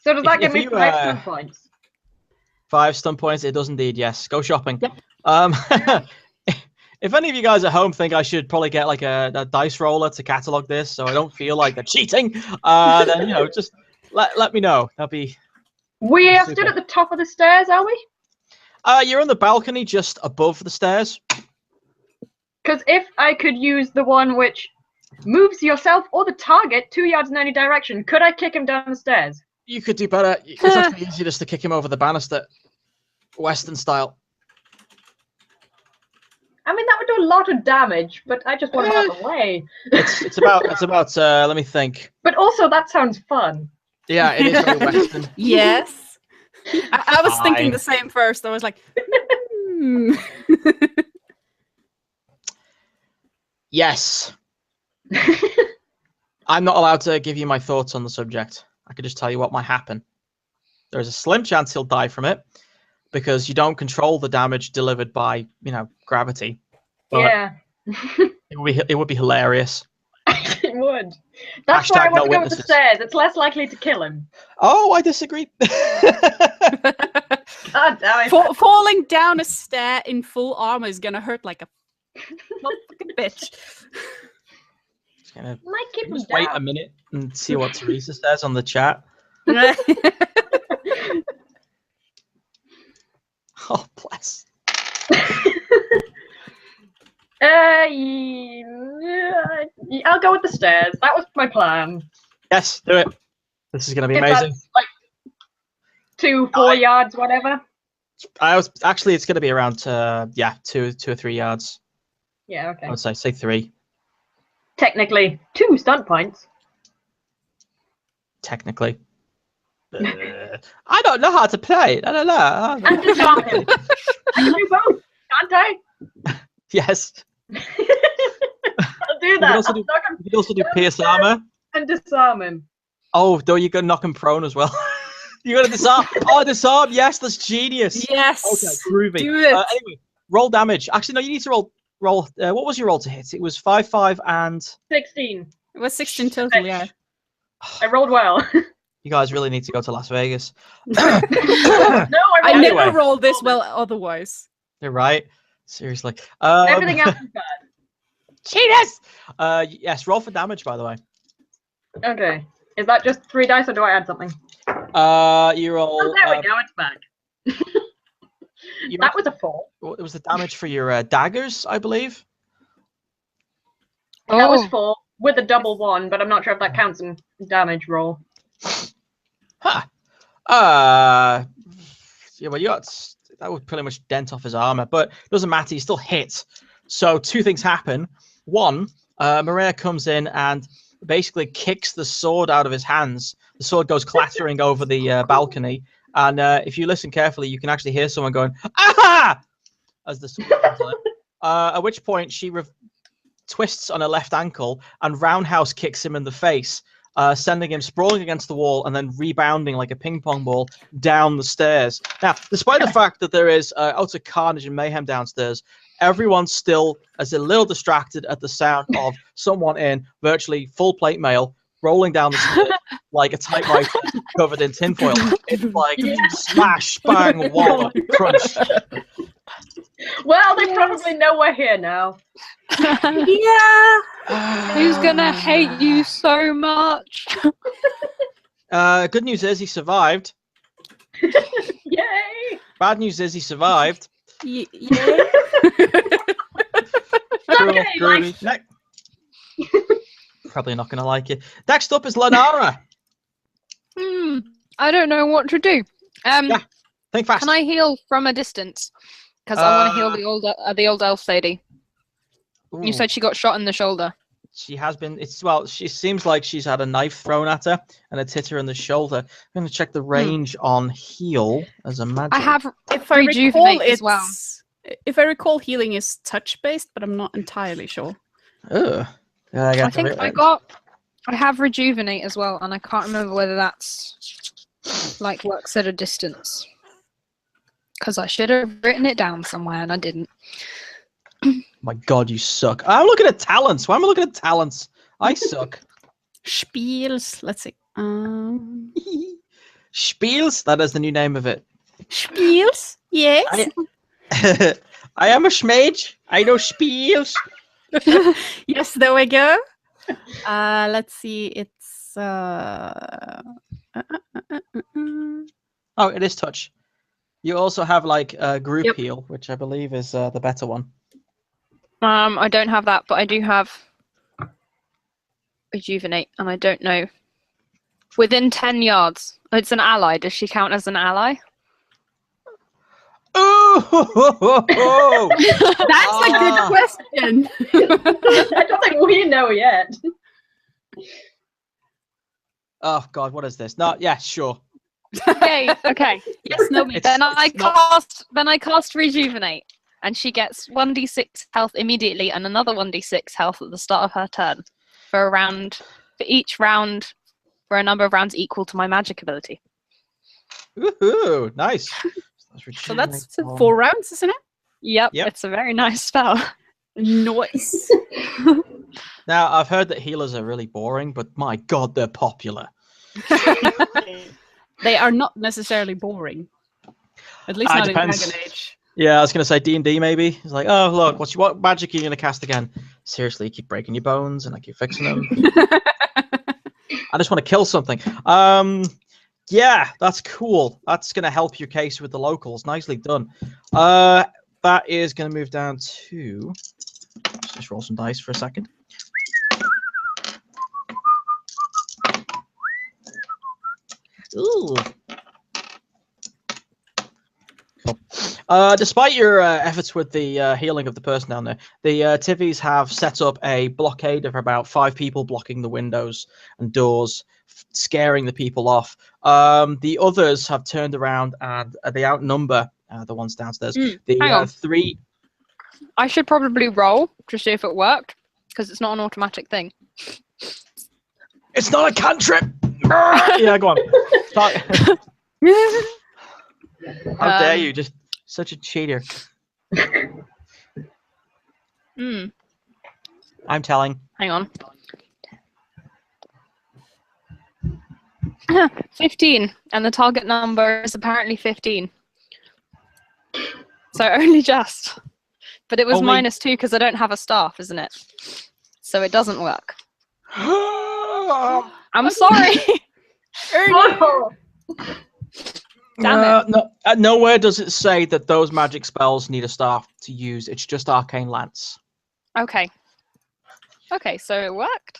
[SPEAKER 3] So does that give me
[SPEAKER 2] you,
[SPEAKER 3] 5 stun points?
[SPEAKER 2] 5 stun points. It does indeed. Yes. Go shopping.
[SPEAKER 4] Yep.
[SPEAKER 2] If any of you guys at home think I should probably get like a dice roller to catalog this, so I don't feel like they're cheating, then just let me know. That'd be.
[SPEAKER 3] We are stood at the top of the stairs, are we?
[SPEAKER 2] You're on the balcony just above the stairs.
[SPEAKER 3] Because if I could use the one which moves yourself or the target 2 yards in any direction, could I kick him down the stairs?
[SPEAKER 2] You could do better. It's actually easier just to kick him over the banister, Western style.
[SPEAKER 3] I mean, that would do a lot of damage, but I just want him out of the way.
[SPEAKER 2] It's about. Let me think.
[SPEAKER 3] But also, that sounds fun.
[SPEAKER 2] Yeah, it is very Western.
[SPEAKER 4] Yes. I was thinking
[SPEAKER 2] Fine.
[SPEAKER 4] the same first. I was like, hmm.
[SPEAKER 2] Yes. I'm not allowed to give you my thoughts on the subject. I could just tell you what might happen. There's a slim chance he'll die from it because you don't control the damage delivered by, gravity. But
[SPEAKER 3] Yeah.
[SPEAKER 2] it would be hilarious.
[SPEAKER 3] It would. That's why I want to go up the stairs. It's less likely to kill him.
[SPEAKER 2] Oh, I disagree.
[SPEAKER 3] God damn it.
[SPEAKER 4] Falling down a stair in full armor is gonna hurt like a motherfucking bitch.
[SPEAKER 3] Might keep him
[SPEAKER 2] Just
[SPEAKER 3] down.
[SPEAKER 2] wait a minute and see what Teresa says on the chat. Oh, bless.
[SPEAKER 3] I'll go with the stairs. That was my plan.
[SPEAKER 2] Yes, do it. This is going to be
[SPEAKER 3] If
[SPEAKER 2] amazing.
[SPEAKER 3] that's like 2-4 yards, whatever.
[SPEAKER 2] It's going to be around 2 or 3 yards.
[SPEAKER 3] Yeah, okay.
[SPEAKER 2] I would say 3.
[SPEAKER 3] Technically, 2 stunt points.
[SPEAKER 2] Technically. I don't know how to play. I don't know.
[SPEAKER 3] And disarm him. I can do both, can't I?
[SPEAKER 2] Yes.
[SPEAKER 3] I'll do that.
[SPEAKER 2] You can also do pierce armor.
[SPEAKER 3] And disarm him.
[SPEAKER 2] Oh, though you can knock him prone as well. You got to disarm. Oh, disarm. Yes, that's genius.
[SPEAKER 4] Yes.
[SPEAKER 2] Okay, groovy.
[SPEAKER 4] Do it.
[SPEAKER 2] Anyway, roll damage. Actually, no, you need to roll. What was your roll to hit? It was 5, 5, and
[SPEAKER 3] 16.
[SPEAKER 4] It was 16 total, yeah.
[SPEAKER 3] I rolled well.
[SPEAKER 2] You guys really need to go to Las Vegas.
[SPEAKER 3] No, I
[SPEAKER 4] I
[SPEAKER 3] rolled
[SPEAKER 4] never
[SPEAKER 3] well.
[SPEAKER 4] rolled this well otherwise.
[SPEAKER 2] You're right. Seriously.
[SPEAKER 3] Everything else is bad.
[SPEAKER 2] Cheaters! Yes, roll for damage, by the way.
[SPEAKER 3] Okay. Is that just 3 dice or do I add something?
[SPEAKER 2] You roll.
[SPEAKER 3] Oh, there we go. It's back. That was a 4.
[SPEAKER 2] It was the damage for your daggers, I believe.
[SPEAKER 3] That was 4 with a double 1, but I'm not sure if that counts in damage roll.
[SPEAKER 2] Huh. Yeah, well, that would pretty much dent off his armor, but it doesn't matter. He still hits. So 2 things happen. One, Maria comes in and basically kicks the sword out of his hands. The sword goes clattering over the balcony, and if you listen carefully, you can actually hear someone going "Ah!" as the sword comes on it. At which point she twists on her left ankle and roundhouse kicks him in the face, sending him sprawling against the wall and then rebounding like a ping pong ball down the stairs. Now, despite the fact that there is utter carnage and mayhem downstairs, everyone's still as a little distracted at the sound of someone in virtually full plate mail rolling down the stairs like a typewriter covered in tinfoil. It's like smash, bang, wallop, crunch.
[SPEAKER 3] Well, they probably know we're here now.
[SPEAKER 4] Yeah.
[SPEAKER 1] Who's gonna hate you so much?
[SPEAKER 2] Good news is he survived.
[SPEAKER 3] Yay!
[SPEAKER 2] Bad news is he survived.
[SPEAKER 4] Yeah.
[SPEAKER 3] Okay,
[SPEAKER 2] Groovy. Probably not going to like it. Next up is Lenara.
[SPEAKER 1] I don't know what to do.
[SPEAKER 2] Yeah, think fast.
[SPEAKER 1] Can I heal from a distance? Because I want to heal the old elf lady. You
[SPEAKER 2] Ooh.
[SPEAKER 1] said she got shot in the shoulder.
[SPEAKER 2] She has been. She seems like she's had a knife thrown at her and it hit her in the shoulder. I'm going to check the range on heal as a magic.
[SPEAKER 1] I have
[SPEAKER 4] If I recall,
[SPEAKER 1] rejuvenate as well.
[SPEAKER 4] If I recall, healing is touch based, but I'm not entirely sure.
[SPEAKER 2] Ugh. Yeah,
[SPEAKER 1] I think I have rejuvenate as well, and I can't remember whether that's like works at a distance. Because I should have written it down somewhere and I didn't.
[SPEAKER 2] My God, you suck. I'm looking at talents. Why am I looking at talents? I suck.
[SPEAKER 4] Spiels. Let's see.
[SPEAKER 2] Spiels? That is the new name of it.
[SPEAKER 4] Spiels? Yes.
[SPEAKER 2] I am a schmage. I know spiels.
[SPEAKER 4] Yes, there we go. Let's see. It's
[SPEAKER 2] Oh, it is touch. You also have like a group heal, which I believe is the better one.
[SPEAKER 1] I don't have that, but I do have rejuvenate, and I don't know. Within 10 yards. It's an ally. Does she count as an ally?
[SPEAKER 2] Oh!
[SPEAKER 4] That's a good question.
[SPEAKER 3] I don't think we know yet.
[SPEAKER 2] Oh God, what is this? No, yeah, sure.
[SPEAKER 1] Okay, okay.
[SPEAKER 4] Yes, no.
[SPEAKER 1] Then I cast rejuvenate, and she gets 1d6 health immediately, and another 1d6 health at the start of her turn for each round for a number of rounds equal to my magic ability.
[SPEAKER 2] Woohoo! Nice.
[SPEAKER 4] So that's 4 rounds, isn't it?
[SPEAKER 1] Yep, it's a very nice spell.
[SPEAKER 4] Nice.
[SPEAKER 2] Now I've heard that healers are really boring, but my God, they're popular.
[SPEAKER 4] They are not necessarily boring. At least not
[SPEAKER 2] depends.
[SPEAKER 4] in Dragon Age.
[SPEAKER 2] Yeah, I was gonna say D&D maybe. It's like, oh look, what magic are you gonna cast again? Seriously, you keep breaking your bones and I keep fixing them. I just want to kill something. Yeah, that's cool. That's gonna help your case with the locals. Nicely done. That is gonna move down to. Let's just roll some dice for a second. Ooh. Cool. Despite your efforts with the healing of the person down there, the Tivvies have set up a blockade of about 5 people blocking the windows and doors, scaring the people off. The others have turned around and they outnumber the ones downstairs.
[SPEAKER 1] Hang on.
[SPEAKER 2] 3.
[SPEAKER 1] I should probably roll to see if it worked, because it's not an automatic thing.
[SPEAKER 2] It's not a cantrip. Yeah, go on. How dare you? Just such a cheater. I'm telling.
[SPEAKER 1] Hang on. 15, and the target number is apparently 15. So only just. But it was
[SPEAKER 2] Only...
[SPEAKER 1] -2 because I don't have a staff, isn't it? So it doesn't work. I'm sorry.
[SPEAKER 3] Oh.
[SPEAKER 1] Damn it.
[SPEAKER 2] No, nowhere does it say that those magic spells need a staff to use. It's just arcane lance.
[SPEAKER 1] Okay. Okay, so it worked.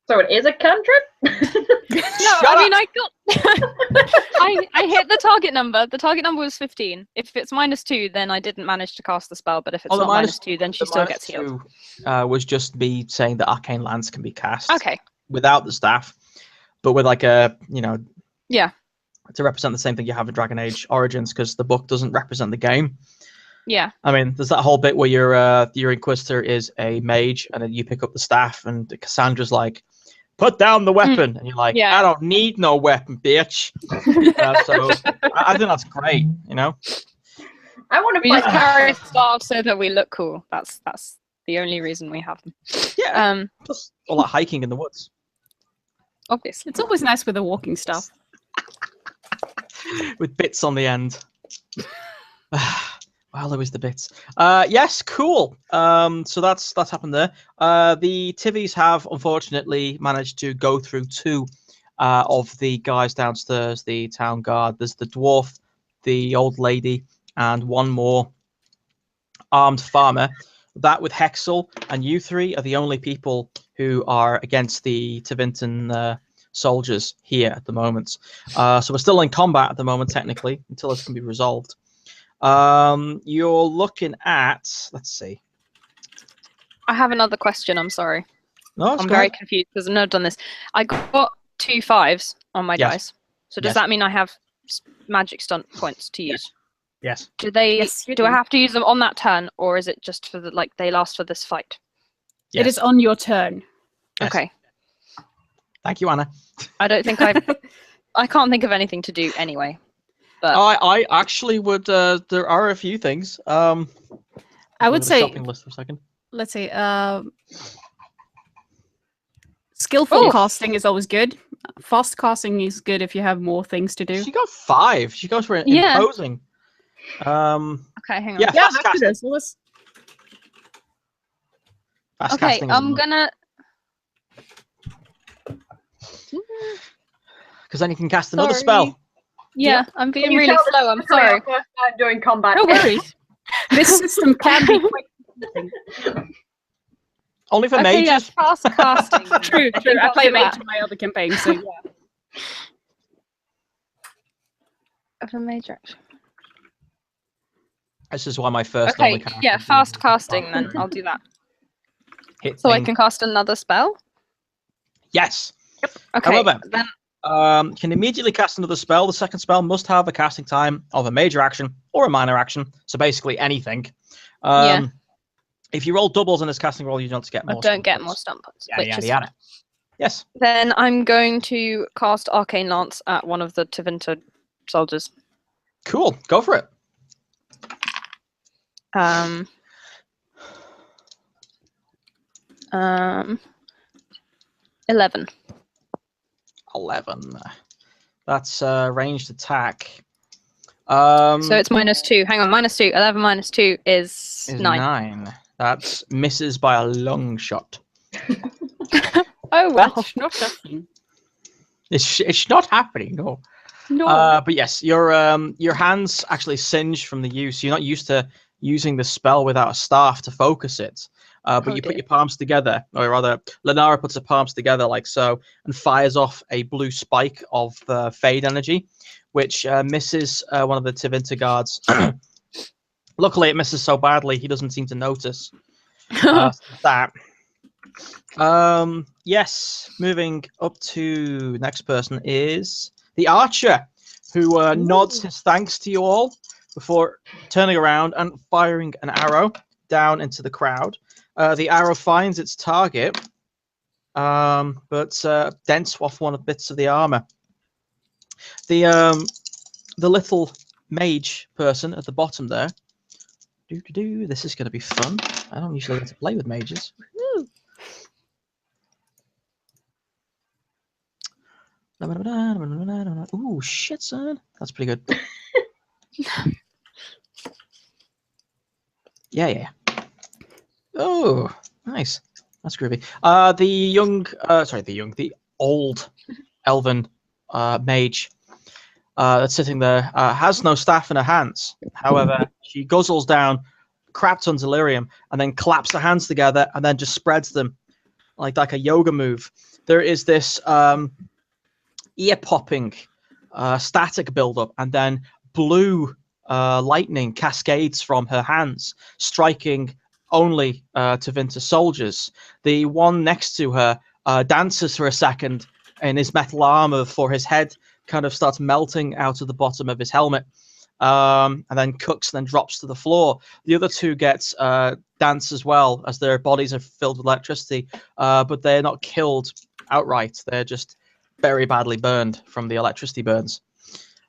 [SPEAKER 3] So it is a cantrip?
[SPEAKER 1] No, I mean, I got. I hit the target number. The target number was 15. If it's -2, then I didn't manage to cast the spell. But if it's
[SPEAKER 2] the
[SPEAKER 1] not -2, then she still gets healed.
[SPEAKER 2] -2 was just me saying that arcane lance can be cast.
[SPEAKER 1] Okay.
[SPEAKER 2] Without the staff, but with like a
[SPEAKER 1] Yeah.
[SPEAKER 2] to represent the same thing you have in Dragon Age Origins, because the book doesn't represent the game.
[SPEAKER 1] Yeah.
[SPEAKER 2] I mean, there's that whole bit where your Inquisitor is a mage, and then you pick up the staff, and Cassandra's like, "Put down the weapon," and you're like,
[SPEAKER 1] Yeah.
[SPEAKER 2] "I don't need no weapon, bitch." So I think that's great.
[SPEAKER 3] I want to
[SPEAKER 1] We
[SPEAKER 3] play
[SPEAKER 1] just carry staffs so that we look cool. That's the only reason we have them.
[SPEAKER 2] Yeah. Plus all that hiking in the woods.
[SPEAKER 1] Obviously.
[SPEAKER 4] It's always nice with the walking stuff.
[SPEAKER 2] With bits on the end. Well, there was the bits. Yes, cool. So that's happened there. The Tivies have unfortunately managed to go through 2 of the guys downstairs, the town guard. There's the dwarf, the old lady, and 1 more armed farmer. That with Hexel and you 3 are the only people who are against the Tevinter soldiers here at the moment. So we're still in combat at the moment, technically, until this can be resolved. You're looking at, let's see.
[SPEAKER 1] I have another question. I'm sorry.
[SPEAKER 2] No,
[SPEAKER 1] I'm very confused because I've never done this. I got 2 5s on my dice. So does that mean I have magic stunt points to use?
[SPEAKER 2] Yes.
[SPEAKER 1] Do they?
[SPEAKER 4] Yes, you
[SPEAKER 1] do I
[SPEAKER 4] do.
[SPEAKER 1] have to use them on that turn, or is it just for they last for this fight?
[SPEAKER 2] Yes.
[SPEAKER 4] It is on your turn.
[SPEAKER 2] Yes.
[SPEAKER 1] Okay.
[SPEAKER 2] Thank you, Anna.
[SPEAKER 1] I don't think I can't think of anything to do anyway. But
[SPEAKER 2] I actually would. There are a few things.
[SPEAKER 4] I would say,
[SPEAKER 2] shopping list for a second.
[SPEAKER 4] let's say, skillful casting is always good. Fast casting is good if you have more things to do.
[SPEAKER 2] She got 5. She goes for
[SPEAKER 1] Yeah.
[SPEAKER 2] imposing.
[SPEAKER 1] okay, hang on.
[SPEAKER 2] Yeah,
[SPEAKER 4] Yeah,
[SPEAKER 2] fast
[SPEAKER 4] that's
[SPEAKER 2] casting.
[SPEAKER 4] good. So let's-
[SPEAKER 2] Fast
[SPEAKER 1] Okay,
[SPEAKER 2] casting.
[SPEAKER 1] I'm gonna.
[SPEAKER 2] Because then you can cast another
[SPEAKER 1] Sorry.
[SPEAKER 2] spell.
[SPEAKER 1] Yeah, I'm being
[SPEAKER 3] Can you
[SPEAKER 1] really
[SPEAKER 3] tell
[SPEAKER 1] slow. I'm
[SPEAKER 3] this is our
[SPEAKER 1] sorry.
[SPEAKER 3] first time doing combat.
[SPEAKER 4] No worries. This system can be quick.
[SPEAKER 2] Only for
[SPEAKER 1] Okay, yeah,
[SPEAKER 2] mages.
[SPEAKER 1] fast casting.
[SPEAKER 4] True,
[SPEAKER 1] I
[SPEAKER 4] true.
[SPEAKER 1] think
[SPEAKER 4] I
[SPEAKER 1] I'll
[SPEAKER 4] play
[SPEAKER 1] do
[SPEAKER 4] mage
[SPEAKER 1] that.
[SPEAKER 4] in my other campaign, so yeah.
[SPEAKER 1] Of a major action.
[SPEAKER 2] This is why my first
[SPEAKER 1] Okay,
[SPEAKER 2] only character
[SPEAKER 1] yeah,
[SPEAKER 2] did
[SPEAKER 1] fast casting then. I'll do that.
[SPEAKER 2] hit
[SPEAKER 1] So I
[SPEAKER 2] thing.
[SPEAKER 1] can cast another spell?
[SPEAKER 2] Yes.
[SPEAKER 1] Okay,
[SPEAKER 2] However,
[SPEAKER 1] then
[SPEAKER 2] can immediately cast another spell. The second spell must have a casting time of a major action or a minor action, so basically anything.
[SPEAKER 1] Yeah.
[SPEAKER 2] If you roll doubles in this casting roll, you don't get
[SPEAKER 1] I
[SPEAKER 2] more.
[SPEAKER 1] don't get
[SPEAKER 2] stunt
[SPEAKER 1] more
[SPEAKER 2] points.
[SPEAKER 1] stun points,
[SPEAKER 2] Yada,
[SPEAKER 1] which
[SPEAKER 2] yada,
[SPEAKER 1] is
[SPEAKER 2] yada.
[SPEAKER 1] fine.
[SPEAKER 2] Yes.
[SPEAKER 1] Then I'm going to cast Arcane Lance at one of the Tevinter soldiers.
[SPEAKER 2] Cool. Go for it.
[SPEAKER 1] 11.
[SPEAKER 2] 11. That's ranged attack.
[SPEAKER 1] So it's -2. Hang on, -2. 11 -2 is 9.
[SPEAKER 2] 9. That misses by a long shot.
[SPEAKER 1] Oh well.
[SPEAKER 4] That's not happening.
[SPEAKER 2] It's not happening. No.
[SPEAKER 4] No.
[SPEAKER 2] But yes, your hands actually singe from the use. You're not used to using the spell without a staff to focus it. But you put your palms together, or rather, Lenara puts her palms together like so, and fires off a blue spike of fade energy, which misses one of the Tevinter guards. Luckily, it misses so badly he doesn't seem to notice that. Yes, moving up to next person is the archer, who nods his thanks to you all before turning around and firing an arrow down into the crowd. The arrow finds its target, but dents off one of the bits of the armor. The little mage person at the bottom there. This is going to be fun. I don't usually get to play with mages. Woo. Ooh, shit, son. That's pretty good. Yeah. Oh, nice. That's groovy. The old elven mage that's sitting there has no staff in her hands. However, she guzzles down crap tons of lyrium and then claps her hands together and then just spreads them like a yoga move. there is this ear-popping static buildup, and then blue lightning cascades from her hands, striking only Tevinter soldiers. The one next to her dances for a second in his metal armor before his head kind of starts melting out of the bottom of his helmet, and then cooks and then drops to the floor. The other two get dance as well, as their bodies are filled with electricity, but they're not killed outright. They're just very badly burned from the electricity burns.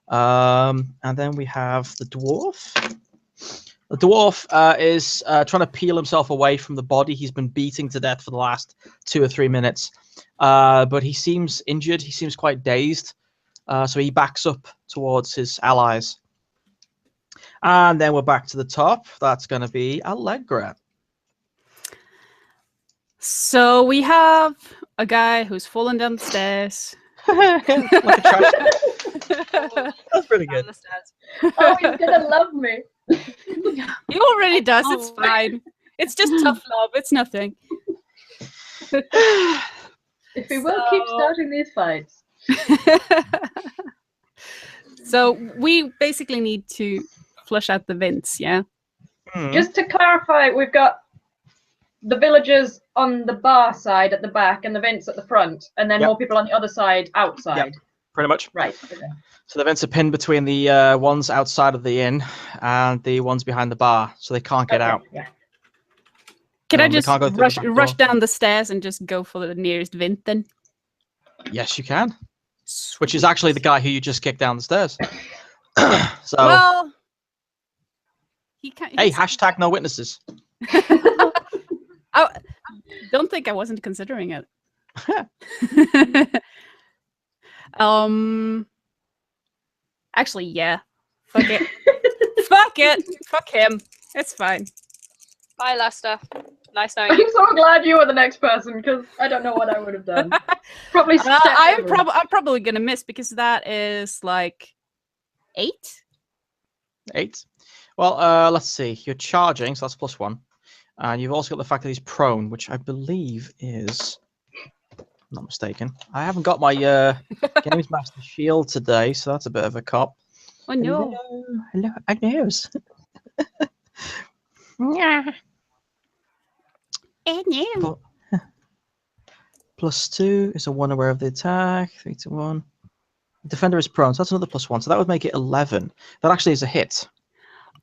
[SPEAKER 2] And then we have the dwarf. The dwarf is trying to peel himself away from the body he's been beating to death for the last 2 or 3 minutes. But he seems injured. He seems quite dazed. So he backs up towards his allies. And then we're back to the top. That's going to be Allegra.
[SPEAKER 4] So we have a guy who's fallen down the stairs.
[SPEAKER 2] Like a trash. That's pretty good.
[SPEAKER 1] Down the stairs.
[SPEAKER 3] Oh, he's gonna love me.
[SPEAKER 4] He already does. It's
[SPEAKER 1] Oh.
[SPEAKER 4] fine. It's just tough love. It's nothing.
[SPEAKER 3] If he will keep starting these fights.
[SPEAKER 4] So we basically need to flush out the vents, yeah?
[SPEAKER 3] Just to clarify, we've got the villagers on the bar side at the back and the vents at the front, and then
[SPEAKER 2] Yep.
[SPEAKER 3] more people on the other side outside.
[SPEAKER 2] Yep. Pretty much.
[SPEAKER 3] Right. Okay.
[SPEAKER 2] So the vents are pinned between the ones outside of the inn and the ones behind the bar, so they can't get
[SPEAKER 3] Okay,
[SPEAKER 2] out.
[SPEAKER 3] Yeah.
[SPEAKER 4] Can I
[SPEAKER 2] They
[SPEAKER 4] just
[SPEAKER 2] can't go through the
[SPEAKER 4] rush
[SPEAKER 2] back door.
[SPEAKER 4] down the stairs and just go for the nearest vent then?
[SPEAKER 2] Yes, you can. Which is actually the guy who you just kicked down the stairs. So,
[SPEAKER 4] Well, he can't.
[SPEAKER 2] hey, hashtag no witnesses.
[SPEAKER 4] I don't think I wasn't considering it. Actually, yeah. Fuck it. Fuck it. Fuck him. It's fine.
[SPEAKER 1] Bye, Lester. Nice knowing you.
[SPEAKER 3] I'm so glad you were the next person because I don't know what I would have done. Probably stepped
[SPEAKER 4] I'm
[SPEAKER 3] over.
[SPEAKER 4] probably gonna miss because that is like 8.
[SPEAKER 2] 8. Well, let's see. You're charging, so that's +1. And you've also got the fact that he's prone, which I believe is... not mistaken. I haven't got my Games Master shield today, so that's a bit of a cop.
[SPEAKER 4] Oh no.
[SPEAKER 2] Hello, I knows.
[SPEAKER 1] Yeah.
[SPEAKER 4] Oh no.
[SPEAKER 2] +2 is a 1 aware of the attack. 3 to 1. Defender is prone, so that's another +1. So that would make it 11. That actually is a hit.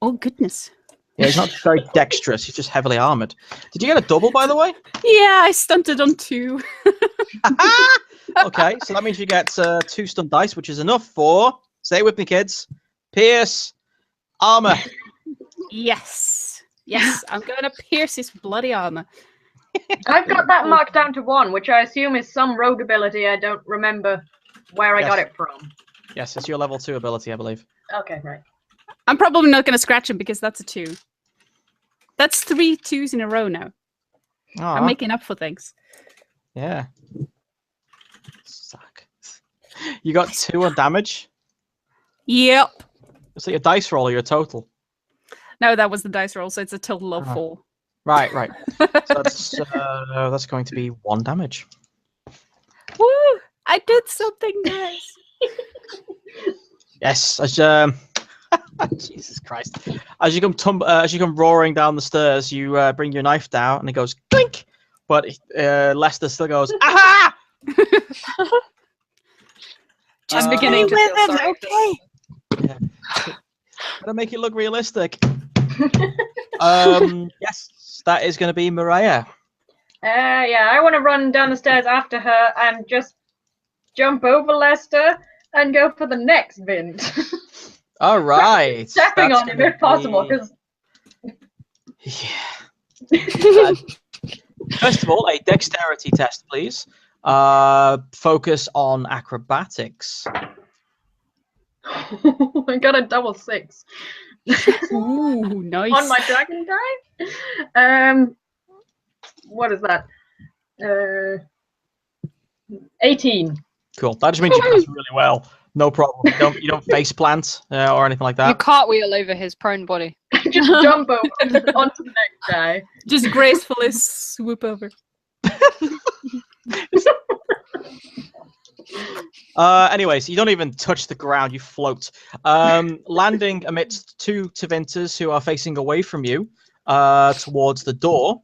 [SPEAKER 4] Oh goodness.
[SPEAKER 2] Yeah, he's not very dexterous. He's just heavily armored. Did you get a double, by the way?
[SPEAKER 4] Yeah, I stunted on 2.
[SPEAKER 2] Okay, so that means you get 2 stun dice, which is enough for, stay with me, kids, pierce, armor.
[SPEAKER 4] Yes. Yes, I'm gonna pierce his bloody armor.
[SPEAKER 3] I've got that marked down to 1, which I assume is some rogue ability. I don't remember where I got
[SPEAKER 2] Yes.
[SPEAKER 3] it from.
[SPEAKER 2] Yes, it's your level 2 ability, I believe.
[SPEAKER 3] Okay, right.
[SPEAKER 4] I'm probably not gonna scratch him because that's a 2. That's 3 2s in a row now.
[SPEAKER 2] Aw,
[SPEAKER 4] I'm making up for things.
[SPEAKER 2] yeah. Suck. You got 2 on damage?
[SPEAKER 4] Yep.
[SPEAKER 2] Is that your dice roll or your total?
[SPEAKER 4] No, that was the dice roll, so it's a total of 4.
[SPEAKER 2] Right, right. So that's going to be 1 damage.
[SPEAKER 4] Woo! I did something nice.
[SPEAKER 2] Yes, as Jesus Christ! As you come roaring down the stairs, you bring your knife down, and it goes clink. But Lester still goes aha!
[SPEAKER 1] Just beginning to feel sorry.
[SPEAKER 4] Okay.
[SPEAKER 2] Yeah. Gotta make it look realistic. Yes, that is going to be Mariah.
[SPEAKER 3] Yeah, I want to run down the stairs after her and just jump over Lester and go for the next vent.
[SPEAKER 2] All right.
[SPEAKER 3] Stepping
[SPEAKER 2] that's
[SPEAKER 3] on him
[SPEAKER 2] gonna
[SPEAKER 3] if possible,
[SPEAKER 2] be-
[SPEAKER 3] because
[SPEAKER 2] Yeah. First of all, a dexterity test, please. Focus on acrobatics.
[SPEAKER 3] I got a double 6
[SPEAKER 4] Ooh, nice.
[SPEAKER 3] on my dragon die. What is that? 18.
[SPEAKER 2] Cool. That just means you pass really well. No problem. You don't face plant or anything like
[SPEAKER 1] You
[SPEAKER 2] that.
[SPEAKER 1] cartwheel over his prone body.
[SPEAKER 3] Just jump over onto the next guy.
[SPEAKER 4] Just gracefully swoop over.
[SPEAKER 2] Anyways, you don't even touch the ground, you float. Landing amidst two Tevinters who are facing away from you towards the door.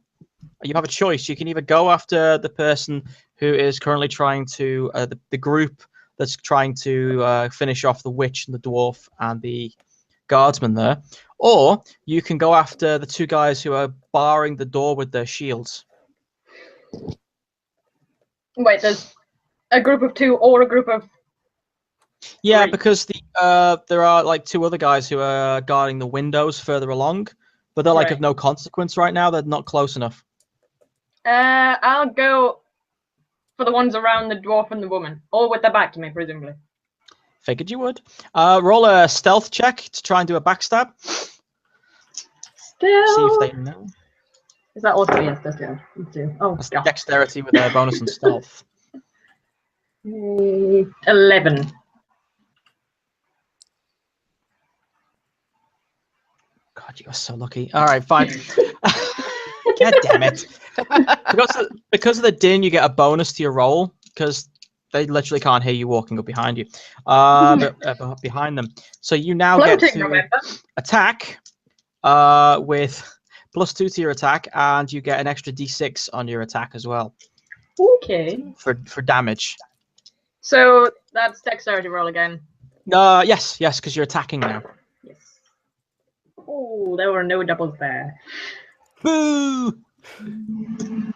[SPEAKER 2] You have a choice. You can either go after the person who is currently trying to, the group that's trying to finish off the witch and the dwarf and the guardsman there, or you can go after the two guys who are barring the door with their shields.
[SPEAKER 3] Wait, there's a group of two or a group of...
[SPEAKER 2] Yeah,
[SPEAKER 3] Three.
[SPEAKER 2] because there are like two other guys who are guarding the windows further along, but they're like
[SPEAKER 3] Right.
[SPEAKER 2] of no consequence right now. They're not close enough.
[SPEAKER 3] I'll go for the ones around the dwarf and the woman. All with their back to me, presumably.
[SPEAKER 2] Figured you would. Roll a stealth check to try and do a backstab. See if they know.
[SPEAKER 3] Is that also? Yes, that's good. Let's do. Oh,
[SPEAKER 2] That's
[SPEAKER 3] God.
[SPEAKER 2] dexterity with a bonus on stealth.
[SPEAKER 3] 11.
[SPEAKER 2] God, you are so lucky. All right, fine. God damn it. Because of the din, you get a bonus to your roll, because they literally can't hear you walking up behind you. But behind them. So you now get
[SPEAKER 3] Floating,
[SPEAKER 2] to
[SPEAKER 3] remember?
[SPEAKER 2] attack with +2 to your attack, and you get an extra d6 on your attack as well
[SPEAKER 3] Okay.
[SPEAKER 2] for damage.
[SPEAKER 3] So that's dexterity roll again.
[SPEAKER 2] Yes, because you're attacking now.
[SPEAKER 3] Yes. Oh, there were no doubles there.
[SPEAKER 2] Boo!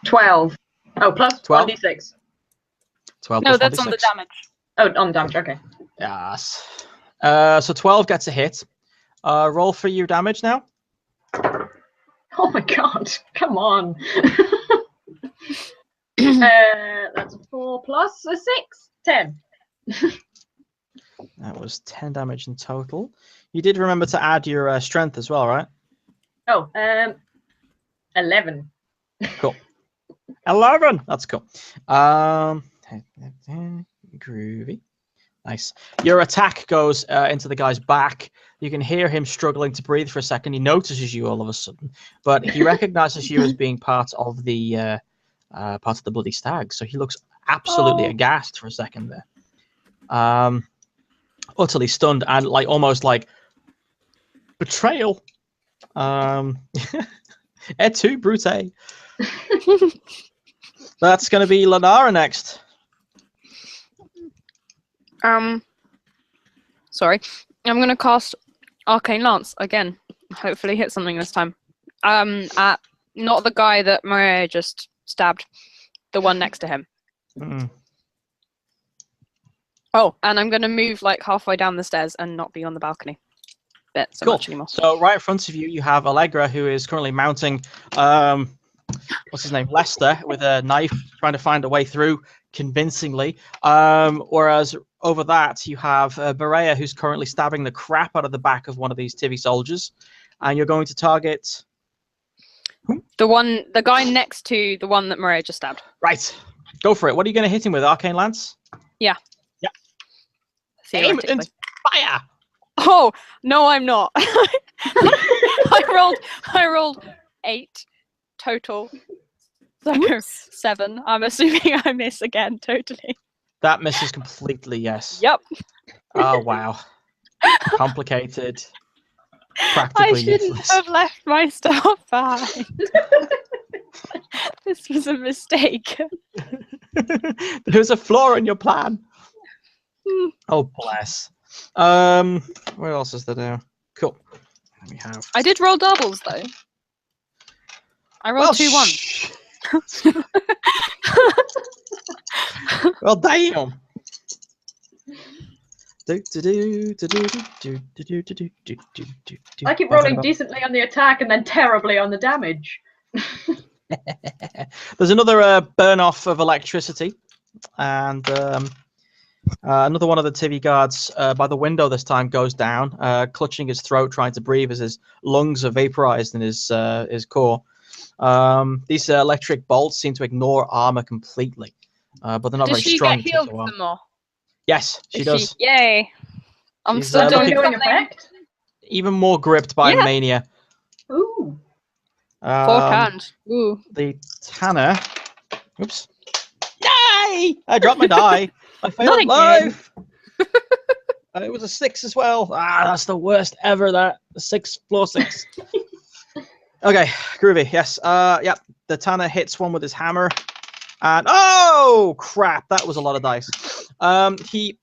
[SPEAKER 3] 12. Oh, plus
[SPEAKER 2] 12?
[SPEAKER 3] 1d6.
[SPEAKER 2] 12
[SPEAKER 4] No,
[SPEAKER 2] plus
[SPEAKER 4] that's on the
[SPEAKER 2] 1d6.
[SPEAKER 4] damage.
[SPEAKER 3] Oh, on damage. Okay.
[SPEAKER 2] Yes. So 12 gets a hit. Roll for your damage now.
[SPEAKER 3] Oh my God! Come on. That's a 4 plus a 6. 10.
[SPEAKER 2] That was 10 damage in total. You did remember to add your strength as well, right?
[SPEAKER 3] Oh, 11.
[SPEAKER 2] Cool. 11. That's cool. Groovy. Nice. Your attack goes into the guy's back. You can hear him struggling to breathe for a second. He notices you all of a sudden, but he recognizes you as being part of the bloody stag. So he looks absolutely aghast for a second there, utterly stunned and like almost like betrayal. Et tu, Brute. That's going to be Lanara next.
[SPEAKER 1] Sorry. I'm gonna cast Arcane Lance again. Hopefully hit something this time. At not the guy that Maria just stabbed. The one next to him.
[SPEAKER 2] Mm.
[SPEAKER 1] Oh, and I'm gonna move like halfway down the stairs and not be on the balcony bit so
[SPEAKER 2] Cool.
[SPEAKER 1] much anymore.
[SPEAKER 2] So right in front of you, you have Allegra, who is currently mounting, what's his name, Lester, with a knife, trying to find a way through convincingly. Whereas over that, you have Berea, who's currently stabbing the crap out of the back of one of these Tivi soldiers, and you're going to target
[SPEAKER 1] The guy next to the one that Maria just stabbed.
[SPEAKER 2] Right. Go for it. What are you going to hit him with? Arcane Lance?
[SPEAKER 1] Yeah.
[SPEAKER 2] Yeah. Aim
[SPEAKER 1] Theoretically.
[SPEAKER 2] and fire.
[SPEAKER 1] Oh no, I'm not. I rolled 8 total. So 7. I'm assuming I miss again totally.
[SPEAKER 2] That misses completely, yes.
[SPEAKER 1] Yep.
[SPEAKER 2] Oh, wow. Complicated.
[SPEAKER 1] I
[SPEAKER 2] Practically
[SPEAKER 1] shouldn't
[SPEAKER 2] useless.
[SPEAKER 1] have left my stuff behind. This was a mistake.
[SPEAKER 2] There's a flaw in your plan.
[SPEAKER 1] Hmm.
[SPEAKER 2] Oh, bless. What else is there now? Cool. We have.
[SPEAKER 1] I did roll doubles though. I rolled 2 1.
[SPEAKER 2] Well, damn.
[SPEAKER 3] I keep rolling decently on the attack and then terribly on the damage.
[SPEAKER 2] There's another burn off of electricity, and another one of the TV guards by the window this time goes down, clutching his throat, trying to breathe as his lungs are vaporized in his core. These electric bolts seem to ignore armor completely, but they're not
[SPEAKER 1] Does
[SPEAKER 2] very
[SPEAKER 1] she
[SPEAKER 2] strong.
[SPEAKER 1] get healed some more?
[SPEAKER 2] Yes, she does.
[SPEAKER 1] Yay! I'm
[SPEAKER 2] She's,
[SPEAKER 1] still doing
[SPEAKER 2] looking-
[SPEAKER 1] something.
[SPEAKER 3] effect?
[SPEAKER 2] Even more gripped by mania.
[SPEAKER 3] Ooh.
[SPEAKER 1] 4 turns. Ooh.
[SPEAKER 2] The Tanner. Oops. Yay! me! I dropped my die. I failed
[SPEAKER 1] again.
[SPEAKER 2] life. It was a 6 as well. Ah, that's the worst ever. That 6 floor 6. Okay, groovy. Yes. Yep. The Tanner hits one with his hammer, and oh crap! That was a lot of dice. The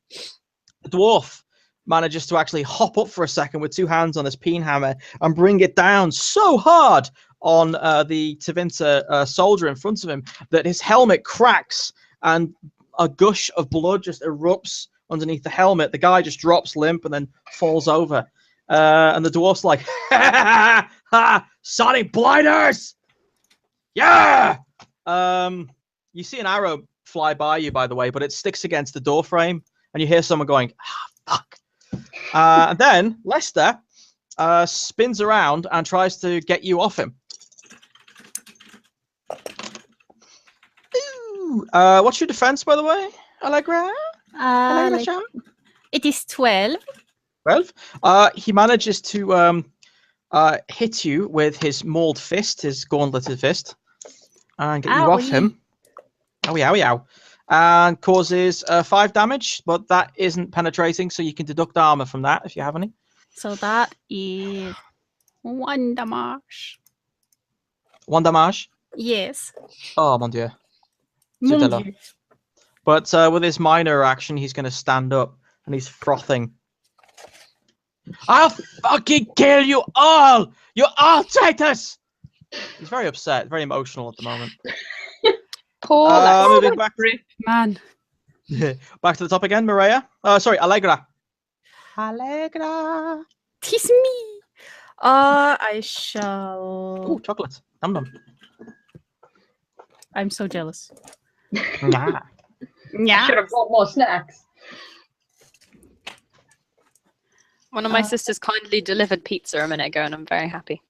[SPEAKER 2] dwarf manages to actually hop up for a second with 2 hands on his peen hammer and bring it down so hard on the Tevinter soldier in front of him that his helmet cracks and a gush of blood just erupts underneath the helmet. The guy just drops limp and then falls over. And the dwarf's like, ha, ha, ha, sonic blinders! Yeah! You see an arrow fly by you, by the way, but it sticks against the door frame, and you hear someone going, fuck. And then Lester spins around and tries to get you off him. Ooh. What's your defense, by the way, Allegra?
[SPEAKER 4] It is 12.
[SPEAKER 2] 12. He manages to hit you with his mauled fist, his gauntleted fist, and get you off him. Owie, owie, ow. And causes 5 damage, but that isn't penetrating, so you can deduct armor from that if you have any.
[SPEAKER 4] So that is 1 damage.
[SPEAKER 2] 1 damage?
[SPEAKER 4] Yes.
[SPEAKER 2] Oh, mon dieu.
[SPEAKER 4] Mon Dieu.
[SPEAKER 2] But with his minor action, he's going to stand up, and he's frothing. I'll fucking kill you all! You all traitors! He's very upset, very emotional at the moment.
[SPEAKER 1] Poor
[SPEAKER 2] moving back,
[SPEAKER 4] Man.
[SPEAKER 2] back to the top again, Maria. Sorry, Allegra. Allegra.
[SPEAKER 4] Tis me. I shall.
[SPEAKER 2] Ooh, chocolate. Num num.
[SPEAKER 4] I'm so jealous.
[SPEAKER 2] Nah.
[SPEAKER 4] Yeah.
[SPEAKER 3] Should have brought more snacks.
[SPEAKER 1] One of my sisters kindly delivered pizza a minute ago, and I'm very happy.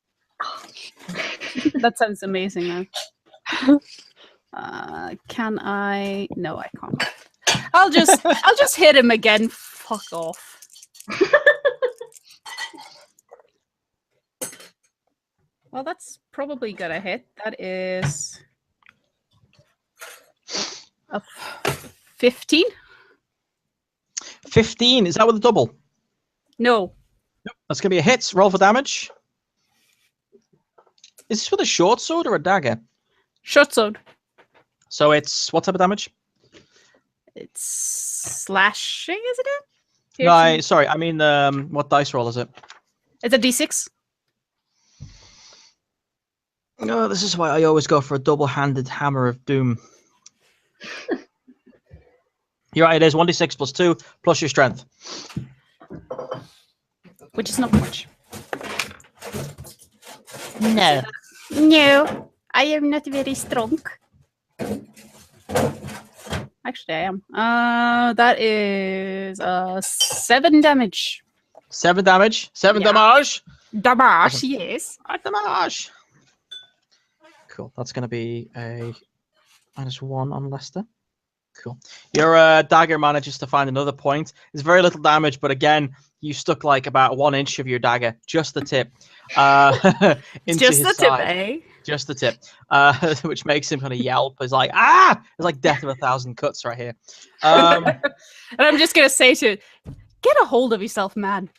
[SPEAKER 4] That sounds amazing, man. Can I? No, I can't. I'll just hit him again. Fuck off. Well, that's probably gonna hit. That is a 15.
[SPEAKER 2] 15. Is that with a double?
[SPEAKER 4] No.
[SPEAKER 2] Yep. That's gonna be a hit. Roll for damage. Is this with a short sword or a dagger?
[SPEAKER 4] Short sword.
[SPEAKER 2] So it's what type of damage?
[SPEAKER 4] It's slashing, isn't it?
[SPEAKER 2] No, sorry. I mean, what dice roll is it?
[SPEAKER 4] It's a D6.
[SPEAKER 2] No, this is why I always go for a double-handed hammer of doom. You're right. It is 1d6 plus 2 plus your strength.
[SPEAKER 4] Which is not much.
[SPEAKER 2] No.
[SPEAKER 4] No, I am not very strong. Actually, I am. That is 7 damage.
[SPEAKER 2] 7 damage. 7
[SPEAKER 4] Yeah.
[SPEAKER 2] damage.
[SPEAKER 4] Damage, yes.
[SPEAKER 2] Damage. Cool. That's going to be a -1 on Lester. Cool. Your dagger manages to find another point. It's very little damage, but again, you stuck like about 1 inch of your dagger, just the tip, into
[SPEAKER 4] Just
[SPEAKER 2] his
[SPEAKER 4] the tip,
[SPEAKER 2] side.
[SPEAKER 4] eh?
[SPEAKER 2] Just the tip, which makes him kind of yelp. It's like, ah! It's like death of 1,000 cuts right here.
[SPEAKER 4] And I'm just gonna say to it, get a hold of yourself, man.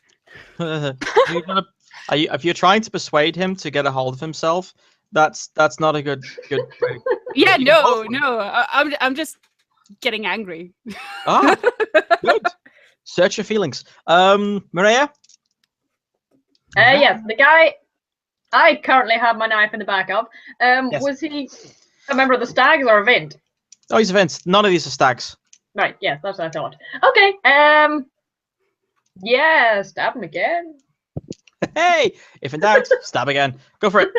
[SPEAKER 2] If you're trying to persuade him to get a hold of himself, that's not a good way.
[SPEAKER 4] Yeah, no. I'm just getting angry.
[SPEAKER 2] Ah, good. Search your feelings. Maria?
[SPEAKER 3] Yes, the guy I currently have my knife in the back of.
[SPEAKER 2] Yes.
[SPEAKER 3] Was he a member of the Stags or a Vint?
[SPEAKER 2] Oh, he's a Vince. None of these are stags.
[SPEAKER 3] Right, yes, that's what I thought. Okay, yeah, stab him again.
[SPEAKER 2] Hey, if in doubt, stab again. Go for it.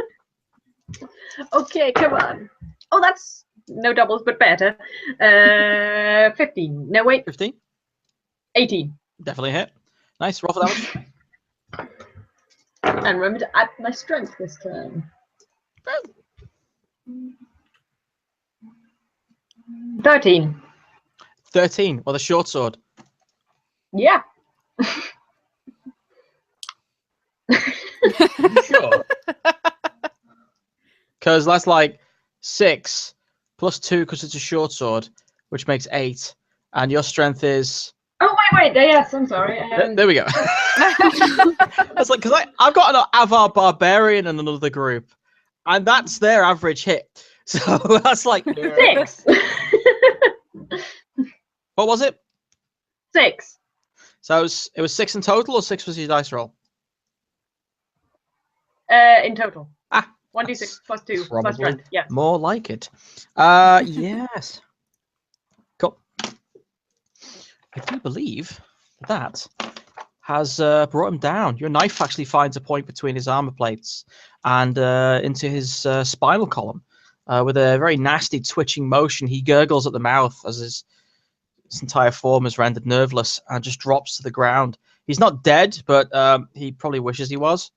[SPEAKER 3] Okay, come on. Oh, that's no doubles, but better. 15. No, wait,
[SPEAKER 2] 15.
[SPEAKER 3] 18.
[SPEAKER 2] Definitely a hit. Nice. Roll for damage.
[SPEAKER 3] And remember to add my strength this time. 13.
[SPEAKER 2] 13. Well, the short sword.
[SPEAKER 3] Yeah.
[SPEAKER 2] Sure. Because that's like 6 plus 2 because it's a short sword. which makes 8, and your strength is.
[SPEAKER 3] Oh wait. Yes, I'm sorry.
[SPEAKER 2] There we go. That's like because I've got an Avar Barbarian in another group, and that's their average hit. So that's like
[SPEAKER 3] 6.
[SPEAKER 2] What was it?
[SPEAKER 3] 6.
[SPEAKER 2] So it was 6 in total, or 6 was your dice roll?
[SPEAKER 3] In total.
[SPEAKER 2] Ah,
[SPEAKER 3] 1d6 plus 2 plus
[SPEAKER 2] probably
[SPEAKER 3] strength. Yes.
[SPEAKER 2] more like it. Yes. Cool. I do believe that has brought him down. Your knife actually finds a point between his armor plates and into his spinal column. With a very nasty twitching motion, he gurgles at the mouth as his entire form is rendered nerveless and just drops to the ground. He's not dead, but he probably wishes he was,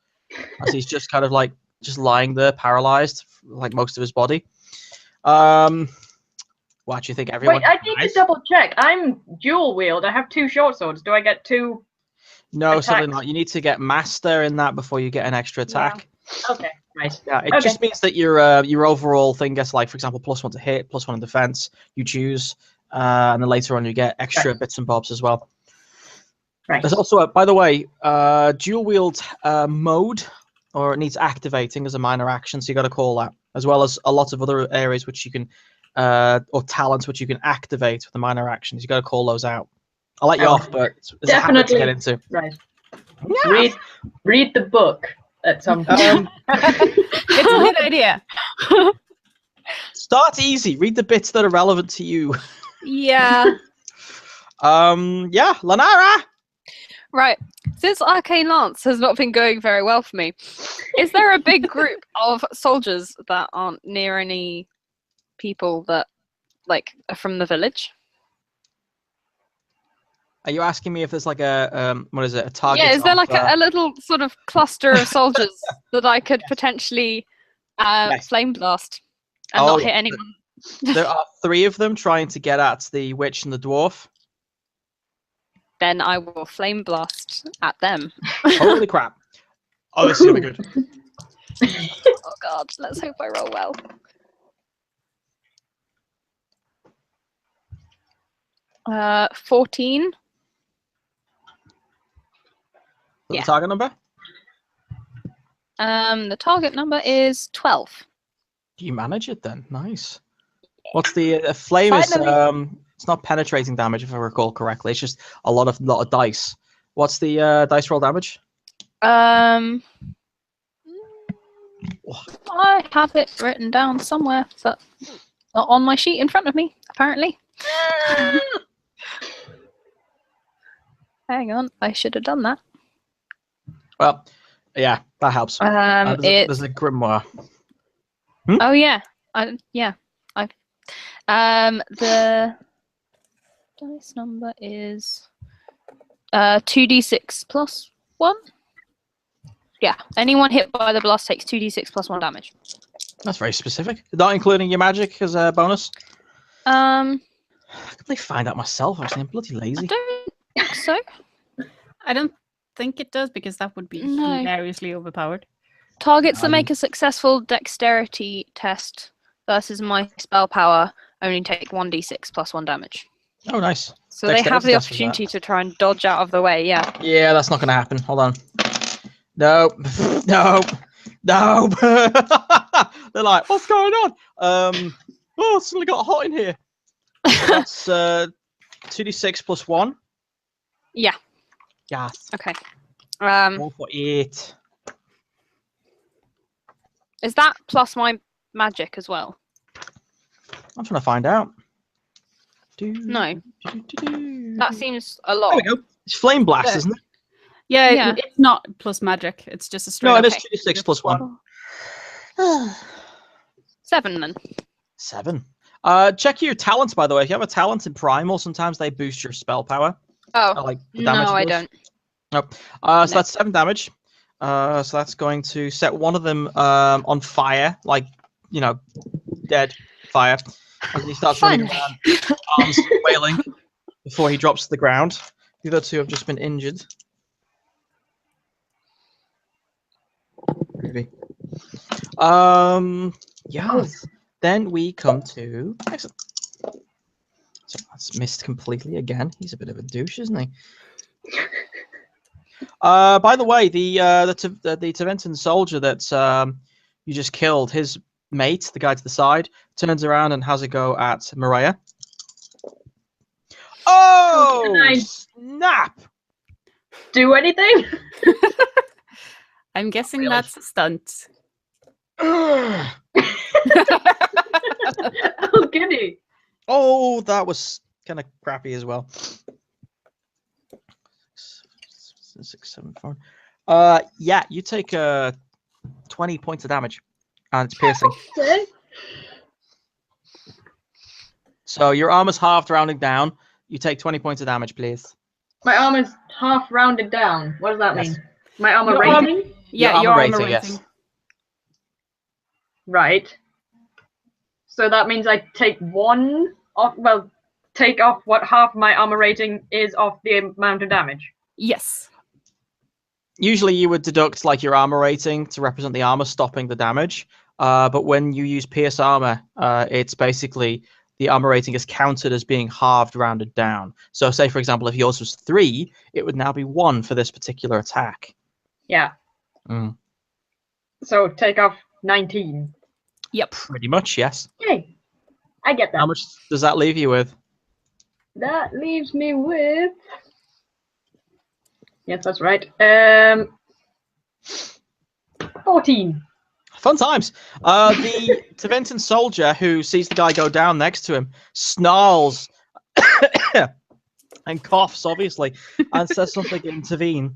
[SPEAKER 2] as he's just kind of like just lying there, paralyzed, like most of his body. What do you think, everyone?
[SPEAKER 3] Wait, I need to double check. I'm dual wield. I have 2 short swords. Do I get 2?
[SPEAKER 2] No, certainly
[SPEAKER 3] attacks?
[SPEAKER 2] not. You need to get master in that before you get an extra attack.
[SPEAKER 3] Yeah. Okay, right.
[SPEAKER 2] Yeah, it
[SPEAKER 3] Okay.
[SPEAKER 2] just means that your overall thing gets, like, for example, +1 to hit, +1 in defense. You choose, and then later on you get extra bits and bobs as well.
[SPEAKER 3] Right.
[SPEAKER 2] There's also, by the way, dual wield mode, or it needs activating as a minor action, so you got to call that, as well as a lot of other areas which you can, or talents which you can activate with the minor actions. You got to call those out. I'll let you off, but it's a habit to get into.
[SPEAKER 3] Right.
[SPEAKER 2] Yeah.
[SPEAKER 3] Read the book at some point.
[SPEAKER 4] It's a good idea.
[SPEAKER 2] Start easy. Read the bits that are relevant to you.
[SPEAKER 1] Yeah.
[SPEAKER 2] Yeah, Lanara.
[SPEAKER 1] Right. Since Arcane Lance has not been going very well for me, is there a big group of soldiers that aren't near any people that, like, are from the village?
[SPEAKER 2] Are you asking me if there's like a what is it? A target?
[SPEAKER 1] Yeah, is there like a little sort of cluster of soldiers that I could potentially flame blast and not hit anyone?
[SPEAKER 2] There are 3 of them trying to get at the witch and the dwarf.
[SPEAKER 1] Then I will flame blast at them.
[SPEAKER 2] Holy crap! Oh, this is gonna be good.
[SPEAKER 1] Oh god, let's hope I roll well. Uh, 14.
[SPEAKER 2] The target number?
[SPEAKER 1] The target number is 12.
[SPEAKER 2] Do you manage it then? Nice. What's the flame? Is it's not penetrating damage if I recall correctly. It's just a lot of dice. What's the dice roll damage?
[SPEAKER 1] I have it written down somewhere, but not on my sheet in front of me, apparently. Hang on, I should have done that.
[SPEAKER 2] Well, yeah, that helps. There's a grimoire.
[SPEAKER 1] Oh yeah, the dice number is 2d6 plus 1. Yeah, anyone hit by the blast takes 2d6 plus 1 damage.
[SPEAKER 2] That's very specific. Not including your magic as a bonus. I could probably find out myself. Actually, I'm bloody lazy.
[SPEAKER 1] I don't think so.
[SPEAKER 4] I don't think it does, because that would be hilariously overpowered.
[SPEAKER 1] Targets that make a successful dexterity test versus my spell power only take 1d6 plus 1 damage.
[SPEAKER 2] Oh, nice.
[SPEAKER 1] So they have the opportunity to try and dodge out of the way, yeah.
[SPEAKER 2] Yeah, that's not going to happen. Hold on. Nope. Nope. Nope. They're like, what's going on? Oh, it suddenly got hot in here. That's 2d6 plus 1.
[SPEAKER 1] Yeah.
[SPEAKER 2] Yeah.
[SPEAKER 1] Okay.
[SPEAKER 2] 4 for 8.
[SPEAKER 1] Is that plus my magic as well?
[SPEAKER 2] I'm trying to find out.
[SPEAKER 1] No. That seems a lot.
[SPEAKER 2] There we go. It's flame blast, isn't it?
[SPEAKER 4] Yeah, it's not plus magic. It's just a straight.
[SPEAKER 2] No, it is 2d6 plus 1.
[SPEAKER 1] 7 then.
[SPEAKER 2] 7. Check your talents, by the way. If you have a talent in Primal, sometimes they boost your spell power.
[SPEAKER 1] Oh,
[SPEAKER 2] like the
[SPEAKER 1] no,
[SPEAKER 2] damage
[SPEAKER 1] I don't.
[SPEAKER 2] Nope. So that's 7 damage. So that's going to set one of them on fire, like, you know, dead fire. As he starts running around, arms wailing, before he drops to the ground. The other 2 have just been injured. Maybe. Yeah. Then we come to... Excellent. That's missed completely again. He's a bit of a douche, isn't he? By the way, the Tevinter soldier that you just killed, his mate, the guy to the side, turns around and has a go at Maria. Oh,
[SPEAKER 3] Can I
[SPEAKER 2] snap!
[SPEAKER 3] do anything?
[SPEAKER 4] I'm guessing
[SPEAKER 2] Really?
[SPEAKER 4] that's a stunt.
[SPEAKER 3] Oh, goody.
[SPEAKER 2] Oh, that was kind of crappy as well. 6, 7, 4. Yeah, you take 20 points of damage, and it's piercing.
[SPEAKER 3] Okay.
[SPEAKER 2] So your armor's halved, rounding down. You take 20 points of damage, please.
[SPEAKER 3] My armor's half rounded down. What does that
[SPEAKER 2] Yes.
[SPEAKER 3] mean? My armor
[SPEAKER 4] Your arm-
[SPEAKER 3] rating?
[SPEAKER 4] Yeah,
[SPEAKER 2] Your
[SPEAKER 4] your
[SPEAKER 2] armor
[SPEAKER 4] armor
[SPEAKER 2] rating,
[SPEAKER 4] rating.
[SPEAKER 2] yes.
[SPEAKER 3] Right. So that means I take one off. Well, take off what half my armor rating is off the amount of damage.
[SPEAKER 4] Yes.
[SPEAKER 2] Usually you would deduct like your armor rating to represent the armor stopping the damage. But when you use pierce armor, it's basically the armor rating is counted as being halved, rounded down. So say, for example, if yours was 3, it would now be 1 for this particular attack.
[SPEAKER 3] Yeah.
[SPEAKER 2] Mm.
[SPEAKER 3] So take off 19.
[SPEAKER 4] Yep.
[SPEAKER 2] Pretty much, yes.
[SPEAKER 3] Yay. I get that.
[SPEAKER 2] How much does that leave you with?
[SPEAKER 3] That leaves me with. Yes, that's right. 14.
[SPEAKER 2] Fun times. The Tevinter soldier who sees the guy go down next to him snarls and coughs, obviously, and says something to intervene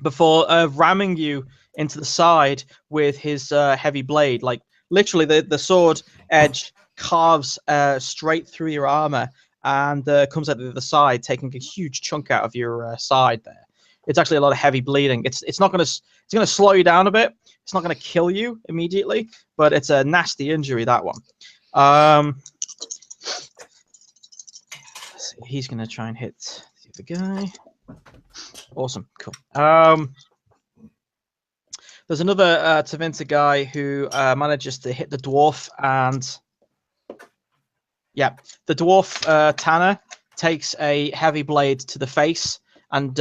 [SPEAKER 2] before ramming you into the side with his heavy blade. Like, literally, the sword edge carves straight through your armor and comes out the other side, taking a huge chunk out of your side there. It's actually a lot of heavy bleeding. It's not gonna slow you down a bit. It's not gonna kill you immediately, but it's a nasty injury, that one. Let's see, he's gonna try and hit the other guy. Awesome, cool. There's another Tevinter guy who manages to hit the dwarf, and yeah, the dwarf Tanner takes a heavy blade to the face and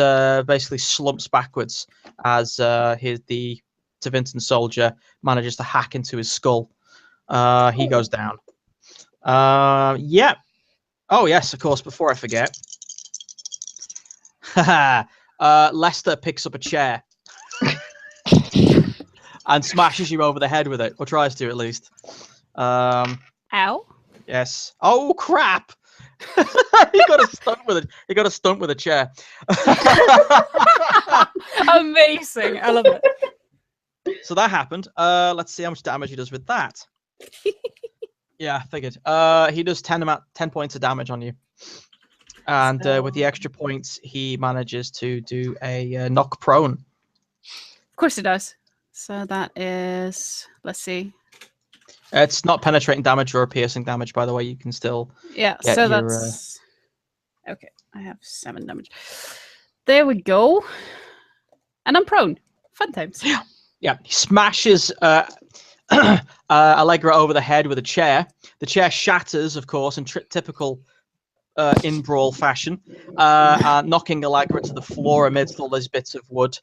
[SPEAKER 2] basically slumps backwards as the Tevinter soldier manages to hack into his skull. He goes down. Yeah. Oh, yes, of course, before I forget. Lester picks up a chair and smashes you over the head with it, or tries to at least.
[SPEAKER 4] Ow.
[SPEAKER 2] Yes. Oh, crap! He got a stunt with it. He got a stunt with a chair.
[SPEAKER 4] Amazing. I love it.
[SPEAKER 2] So that happened. Let's see how much damage he does with that. Yeah, I figured. He does 10 points of damage on you. And with the extra points, he manages to do a knock prone.
[SPEAKER 4] Of course it does. So that is, let's see.
[SPEAKER 2] It's not penetrating damage or piercing damage, by the way. You can still.
[SPEAKER 4] Yeah,
[SPEAKER 2] get
[SPEAKER 4] so
[SPEAKER 2] your,
[SPEAKER 4] that's okay. I have 7 damage. There we go. And I'm prone. Fun times.
[SPEAKER 2] Yeah, he smashes Allegra over the head with a chair. The chair shatters, of course, in typical in brawl fashion, knocking Allegra to the floor amidst all those bits of wood.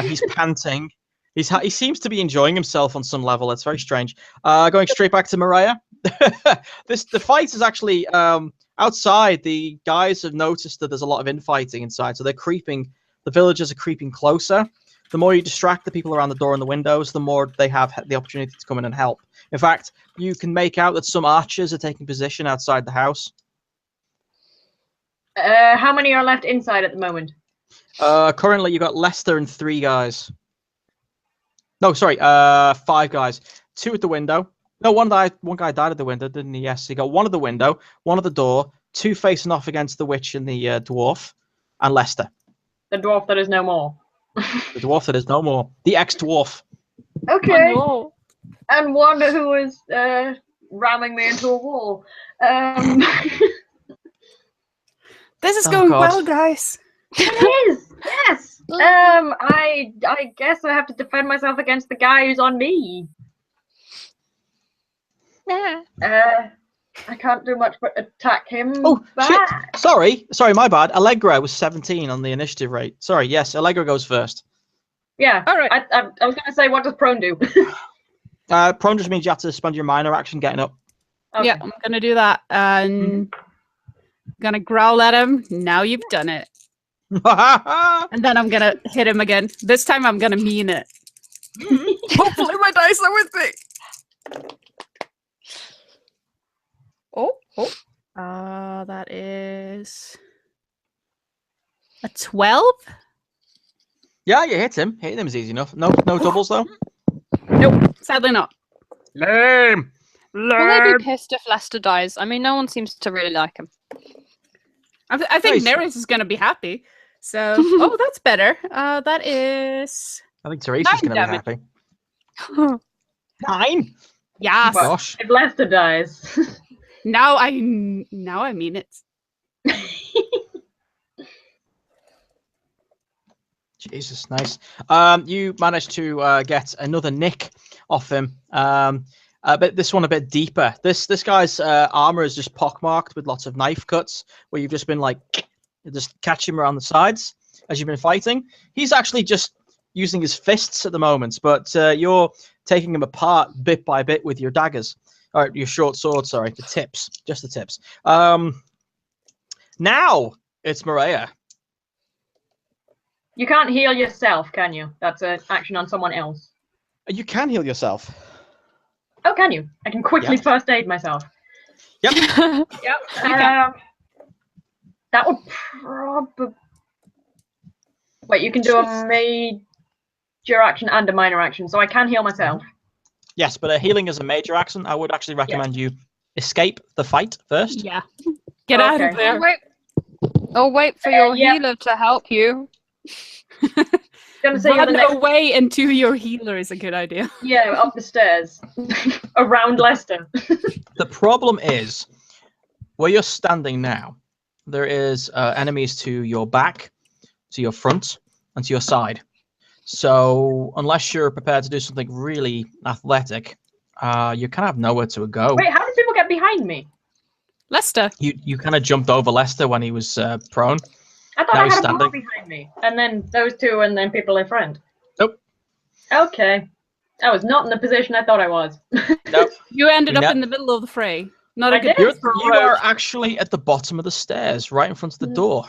[SPEAKER 2] He's panting. He seems to be enjoying himself on some level. It's very strange. Going straight back to Maria. The fight is actually outside. The guys have noticed that there's a lot of infighting inside, so they're creeping. The villagers are creeping closer. The more you distract the people around the door and the windows, the more they have the opportunity to come in and help. In fact, you can make out that some archers are taking position outside the house.
[SPEAKER 3] How many are left inside at the moment?
[SPEAKER 2] Currently, you've got Lester and 3 guys. No, sorry, 5 guys. 2 at the window. No, one guy died at the window, didn't he? Yes, he got 1 at the window, 1 at the door, 2 facing off against the witch and the dwarf, and Lester.
[SPEAKER 3] The dwarf that is no more.
[SPEAKER 2] The dwarf that is no more. The ex-dwarf.
[SPEAKER 3] Okay.
[SPEAKER 4] Oh, no.
[SPEAKER 3] And one who is ramming me into a wall.
[SPEAKER 4] This is
[SPEAKER 2] Oh,
[SPEAKER 4] going
[SPEAKER 2] God.
[SPEAKER 4] well, guys.
[SPEAKER 3] It is. Yes. I guess I have to defend myself against the guy who's on me.
[SPEAKER 1] Yeah.
[SPEAKER 3] I can't do much but attack him.
[SPEAKER 2] Oh,
[SPEAKER 3] back.
[SPEAKER 2] shit. Sorry, my bad. Allegra was 17 on the initiative rate. Sorry, yes, Allegra goes first.
[SPEAKER 3] Yeah.
[SPEAKER 4] All right.
[SPEAKER 3] I was going to say, what does prone do?
[SPEAKER 2] Prone just means you have to spend your minor action getting up.
[SPEAKER 3] Okay.
[SPEAKER 4] Yeah, I'm gonna do that. And gonna growl at him. Now you've done it. And then I'm gonna hit him again. This time I'm gonna mean it. Hopefully my dice are with me. Oh. That is a 12?
[SPEAKER 2] Yeah, you hit him. Hitting him is easy enough. No doubles though.
[SPEAKER 4] Nope, sadly not.
[SPEAKER 2] Lame.
[SPEAKER 1] Will they be pissed if Lester dies? I mean, no one seems to really like him.
[SPEAKER 4] I think
[SPEAKER 2] Nice.
[SPEAKER 4] Neris is gonna be happy. So, oh, that's better. That is
[SPEAKER 2] I think Teresa's going to be happy. 9?
[SPEAKER 4] yes.
[SPEAKER 3] But
[SPEAKER 2] Gosh.
[SPEAKER 3] if Lester dies.
[SPEAKER 4] Now I mean it.
[SPEAKER 2] Jesus, nice. You managed to get another nick off him. But this one a bit deeper. This guy's armor is just pockmarked with lots of knife cuts, where you've just been like, just catch him around the sides as you've been fighting. He's actually just using his fists at the moment, but you're taking him apart bit by bit with your daggers. Or your short sword, sorry, the tips, just the tips. Now it's Maria.
[SPEAKER 3] You can't heal yourself, can you? That's an action on someone else.
[SPEAKER 2] You can heal yourself.
[SPEAKER 3] Oh, can you? I can quickly
[SPEAKER 2] Yep.
[SPEAKER 3] first aid myself.
[SPEAKER 2] Yep.
[SPEAKER 3] Yep.
[SPEAKER 4] can.
[SPEAKER 3] That would probably. Wait, you can do a major action and a minor action, so I can heal myself.
[SPEAKER 2] Yes, but healing is a major action. I would actually recommend you escape the fight first.
[SPEAKER 4] Yeah. Get out of
[SPEAKER 3] Okay.
[SPEAKER 4] there.
[SPEAKER 1] Wait for your
[SPEAKER 3] yeah.
[SPEAKER 1] healer to help you.
[SPEAKER 3] Gonna say you're
[SPEAKER 4] Run
[SPEAKER 3] the next.
[SPEAKER 4] away into your healer is a good idea.
[SPEAKER 3] Yeah, up the stairs, around Leicester.
[SPEAKER 2] The problem is, where you're standing now, there is enemies to your back, to your front, and to your side. So unless you're prepared to do something really athletic, you kind of have nowhere to go.
[SPEAKER 3] Wait, how did people get behind me?
[SPEAKER 4] Lester.
[SPEAKER 2] You kind of jumped over Lester when he was prone.
[SPEAKER 3] I thought
[SPEAKER 2] Now
[SPEAKER 3] I
[SPEAKER 2] he's
[SPEAKER 3] had a bar
[SPEAKER 2] standing.
[SPEAKER 3] behind me, and then those two, and then people in front.
[SPEAKER 2] Nope.
[SPEAKER 3] Okay, I was not in the position I thought I was.
[SPEAKER 2] Nope.
[SPEAKER 4] You ended
[SPEAKER 2] No.
[SPEAKER 4] up in the middle of the fray. Not a
[SPEAKER 3] I
[SPEAKER 4] good
[SPEAKER 3] did.
[SPEAKER 2] You are actually at the bottom of the stairs, right in front of the door.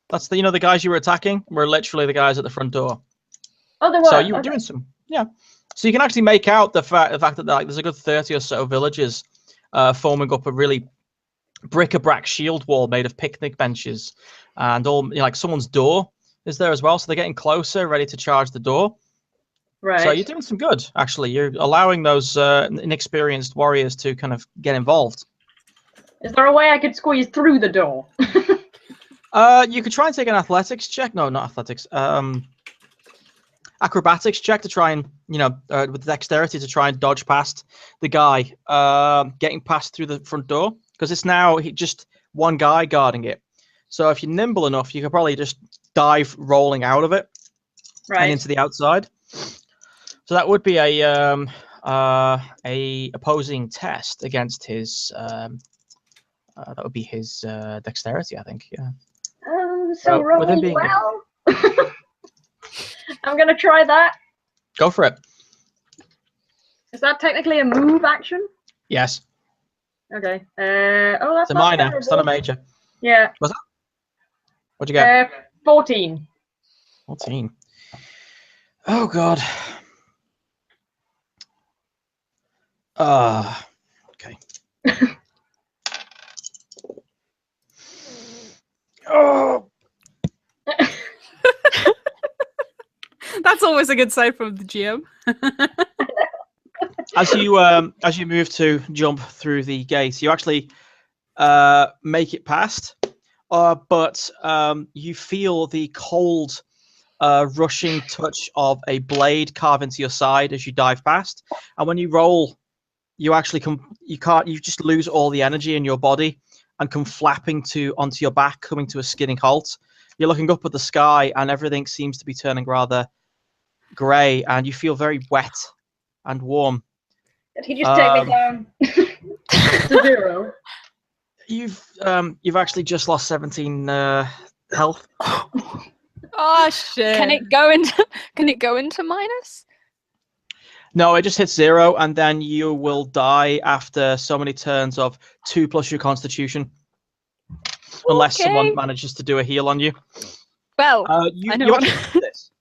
[SPEAKER 2] That's the the guys you were attacking were literally the guys at the front door.
[SPEAKER 3] Oh, there were.
[SPEAKER 2] So you were
[SPEAKER 3] Okay.
[SPEAKER 2] doing some, yeah. So you can actually make out the fact that like there's a good 30 or so villages forming up a really bric-a-brac shield wall made of picnic benches, and all like someone's door is there as well. So they're getting closer, ready to charge the door.
[SPEAKER 3] Right.
[SPEAKER 2] So you're doing some good, actually. You're allowing those inexperienced warriors to kind of get involved.
[SPEAKER 3] Is there a way I could squeeze through the door?
[SPEAKER 2] You could try and take an athletics check. No, not athletics. Acrobatics check to try and with dexterity to try and dodge past the guy getting passed through the front door, because it's now just one guy guarding it. So if you're nimble enough, you could probably just dive rolling out of it
[SPEAKER 3] Right.
[SPEAKER 2] and into the outside. So that would be a opposing test against his. That would be his dexterity, I think. Yeah.
[SPEAKER 3] So
[SPEAKER 2] with
[SPEAKER 3] roll
[SPEAKER 2] him being-
[SPEAKER 3] well. I'm gonna try that.
[SPEAKER 2] Go for it.
[SPEAKER 3] Is that technically a move action?
[SPEAKER 2] Yes.
[SPEAKER 3] Okay. Oh, that's
[SPEAKER 2] It's a
[SPEAKER 3] not
[SPEAKER 2] minor. It's not a
[SPEAKER 3] terrible.
[SPEAKER 2] major.
[SPEAKER 3] Yeah.
[SPEAKER 2] What'd you get?
[SPEAKER 3] 14.
[SPEAKER 2] 14. Oh god. Okay. Oh.
[SPEAKER 4] That's always a good sign from the GM.
[SPEAKER 2] As you move to jump through the gate, you actually make it past, but you feel the cold, rushing touch of a blade carve into your side as you dive past, and when you roll, you actually you just lose all the energy in your body and come flapping onto your back, coming to a skidding halt. You're looking up at the sky, and everything seems to be turning rather grey, and you feel very wet and warm.
[SPEAKER 3] Did he just take me down to 0?
[SPEAKER 2] You've actually just lost 17 health.
[SPEAKER 4] Oh shit!
[SPEAKER 1] Can it go into minus?
[SPEAKER 2] No, it just hits 0, and then you will die after so many turns of 2 plus your Constitution, unless someone manages to do a heal on you.
[SPEAKER 1] Well,
[SPEAKER 2] you
[SPEAKER 1] I know
[SPEAKER 2] actually do this.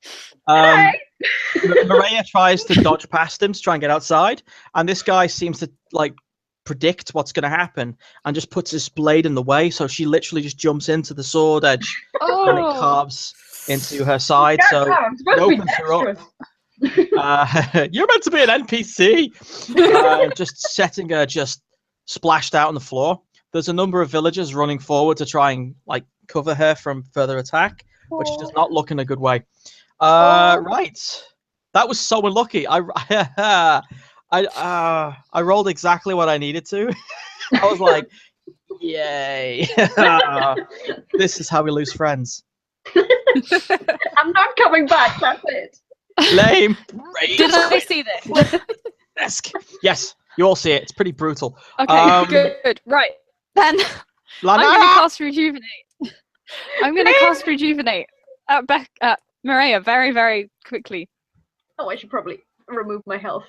[SPEAKER 2] Maria tries to dodge past him to try and get outside, and this guy seems to like predict what's going to happen and just puts his blade in the way. So she literally just jumps into the sword edge and it carves into her side. So it opens her up. You're meant to be an NPC. Just setting her just splashed out on the floor. There's a number of villagers running forward to try and like cover her from further attack, but she does not look in a good way. Right, that was so unlucky. I rolled exactly what I needed to. I was like, yay. This is how we lose friends.
[SPEAKER 3] I'm not coming back, that's it.
[SPEAKER 2] Lame.
[SPEAKER 1] Did I see this?
[SPEAKER 2] Yes, you all see it. It's pretty brutal.
[SPEAKER 1] Okay, good. Right. Then I'm going to cast Rejuvenate. I'm going to cast Rejuvenate at Maria very, very quickly.
[SPEAKER 3] Oh, I should probably remove my health.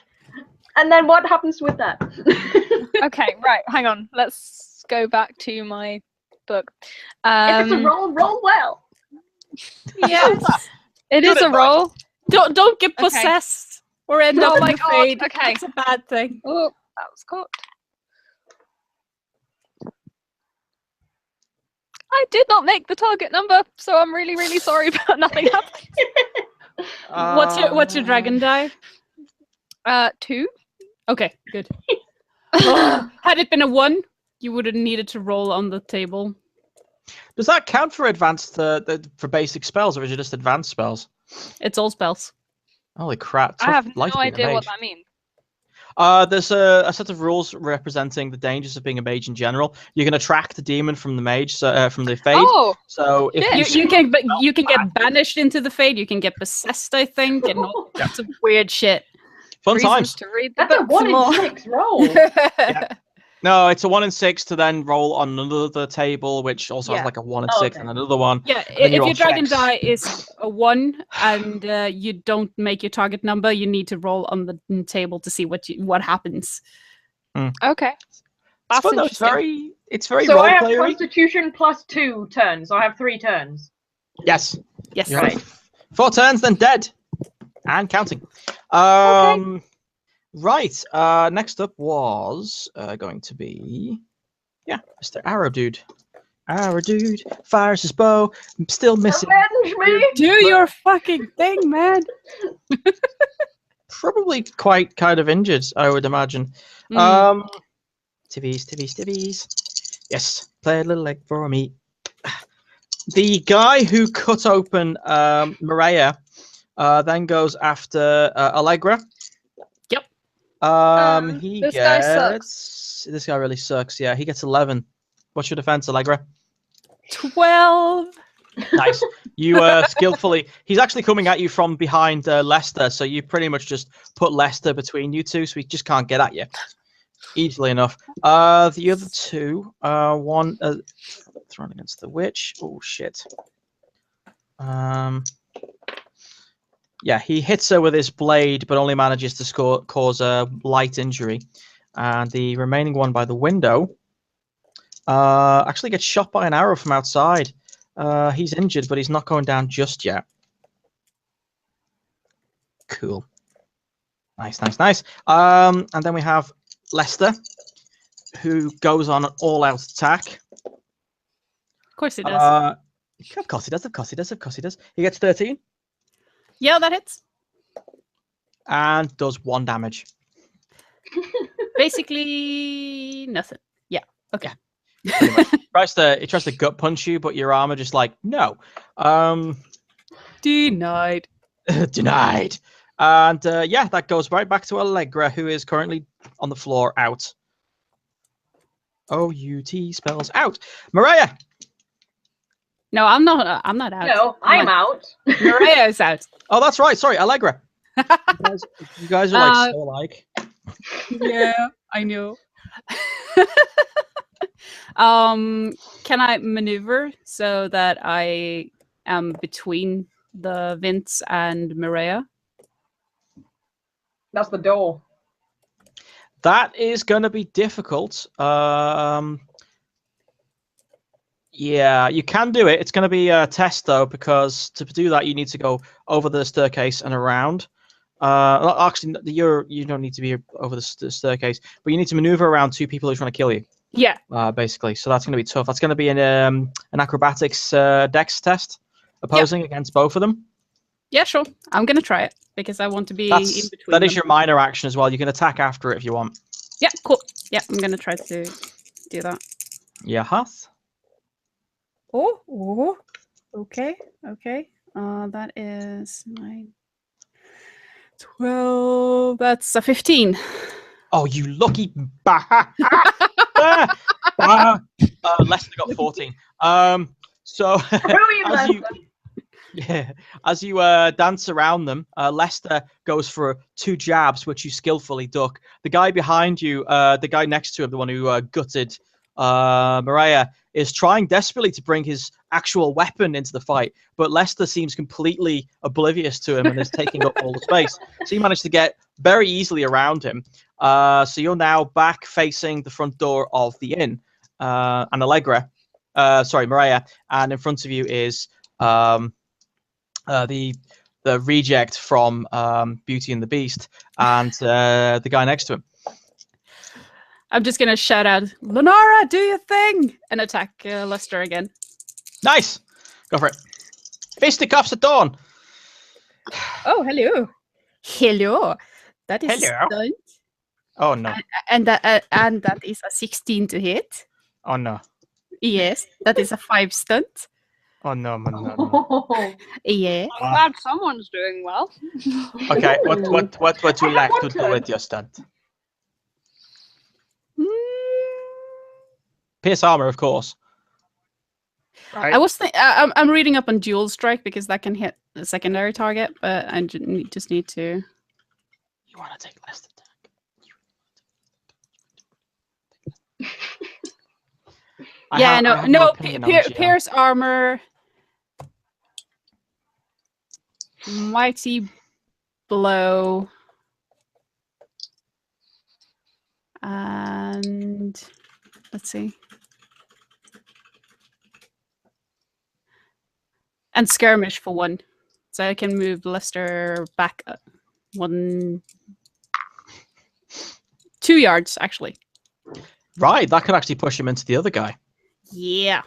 [SPEAKER 3] And then what happens with that?
[SPEAKER 1] Okay, right. Hang on. Let's go back to my book.
[SPEAKER 3] If it's a roll well.
[SPEAKER 4] Yes.
[SPEAKER 1] It is a roll.
[SPEAKER 4] Don't get possessed or end up in the fade.
[SPEAKER 1] Okay.
[SPEAKER 4] It's a bad thing.
[SPEAKER 1] Oh, that was cocked. I did not make the target number, so I'm really, really sorry, but nothing happened.
[SPEAKER 4] What's your dragon die?
[SPEAKER 1] 2.
[SPEAKER 4] Okay, good. Had it been a 1, you would have needed to roll on the table.
[SPEAKER 2] Does that count for advanced for basic spells, or is it just advanced spells?
[SPEAKER 4] It's all spells.
[SPEAKER 2] Holy crap!
[SPEAKER 1] I have no idea what that means.
[SPEAKER 2] There's a set of rules representing the dangers of being a mage in general. You can attract the demon from the mage, from the fade.
[SPEAKER 1] Oh,
[SPEAKER 2] so if
[SPEAKER 4] you can get banished into the fade. You can get possessed, I think, and all sorts of weird shit.
[SPEAKER 2] Fun times.
[SPEAKER 1] To read the
[SPEAKER 3] That's a
[SPEAKER 1] book
[SPEAKER 3] 1 in 6 roll.
[SPEAKER 2] Yeah. No, it's a 1 in 6 to then roll on another table, which also has like a 1 in 6 and another one.
[SPEAKER 4] Yeah, if your dragon die is a 1 and you don't make your target number, you need to roll on the table to see what happens.
[SPEAKER 1] Okay.
[SPEAKER 2] That's fun, it's very
[SPEAKER 3] so
[SPEAKER 2] role
[SPEAKER 3] I have
[SPEAKER 2] playery.
[SPEAKER 3] Constitution plus 2 turns. So I have 3 turns.
[SPEAKER 2] Yes.
[SPEAKER 4] Yes.
[SPEAKER 2] Right. 4 turns, then dead. And counting. Right. Next up was going to be Mr. Arrow Dude. Arrow Dude fires his bow. Still missing.
[SPEAKER 3] Avenge me!
[SPEAKER 4] Do your fucking thing, man.
[SPEAKER 2] Probably quite kind of injured, I would imagine. Tibbies. Yes. Play a little leg for me. The guy who cut open Maria then goes after Allegra.
[SPEAKER 4] Yep.
[SPEAKER 1] This guy sucks.
[SPEAKER 2] This guy really sucks. Yeah, he gets 11. What's your defense, Allegra?
[SPEAKER 4] 12.
[SPEAKER 2] Nice. You skillfully. He's actually coming at you from behind Lester, so you pretty much just put Lester between you two, so he just can't get at you easily enough. The other two, one thrown against the witch. Oh shit. Yeah, he hits her with his blade, but only manages to cause a light injury. And the remaining one by the window actually gets shot by an arrow from outside. He's injured, but he's not going down just yet. Cool. Nice. And then we have Lester, who goes on an all-out attack.
[SPEAKER 4] Of course he does.
[SPEAKER 2] Of course he does. He gets 13.
[SPEAKER 4] Yeah, that hits.
[SPEAKER 2] And does 1 damage.
[SPEAKER 4] Basically nothing. Yeah. Okay.
[SPEAKER 2] Yeah, he tries to gut punch you, but your armor just like, no.
[SPEAKER 4] Denied.
[SPEAKER 2] Denied. And that goes right back to Allegra, who is currently on the floor out. O-U-T spells out. Maria!
[SPEAKER 4] No, I'm not out.
[SPEAKER 3] No, I'm out.
[SPEAKER 4] Maria's out.
[SPEAKER 2] Oh, that's right. Sorry, Allegra. You guys are like so alike.
[SPEAKER 4] Yeah, I know. Can I maneuver so that I am between the Vince and Maria?
[SPEAKER 3] That's the door.
[SPEAKER 2] That is going to be difficult. Yeah, you can do it. It's going to be a test though, because to do that you need to go over the staircase and around. Actually, you don't need to be over the staircase, but you need to maneuver around two people who are trying to kill you.
[SPEAKER 4] Yeah.
[SPEAKER 2] Basically, so that's going to be tough. That's going to be an acrobatics dex test, opposing against both of them.
[SPEAKER 4] Yeah, sure. I'm gonna try it because I want to be in between.
[SPEAKER 2] That is
[SPEAKER 4] them.
[SPEAKER 2] your minor action as well. You can attack after it if you want.
[SPEAKER 4] Yeah, cool. Yeah, I'm gonna try to do that.
[SPEAKER 2] Yeah, Huth.
[SPEAKER 4] Oh, okay. That is 9, 12. That's a 15.
[SPEAKER 2] Oh, you lucky Lester got 14. So
[SPEAKER 3] Brilliant,
[SPEAKER 2] as you dance around them, Lester goes for 2 jabs, which you skillfully duck. The guy behind you, the guy next to him, the one who gutted Maria, is trying desperately to bring his actual weapon into the fight, but Lester seems completely oblivious to him and is taking up all the space. So you manage to get very easily around him. So you're now back facing the front door of the inn, and Maria, and in front of you is the reject from Beauty and the Beast, and the guy next to him.
[SPEAKER 4] I'm just gonna shout out, Lenara, do your thing, and attack Lester again.
[SPEAKER 2] Nice, go for it. Fisticuffs at dawn.
[SPEAKER 4] Oh, hello. That is
[SPEAKER 2] Hello.
[SPEAKER 4] stunt.
[SPEAKER 2] Oh no.
[SPEAKER 4] And that is a 16 to hit.
[SPEAKER 2] Oh no.
[SPEAKER 4] Yes, that is a 5 stunt.
[SPEAKER 2] Oh no, man, no.
[SPEAKER 3] Oh.
[SPEAKER 4] Yeah.
[SPEAKER 1] I'm glad someone's doing well.
[SPEAKER 2] Okay, what would you
[SPEAKER 3] I
[SPEAKER 2] like
[SPEAKER 3] have
[SPEAKER 2] to
[SPEAKER 3] one
[SPEAKER 2] do
[SPEAKER 3] turn.
[SPEAKER 2] with your stunt? Pierce armor, of course. Right.
[SPEAKER 4] I was I'm reading up on dual strike because that can hit the secondary target, but I just need to.
[SPEAKER 2] You want to take less attack?
[SPEAKER 4] Yeah,
[SPEAKER 2] I
[SPEAKER 4] no.
[SPEAKER 2] have an opinion on GL.
[SPEAKER 4] Pierce armor, mighty blow, and let's see. And skirmish for 1. So I can move Lester back 2 yards, actually.
[SPEAKER 2] Right, that could actually push him into the other guy.
[SPEAKER 4] Yeah.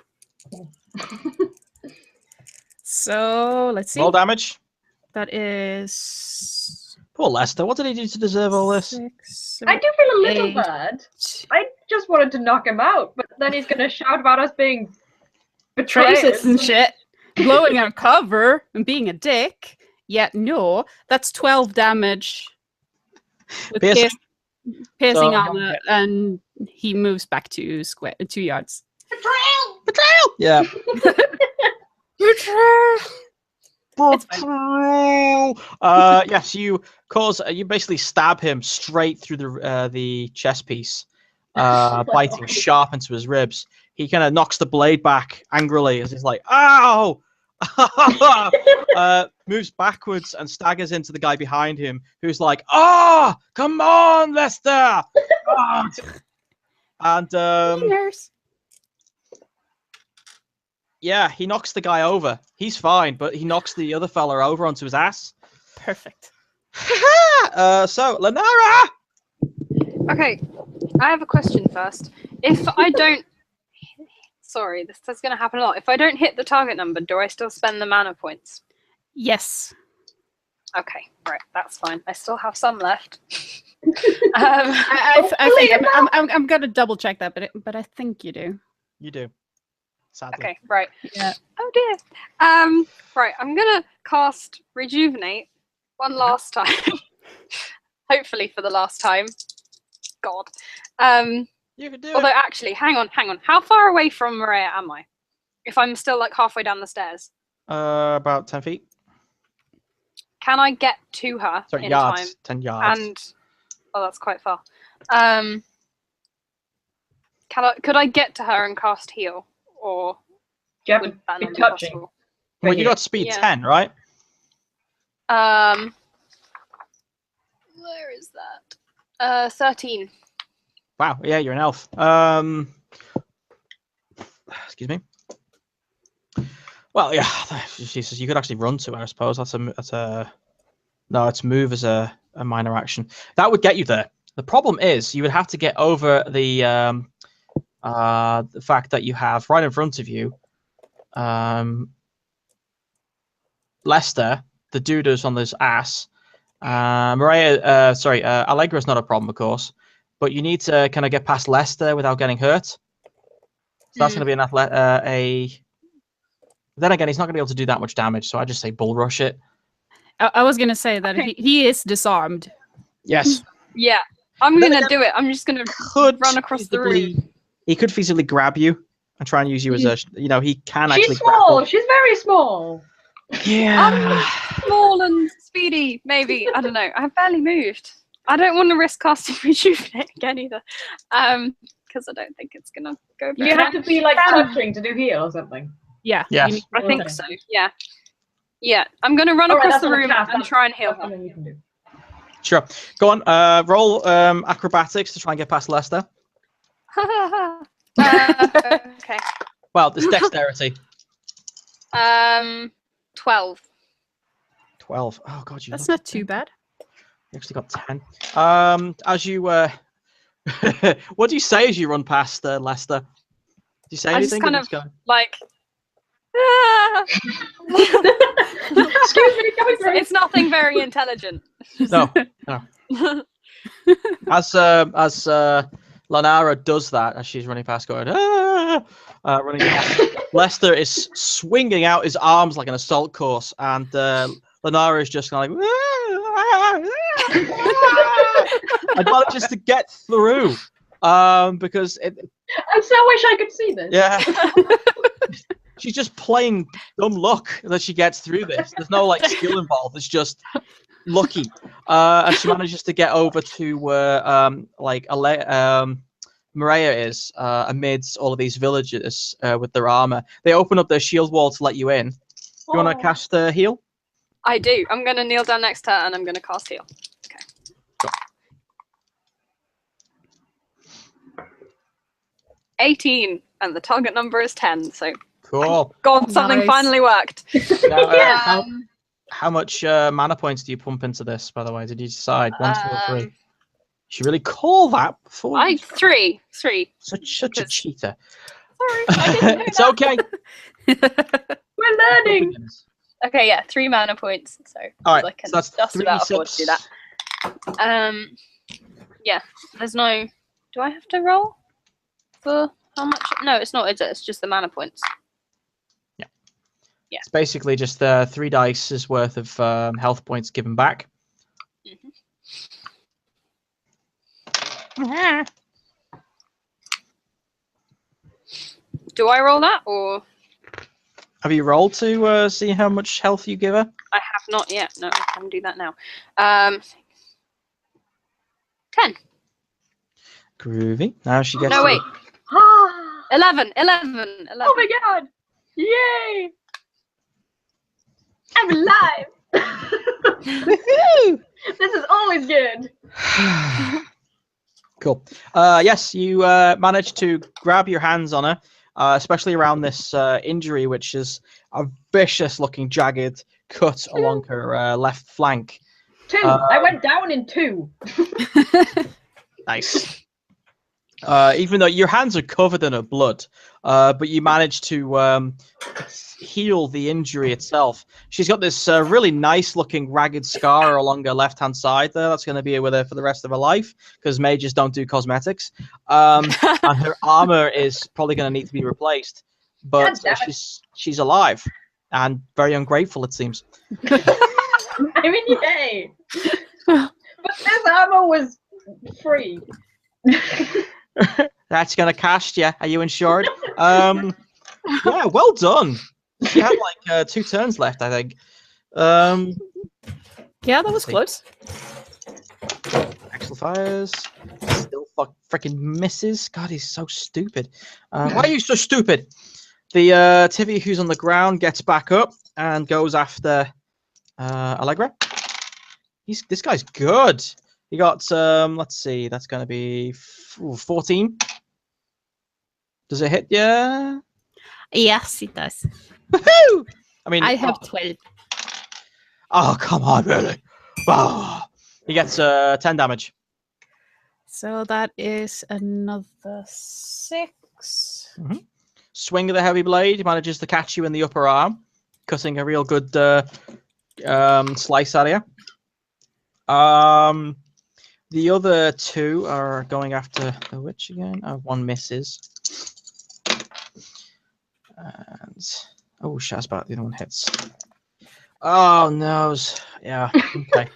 [SPEAKER 4] So let's see.
[SPEAKER 2] Roll damage.
[SPEAKER 4] That is
[SPEAKER 2] Poor Lester. What did he do to deserve all this?
[SPEAKER 4] 6,
[SPEAKER 3] I do feel a little
[SPEAKER 4] 8.
[SPEAKER 3] bad. I just wanted to knock him out, but then he's going to shout about us being betrayers.
[SPEAKER 4] Traces and shit. Blowing our cover and being a dick. Yeah, no. That's 12 damage. With
[SPEAKER 2] Piercing.
[SPEAKER 4] piercing
[SPEAKER 2] So-
[SPEAKER 4] armor, and he moves back 2 yards.
[SPEAKER 3] Betrayal!
[SPEAKER 2] Yeah.
[SPEAKER 4] It's
[SPEAKER 2] Yes, you basically stab him straight through the chest piece, biting sharp into his ribs. He kind of knocks the blade back angrily as he's like, "Ow!" Moves backwards and staggers into the guy behind him, who's like, "Oh, come on, Lester!" And yeah, he knocks the guy over. He's fine, but he knocks the other fella over onto his ass.
[SPEAKER 4] Perfect.
[SPEAKER 2] So, Lenara!
[SPEAKER 1] Okay, I have a question first. If I don't... Sorry, this is going to happen a lot. If I don't hit the target number, do I still spend the mana points?
[SPEAKER 4] Yes.
[SPEAKER 1] Okay, right, that's fine. I still have some left.
[SPEAKER 4] I think I'm gonna double check that, but I think you do.
[SPEAKER 2] You do. Sadly.
[SPEAKER 1] Okay, right.
[SPEAKER 4] Yeah.
[SPEAKER 1] Oh dear. Right, I'm gonna cast Rejuvenate one last time. Hopefully for the last time. God.
[SPEAKER 2] You can do
[SPEAKER 1] Although
[SPEAKER 2] it.
[SPEAKER 1] actually, hang on. How far away from Maria am I? If I'm still like halfway down the stairs.
[SPEAKER 2] About 10 feet.
[SPEAKER 1] Can I get to her
[SPEAKER 2] Sorry,
[SPEAKER 1] in
[SPEAKER 2] yards.
[SPEAKER 1] time?
[SPEAKER 2] 10 yards.
[SPEAKER 1] And oh, that's quite far. Can Could I get to her and cast heal, or
[SPEAKER 3] Do you have
[SPEAKER 1] would
[SPEAKER 3] to
[SPEAKER 1] that
[SPEAKER 3] be
[SPEAKER 1] not be
[SPEAKER 3] touching?
[SPEAKER 1] possible?
[SPEAKER 2] Well, you got speed
[SPEAKER 1] Yeah.
[SPEAKER 2] 10, right?
[SPEAKER 1] Where is that? 13.
[SPEAKER 2] Wow, yeah, you're an elf. Excuse me. Well, yeah, Jesus, you could actually run to her, I suppose. No, it's move as a minor action. That would get you there. The problem is you would have to get over the fact that you have right in front of you Lester, the dude who's on this ass. Allegra's not a problem, of course, but you need to kind of get past Lester without getting hurt. So that's going to be enough. Then again, he's not going to be able to do that much damage, so I just say bull rush it.
[SPEAKER 4] I was going to say that he is disarmed.
[SPEAKER 2] Yes.
[SPEAKER 1] Yeah, I'm going to do it. I'm just going to run across the room.
[SPEAKER 2] He could feasibly grab you and try and use you as a, he can actually.
[SPEAKER 3] She's small.
[SPEAKER 2] grapple.
[SPEAKER 3] She's very small.
[SPEAKER 2] Yeah.
[SPEAKER 1] I'm small and speedy, maybe. I don't know. I've barely moved. I don't want to risk casting Rejuvenate again either. Because I don't think it's going to go
[SPEAKER 3] You
[SPEAKER 1] very
[SPEAKER 3] have to be like touching to do heal or something.
[SPEAKER 4] Yeah.
[SPEAKER 2] Yes.
[SPEAKER 1] I think so, yeah. Yeah, I'm going to run across the room and try and heal her.
[SPEAKER 3] You can do.
[SPEAKER 2] Sure. Go on. Roll acrobatics to try and get past Lester.
[SPEAKER 1] Okay.
[SPEAKER 2] Well, there's dexterity.
[SPEAKER 1] 12.
[SPEAKER 2] 12. Oh God,
[SPEAKER 4] That's not too bad.
[SPEAKER 2] You actually got 10. As you, what do you say as you run past Lester? Do you say
[SPEAKER 1] I
[SPEAKER 2] anything?
[SPEAKER 1] just kind of like.
[SPEAKER 3] Excuse me, coming through.
[SPEAKER 1] It's nothing very intelligent.
[SPEAKER 2] No. As Lanara does that, as she's running past, going, running past, Lester is swinging out his arms like an assault course, and Lanara is just kind of like, and manages to get through, because
[SPEAKER 3] I so wish I could see this.
[SPEAKER 2] yeah. She's just playing dumb luck that she gets through this. There's no like skill involved. It's just lucky. And she manages to get over to where Maria is amidst all of these villagers with their armor. They open up their shield wall to let you in. You want to cast heal?
[SPEAKER 1] I do. I'm going to kneel down next to her and I'm going to cast heal. Okay.
[SPEAKER 2] Go.
[SPEAKER 1] 18, and the target number is 10. So,
[SPEAKER 2] Cool.
[SPEAKER 1] God, something
[SPEAKER 4] Nice.
[SPEAKER 1] finally worked.
[SPEAKER 2] Now, how much mana points do you pump into this, by the way? Did you decide? 1, 2, or 3? You should really call that before.
[SPEAKER 1] Three.
[SPEAKER 2] Such a cheater.
[SPEAKER 1] Sorry, I didn't know
[SPEAKER 2] It's
[SPEAKER 1] that.
[SPEAKER 2] okay.
[SPEAKER 3] We're learning.
[SPEAKER 1] Okay, yeah, 3 mana points. So,
[SPEAKER 2] All right,
[SPEAKER 1] I can
[SPEAKER 2] so that's
[SPEAKER 1] just
[SPEAKER 2] 3
[SPEAKER 1] about afford to do that. Yeah, there's no. Do I have to roll for how much? No, it's not. Is it? It's just the mana points. Yeah.
[SPEAKER 2] It's basically just 3 dice's worth of health points given back.
[SPEAKER 1] Do I roll that or?
[SPEAKER 2] Have you rolled to see how much health you give her?
[SPEAKER 1] I have not yet. No, I can do that now. 10.
[SPEAKER 2] Groovy. Now she gets.
[SPEAKER 1] No, wait. 11.
[SPEAKER 3] Oh my god! Yay! I'm alive! This is always good.
[SPEAKER 2] Cool. Yes, you managed to grab your hands on her, especially around this injury, which is a vicious-looking jagged cut along her left flank.
[SPEAKER 3] 2. I went down in 2.
[SPEAKER 2] Nice. Even though your hands are covered in her blood, but you managed to heal the injury itself. She's got this really nice-looking ragged scar along her left-hand side there. That's going to be with her for the rest of her life, because mages don't do cosmetics. And her armor is probably going to need to be replaced. But she's alive and very ungrateful, it seems.
[SPEAKER 3] I mean, yay! But this armor was free.
[SPEAKER 2] That's going to cost you. Are you insured? Yeah, well done. You had like 2 turns left, I think.
[SPEAKER 4] Yeah, that was close.
[SPEAKER 2] Axel fires. Still freaking misses. God, he's so stupid. Why are you so stupid? The Tivy who's on the ground gets back up and goes after Allegra. This guy's good. He got let's see, that's gonna be 14. Does it hit? Yeah.
[SPEAKER 4] Yes, it does.
[SPEAKER 2] Woohoo! I mean,
[SPEAKER 4] I have 12.
[SPEAKER 2] Oh, come on, really? Oh. He gets 10 damage.
[SPEAKER 4] So that is another 6.
[SPEAKER 2] Swing of the heavy blade. He manages to catch you in the upper arm, cutting a real good slice out of you. The other 2 are going after the witch again. One misses. And Shazbat, the other one hits. Oh no! Yeah. Okay.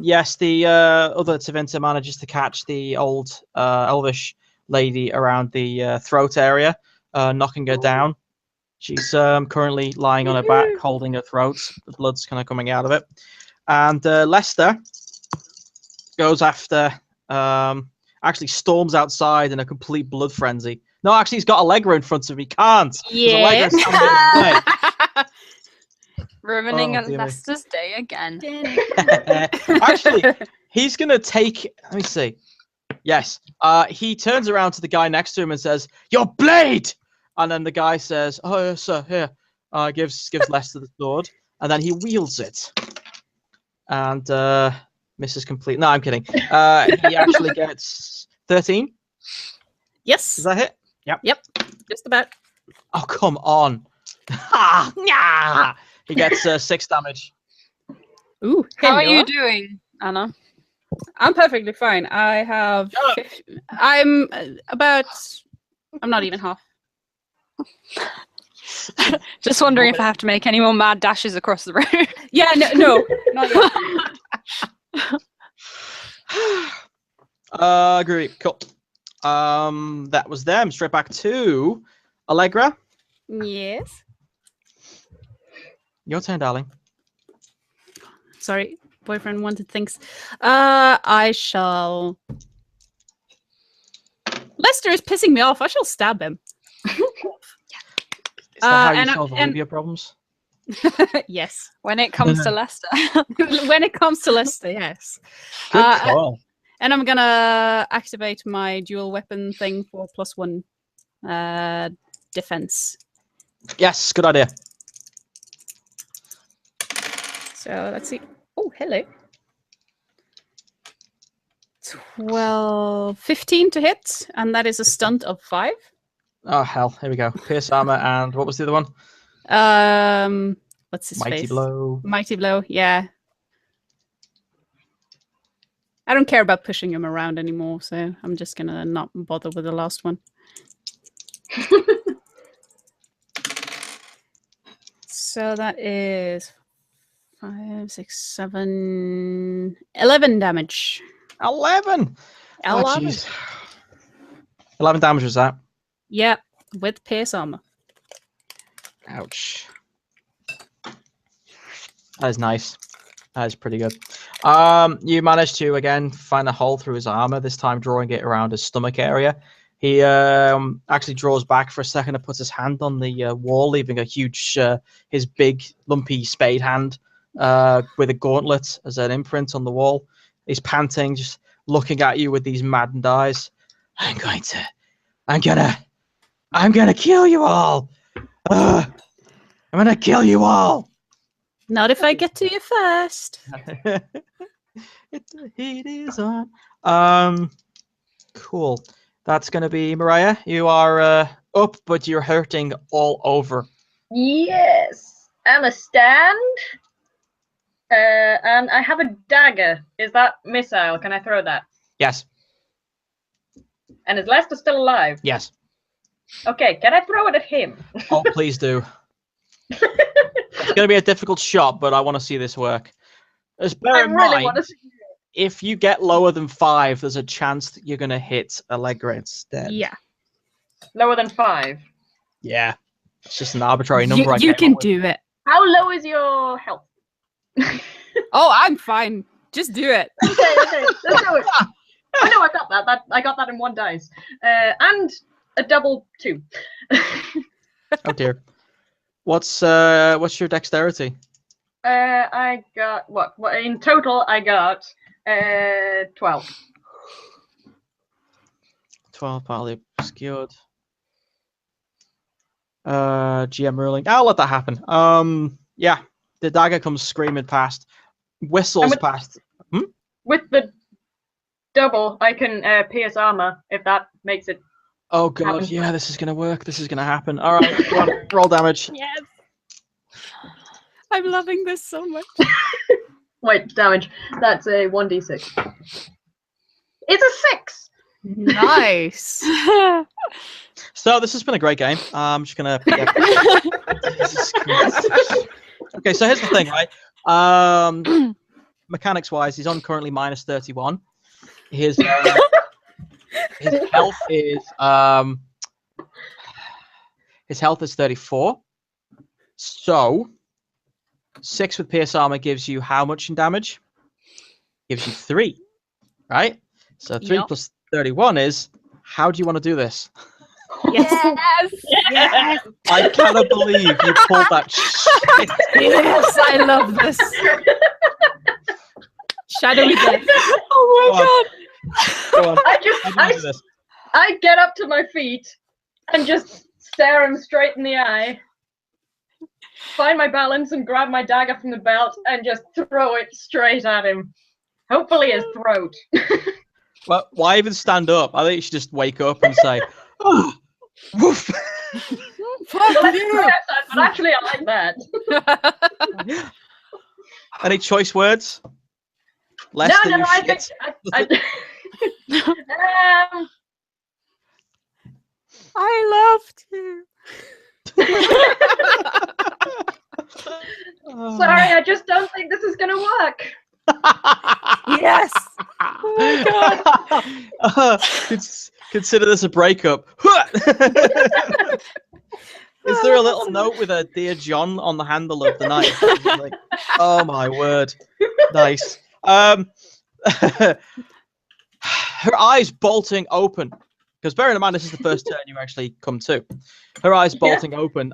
[SPEAKER 2] Yes, the other Tevinter manages to catch the old elvish lady around the throat area, knocking her down. She's currently lying on her back, holding her throat. The blood's kind of coming out of it. And Lester goes after, actually storms outside in a complete blood frenzy. No, actually, he's got Allegra in front of him. He can't.
[SPEAKER 4] Yeah.
[SPEAKER 1] Ruining Lester's day again.
[SPEAKER 2] Actually, he's going to take... Let me see. Yes. He turns around to the guy next to him and says, "Your blade!" And then the guy says, "Oh, yes, sir, here." Gives Lester the sword. And then he wields it. And misses complete. No, I'm kidding. He actually gets 13.
[SPEAKER 4] Yes.
[SPEAKER 2] Does that hit? Yep.
[SPEAKER 4] Just about.
[SPEAKER 2] Oh, come on. He gets 6 damage.
[SPEAKER 4] Ooh,
[SPEAKER 1] How are
[SPEAKER 4] hello.
[SPEAKER 1] you doing, Anna?
[SPEAKER 4] I'm perfectly fine. I have. I'm not even half.
[SPEAKER 1] Just wondering if I have to make any more mad dashes across the room.
[SPEAKER 4] Yeah, no, not yet.
[SPEAKER 2] Great, cool. That was them. Straight back to Allegra.
[SPEAKER 4] Yes.
[SPEAKER 2] Your turn, darling.
[SPEAKER 4] Sorry, boyfriend wanted things. I shall. Lester is pissing me off. I shall stab him.
[SPEAKER 2] Is that how you solve all of your problems?
[SPEAKER 4] Yes.
[SPEAKER 1] When it comes to Lester.
[SPEAKER 4] When it comes to Lester, yes.
[SPEAKER 2] Good call.
[SPEAKER 4] And I'm gonna activate my dual weapon thing for +1 defense.
[SPEAKER 2] Yes, good idea.
[SPEAKER 4] So let's see. Oh, hello. 15 to hit, and that is a stunt of 5.
[SPEAKER 2] Oh hell, here we go. Pierce armor and what was the other one?
[SPEAKER 4] What's his
[SPEAKER 2] Mighty
[SPEAKER 4] face?
[SPEAKER 2] blow.
[SPEAKER 4] Mighty blow. Yeah. I don't care about pushing him around anymore, so I'm just gonna not bother with the last one. So that is 5, 6, 7, 11 damage.
[SPEAKER 2] 11.
[SPEAKER 4] 11.
[SPEAKER 2] 11 damage was that?
[SPEAKER 4] Yep, with pierce armor.
[SPEAKER 2] Ouch. That is nice. That is pretty good. You managed to again find a hole through his armor. This time, drawing it around his stomach area. He actually draws back for a second and puts his hand on the wall, leaving a huge, his big lumpy spade hand with a gauntlet as an imprint on the wall. He's panting, just looking at you with these maddened eyes. I'm gonna kill you all. I'm gonna kill you all.
[SPEAKER 4] Not if I get to you first.
[SPEAKER 2] The heat is on. Cool. That's gonna be Mariah. You are up, but you're hurting all over.
[SPEAKER 3] Yes, I'm a stand. And I have a dagger. Is that missile? Can I throw that?
[SPEAKER 2] Yes.
[SPEAKER 3] And is Lester still alive?
[SPEAKER 2] Yes.
[SPEAKER 3] Okay, can I throw it at him?
[SPEAKER 2] Oh, please do. It's going to be a difficult shot, but I want to see this work. Just bear in mind, if you get lower than 5, there's a chance that you're going to hit Allegra instead.
[SPEAKER 4] Yeah.
[SPEAKER 3] Lower than 5.
[SPEAKER 2] Yeah. It's just an arbitrary number.
[SPEAKER 4] You can do it.
[SPEAKER 3] How low is your health?
[SPEAKER 4] Oh, I'm fine. Just do it.
[SPEAKER 3] Okay, let's do it. I know I got that. I got that in 1 dice. And a double 2.
[SPEAKER 2] Oh dear. What's your dexterity?
[SPEAKER 3] I got what in total I got 12.
[SPEAKER 2] 12 partly obscured. GM ruling. I'll let that happen. Yeah, the dagger comes screaming past, whistles past.
[SPEAKER 3] With the double, I can pierce armor if that makes it.
[SPEAKER 2] Oh god,
[SPEAKER 3] happen.
[SPEAKER 2] yeah, this is gonna work. This is gonna happen. All right, go on, roll damage.
[SPEAKER 4] Yes. I'm loving this so much.
[SPEAKER 3] Wait, damage. That's a 1d6. It's a 6.
[SPEAKER 4] Nice.
[SPEAKER 2] So this has been a great game. I'm just gonna. Yeah. Jesus Christ. Okay, so here's the thing, right? Mechanics wise, he's on currently minus 31. His health is 34. So 6 with pierce armor gives you how much in damage? Gives you 3, right? So 3 plus 31 is. How do you want to do this?
[SPEAKER 4] Yes. Yes.
[SPEAKER 2] I cannot believe you pulled that shit.
[SPEAKER 4] Yes, I love this. Shadowy death.
[SPEAKER 1] Oh my god.
[SPEAKER 2] Go on. How do you do this?
[SPEAKER 3] I get up to my feet and just stare him straight in the eye. Find my balance and grab my dagger from the belt and just throw it straight at him. Hopefully his throat.
[SPEAKER 2] Well, why even stand up? I think you should just wake up and say, "Oh, woof."
[SPEAKER 3] Well, but actually, I like that.
[SPEAKER 2] Any choice words? Less
[SPEAKER 3] No,
[SPEAKER 2] than you
[SPEAKER 3] I
[SPEAKER 2] shit.
[SPEAKER 3] think.
[SPEAKER 4] I loved you.
[SPEAKER 3] Sorry, I just don't think this is gonna work.
[SPEAKER 4] Yes.
[SPEAKER 1] Oh my god.
[SPEAKER 2] Consider this a breakup. Is there a little note with a "Dear John" on the handle of the knife? Like, oh my word, nice. Her eyes bolting open, because bearing in mind this is the first turn you actually come to. Her eyes bolting open.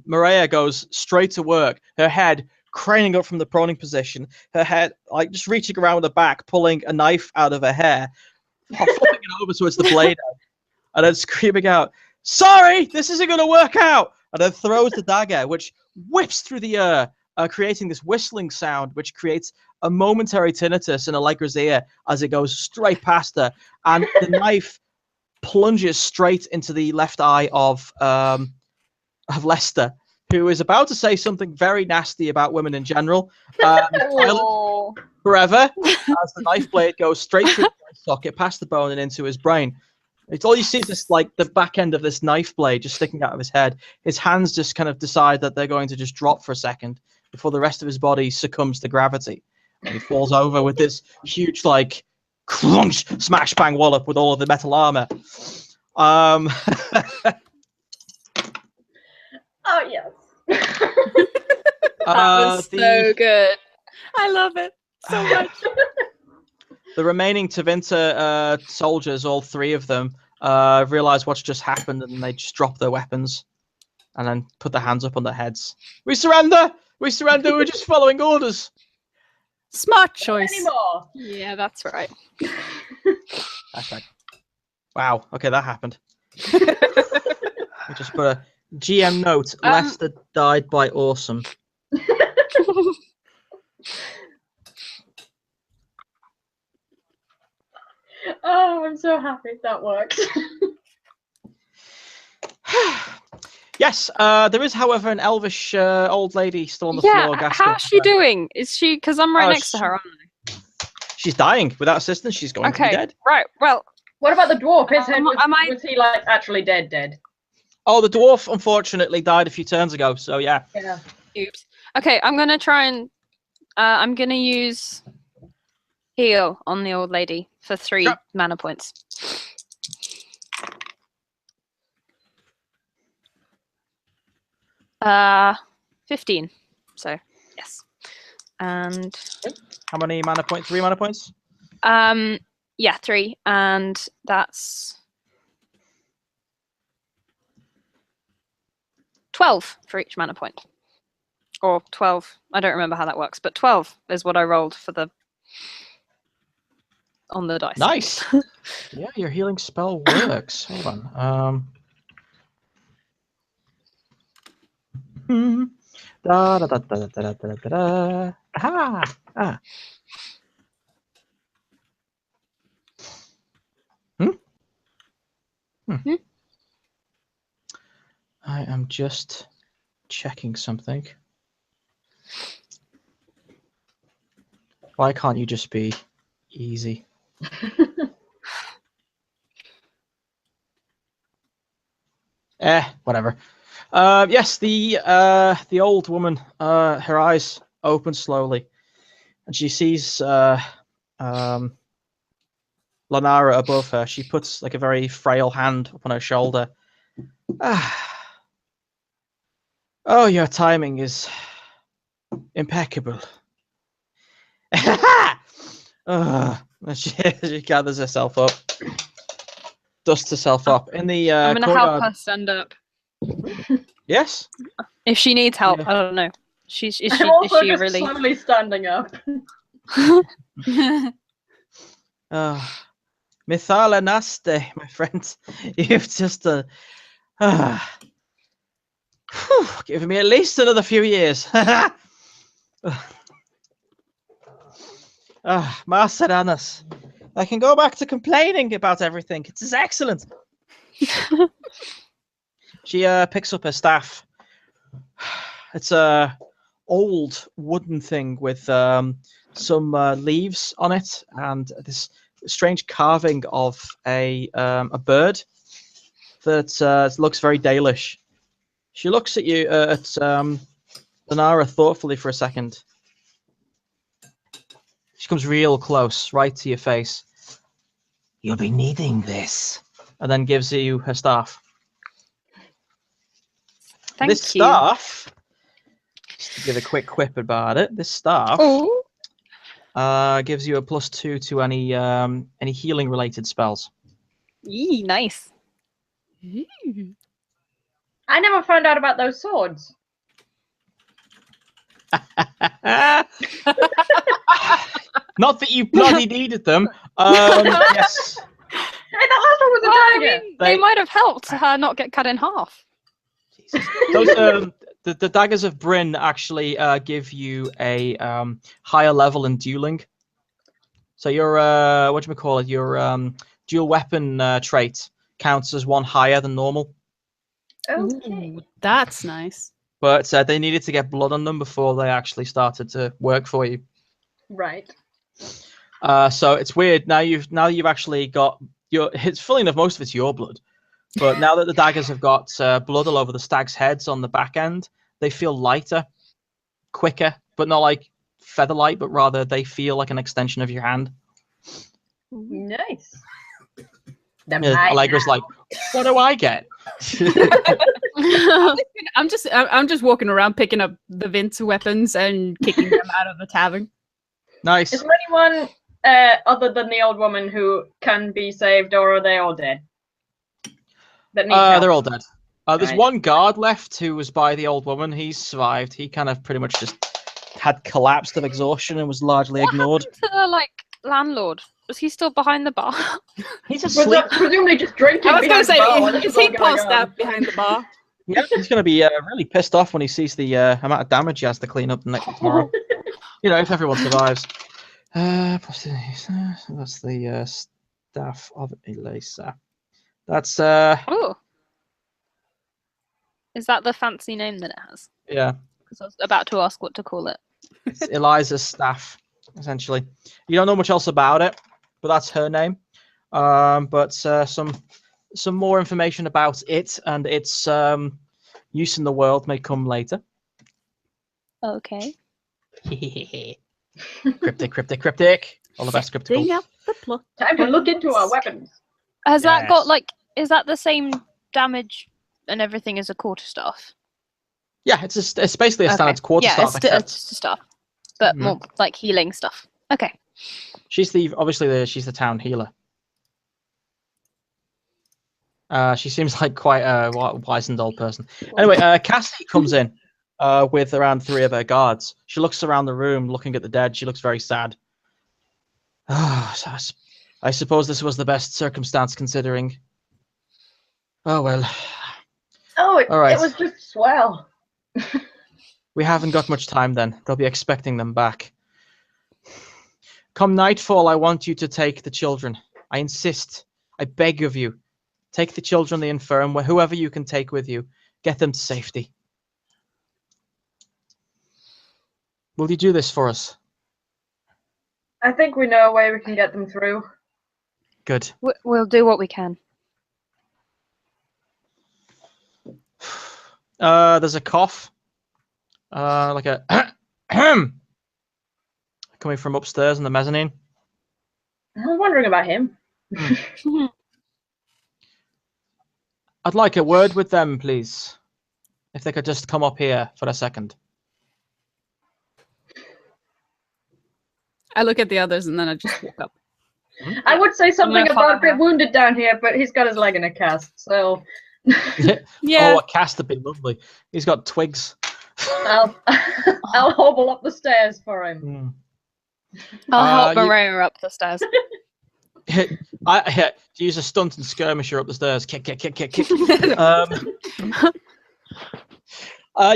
[SPEAKER 2] Maria goes straight to work. Her head craning up from the proning position. Her head like just reaching around the back, pulling a knife out of her hair, flipping it over so it's the blade out, and then screaming out, "Sorry, this isn't going to work out!" And then throws the dagger, which whips through the air, creating this whistling sound, which creates a momentary tinnitus in Allegra's ear as it goes straight past her. And the knife plunges straight into the left eye of Lester, who is about to say something very nasty about women in general. Silent forever as the knife blade goes straight through the eye socket, past the bone and into his brain. It's all you see is this, like the back end of this knife blade just sticking out of his head. His hands just kind of decide that they're going to just drop for a second before the rest of his body succumbs to gravity. And he falls over with this huge, like, crunch, smash, bang, wallop with all of the metal armor.
[SPEAKER 3] Oh yes.
[SPEAKER 1] That was so good.
[SPEAKER 4] I love it so much.
[SPEAKER 2] The remaining Tevinter soldiers, all 3 of them, realize what's just happened, and they just drop their weapons and then put their hands up on their heads. We surrender! We surrender! We're just following orders!
[SPEAKER 4] Smart choice.
[SPEAKER 3] Anymore.
[SPEAKER 1] Yeah, that's right.
[SPEAKER 2] Hashtag. Wow, okay, that happened. We just put a GM note. Lester died by awesome.
[SPEAKER 3] Oh, I'm so happy that worked.
[SPEAKER 2] Yes, there is, however, an elvish old lady still on the floor.
[SPEAKER 1] Yeah,
[SPEAKER 2] gasping.
[SPEAKER 1] how's she doing? Is she? Because I'm right next to her, aren't I?
[SPEAKER 2] She's dying. Without assistance, she's going to be dead.
[SPEAKER 1] Right. Well,
[SPEAKER 3] What about the dwarf? His head
[SPEAKER 1] Am I-
[SPEAKER 3] was he like actually dead?
[SPEAKER 2] Oh, the dwarf unfortunately died a few turns ago. So yeah.
[SPEAKER 3] Yeah.
[SPEAKER 1] oops. Okay, I'm gonna try and I'm gonna use heal on the old lady for 3
[SPEAKER 2] Sure.
[SPEAKER 1] mana points. 15. So yes. And
[SPEAKER 2] How many mana points? 3 mana points.
[SPEAKER 1] Yeah, 3, and that's 12 for each mana point. Or 12. I don't remember how that works, but 12 is what I rolled for the on the dice.
[SPEAKER 2] Nice. Yeah, your healing spell works. Hold on. Da, da, da, da, da, da, da, da. Aha! Ah. I am just checking something. Why can't you just be easy? Whatever. Yes, the old woman, her eyes open slowly, and she sees Lanara above her. She puts like a very frail hand up on her shoulder. Oh, your timing is impeccable. She gathers herself up, dusts herself up in the
[SPEAKER 1] I'm gonna
[SPEAKER 2] courtyard.
[SPEAKER 1] help her stand up.
[SPEAKER 2] Yes.
[SPEAKER 1] If she needs help,
[SPEAKER 2] Yeah.
[SPEAKER 1] I don't know. Is she
[SPEAKER 3] I'm also just
[SPEAKER 1] really?
[SPEAKER 3] slowly standing up.
[SPEAKER 2] Mithala Naste, my friend. You've just given me at least another few years. Master Annas, I can go back to complaining about everything. It's excellent. She picks up her staff. It's a old wooden thing with some leaves on it and this strange carving of a bird that looks very Dalish. She looks at you at Lanara thoughtfully for a second. She comes real close, right to your face. You'll be needing this, and then gives you her staff.
[SPEAKER 1] Thank
[SPEAKER 2] This
[SPEAKER 1] you.
[SPEAKER 2] staff, just to give a quick quip about it, this staff gives you a +2 to any healing related spells.
[SPEAKER 1] Yee, nice.
[SPEAKER 3] I never found out about those swords.
[SPEAKER 2] Not that you bloody needed them. Yes.
[SPEAKER 3] Hey, that last one was a
[SPEAKER 1] Well, I
[SPEAKER 3] dagger.
[SPEAKER 1] mean, they might have helped her not get cut in half.
[SPEAKER 2] Jesus. Those the daggers of Bryn actually give you a higher level in dueling. So your whatchamacallit, your dual weapon trait counts as one higher than normal.
[SPEAKER 3] Okay.
[SPEAKER 4] Ooh, that's nice.
[SPEAKER 2] But they needed to get blood on them before they actually started to work for you.
[SPEAKER 3] Right.
[SPEAKER 2] So it's weird now you've actually got your. It's funny enough, most of it's your blood, but now that the daggers have got blood all over the stag's heads on the back end, they feel lighter, quicker, but not like feather light, but rather they feel like an extension of your hand.
[SPEAKER 3] Nice.
[SPEAKER 2] Allegra's like, what do I get?
[SPEAKER 4] I'm just walking around picking up the Vince weapons and kicking them out of the tavern.
[SPEAKER 2] Nice.
[SPEAKER 3] Is there anyone other than the old woman who can be saved, or are they all dead? That needs help?
[SPEAKER 2] They're all dead. There's
[SPEAKER 3] Right.
[SPEAKER 2] one guard left who was by the old woman. He's survived. He kind of pretty much just had collapsed of exhaustion and was largely ignored.
[SPEAKER 1] What happened to the landlord? Was he still behind the bar?
[SPEAKER 2] He's
[SPEAKER 3] Was
[SPEAKER 2] asleep.
[SPEAKER 3] that presumably just drinking?
[SPEAKER 4] I was going to
[SPEAKER 3] behind the bar while
[SPEAKER 4] say,
[SPEAKER 3] this
[SPEAKER 4] is
[SPEAKER 3] all
[SPEAKER 4] he
[SPEAKER 3] going
[SPEAKER 4] passed
[SPEAKER 3] on?
[SPEAKER 4] out behind the bar?
[SPEAKER 2] Yeah, he's going to be really pissed off when he sees the amount of damage he has to clean up tomorrow. You know, if everyone survives. That's the staff of Elisa. That's
[SPEAKER 1] Oh. Is that the fancy name that it has?
[SPEAKER 2] yeah,
[SPEAKER 1] Because I was about to ask what to call it.
[SPEAKER 2] it's Eliza's staff, essentially. You don't know much else about it, but that's her name. But some more information about it and its use in the world may come later.
[SPEAKER 1] Okay.
[SPEAKER 2] Cryptic. All the best cryptical.
[SPEAKER 4] Ding up the plot.
[SPEAKER 3] Time to look into our weapons.
[SPEAKER 1] Has that got
[SPEAKER 2] Yes.
[SPEAKER 1] is that the same damage and everything as a quarterstaff?
[SPEAKER 2] Yeah, it's basically a standard quarterstaff.
[SPEAKER 1] It's just a staff, but more like healing stuff. Okay.
[SPEAKER 2] She's she's the town healer. She seems like quite a wizened old person. Anyway, Cassie comes in with around 3 of her guards. She looks around the room, looking at the dead. She looks very sad. I suppose this was the best circumstance considering. Oh well.
[SPEAKER 3] Oh,
[SPEAKER 2] All right.
[SPEAKER 3] it was just swell.
[SPEAKER 2] We haven't got much time then. They'll be expecting them back. Come nightfall, I want you to take the children. I insist. I beg of you. Take the children, the infirm, whoever you can take with you. Get them to safety. Will you do this for us?
[SPEAKER 3] I think we know a way we can get them through.
[SPEAKER 2] Good.
[SPEAKER 1] We'll do what we can.
[SPEAKER 2] There's a cough. Like a coming from upstairs in the mezzanine.
[SPEAKER 3] I was wondering about him.
[SPEAKER 2] I'd like a word with them, please. If they could just come up here for a second.
[SPEAKER 4] I look at the others and then I just walk up.
[SPEAKER 3] I would say something
[SPEAKER 1] gonna
[SPEAKER 3] about
[SPEAKER 1] follow
[SPEAKER 3] a bit
[SPEAKER 1] her.
[SPEAKER 3] wounded down here, but he's got his leg in a cast, so
[SPEAKER 4] Yeah.
[SPEAKER 2] Oh, a cast would be lovely. He's got twigs.
[SPEAKER 3] I'll hobble up the stairs for him.
[SPEAKER 2] Hmm.
[SPEAKER 1] I'll help
[SPEAKER 2] you-
[SPEAKER 1] Maria up the stairs.
[SPEAKER 2] To use a stunt and skirmisher up the stairs. Kick.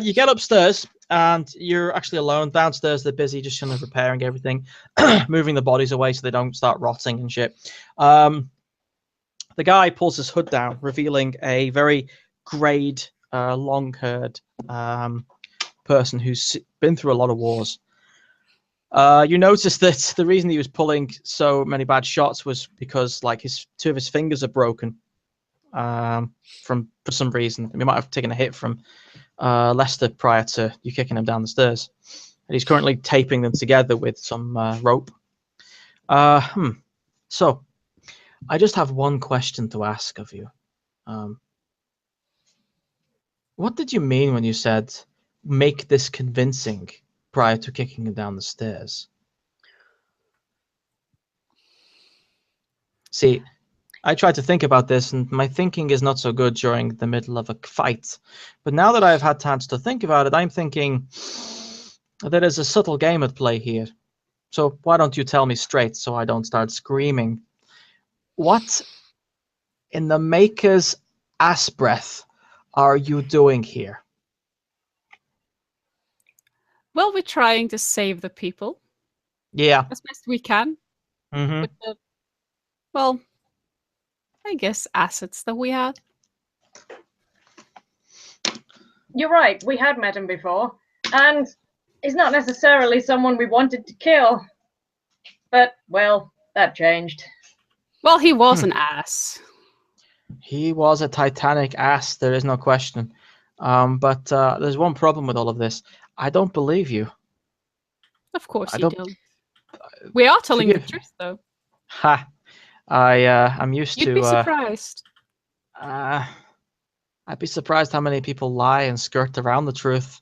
[SPEAKER 2] You get upstairs and you're actually alone. Downstairs they're busy just kind of repairing everything, moving the bodies away so they don't start rotting and shit. The guy pulls his hood down, revealing a very greyed, long-haired person who's been through a lot of wars. You notice that the reason he was pulling so many bad shots was because like 2 of his fingers are broken for some reason. He might have taken a hit from Lester prior to you kicking him down the stairs. And he's currently taping them together with some rope. So, I just have one question to ask of you. What did you mean when you said, make this convincing prior to kicking him down the stairs? See, I tried to think about this, and my thinking is not so good during the middle of a fight. But now that I've had time to think about it, I'm thinking there is a subtle game at play here. So why don't you tell me straight so I don't start screaming? What in the maker's ass breath are you doing here?
[SPEAKER 4] Well, we're trying to save the people
[SPEAKER 2] Yeah.
[SPEAKER 4] as best we can
[SPEAKER 2] Mm-hmm.
[SPEAKER 4] with the, well, I guess assets that we had.
[SPEAKER 3] You're right, we had met him before, and he's not necessarily someone we wanted to kill. But, well, that changed.
[SPEAKER 4] Well, he was an ass.
[SPEAKER 2] He was a titanic ass, there is no question. But there's one problem with all of this. I don't believe you.
[SPEAKER 4] Of course
[SPEAKER 2] I
[SPEAKER 4] you
[SPEAKER 2] don't-
[SPEAKER 4] don't. We are telling the
[SPEAKER 2] forgive-
[SPEAKER 4] truth, though.
[SPEAKER 2] Ha! I'm used
[SPEAKER 4] You'd
[SPEAKER 2] to.
[SPEAKER 4] be surprised.
[SPEAKER 2] I'd be surprised how many people lie and skirt around the truth.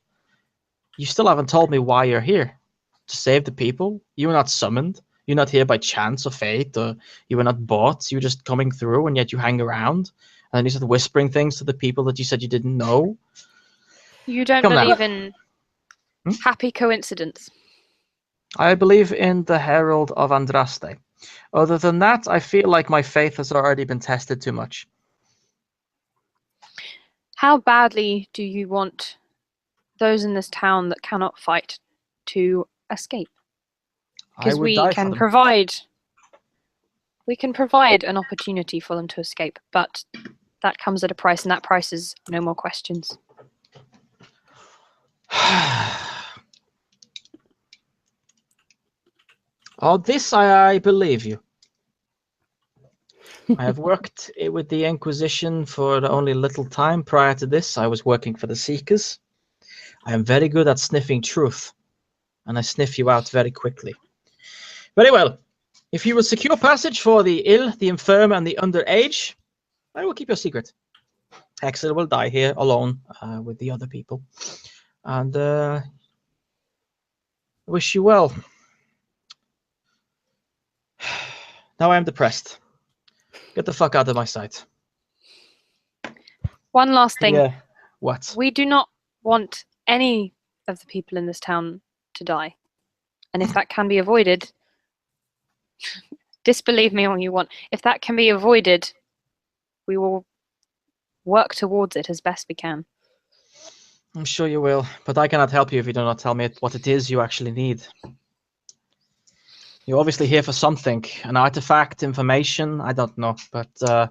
[SPEAKER 2] You still haven't told me why you're here. To save the people? You were not summoned. You're not here by chance or fate, or you were not bought. You were just coming through, and yet you hang around. And then you started whispering things to the people that you said you didn't know.
[SPEAKER 1] You don't
[SPEAKER 2] Come now.
[SPEAKER 1] believe in
[SPEAKER 2] Hmm?
[SPEAKER 1] happy coincidence.
[SPEAKER 2] I believe in the Herald of Andraste. Other than that, I feel like my faith has already been tested too much.
[SPEAKER 1] How badly do you want those in this town that cannot fight to escape?
[SPEAKER 2] I
[SPEAKER 1] Because
[SPEAKER 2] would
[SPEAKER 1] we
[SPEAKER 2] die for
[SPEAKER 1] can
[SPEAKER 2] them.
[SPEAKER 1] provide an opportunity for them to escape, but that comes at a price, and that price is no more questions.
[SPEAKER 2] Oh, this I believe you. I have worked with the Inquisition for only little time. Prior to this, I was working for the Seekers. I am very good at sniffing truth, and I sniff you out very quickly. Very well. If you will secure passage for the ill, the infirm, and the underage, I will keep your secret. Hexer will die here alone with the other people. And wish you well. Now I am depressed. Get the fuck out of my sight.
[SPEAKER 1] One last thing.
[SPEAKER 2] Yeah. What?
[SPEAKER 1] We do not want any of the people in this town to die. And if that can be avoided, disbelieve me all you want. If that can be avoided, we will work towards it as best we can.
[SPEAKER 2] I'm sure you will, but I cannot help you if you do not tell me what it is you actually need. You're obviously here for something, an artifact, information, I don't know, but I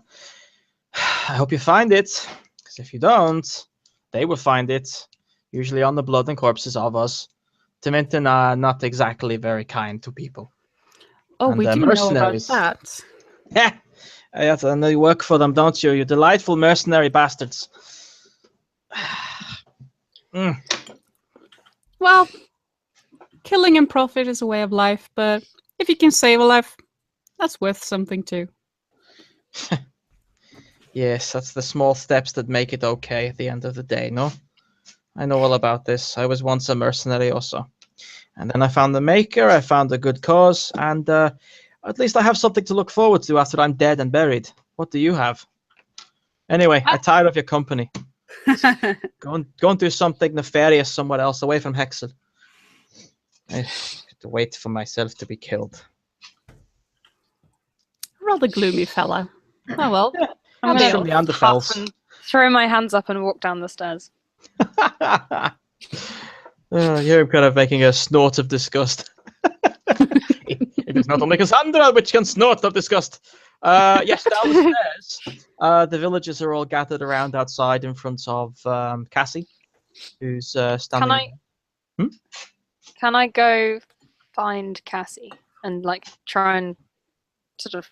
[SPEAKER 2] hope you find it, because if you don't, they will find it, usually on the blood and corpses of us. Tevinter are not exactly very kind to people.
[SPEAKER 4] Oh,
[SPEAKER 2] And
[SPEAKER 4] we
[SPEAKER 2] the
[SPEAKER 4] do know about
[SPEAKER 2] mercenaries.
[SPEAKER 4] that.
[SPEAKER 2] Yeah, yes, and you work for them, don't you? You delightful mercenary bastards.
[SPEAKER 4] Well, killing in profit is a way of life, but if you can save a life, that's worth something too.
[SPEAKER 2] Yes, that's the small steps that make it okay at the end of the day, no? I know all about this. I was once a mercenary also. And then I found the Maker, I found a good cause, and at least I have something to look forward to after I'm dead and buried. What do you have? Anyway, I'm tired of your company. Go and do something nefarious somewhere else, away from Hexel. I have to wait for myself to be killed.
[SPEAKER 4] Rather gloomy fella. Oh well.
[SPEAKER 1] I'm
[SPEAKER 2] That's
[SPEAKER 1] going
[SPEAKER 2] from
[SPEAKER 1] to
[SPEAKER 2] Neanderthals.
[SPEAKER 1] and throw my hands up and walk down the stairs.
[SPEAKER 2] You're kind of making a snort of disgust. It is not only Cassandra which can snort of disgust. Yes, down the stairs. The villagers are all gathered around outside in front of Cassie, who's standing.
[SPEAKER 1] Can I go find Cassie and like try and sort of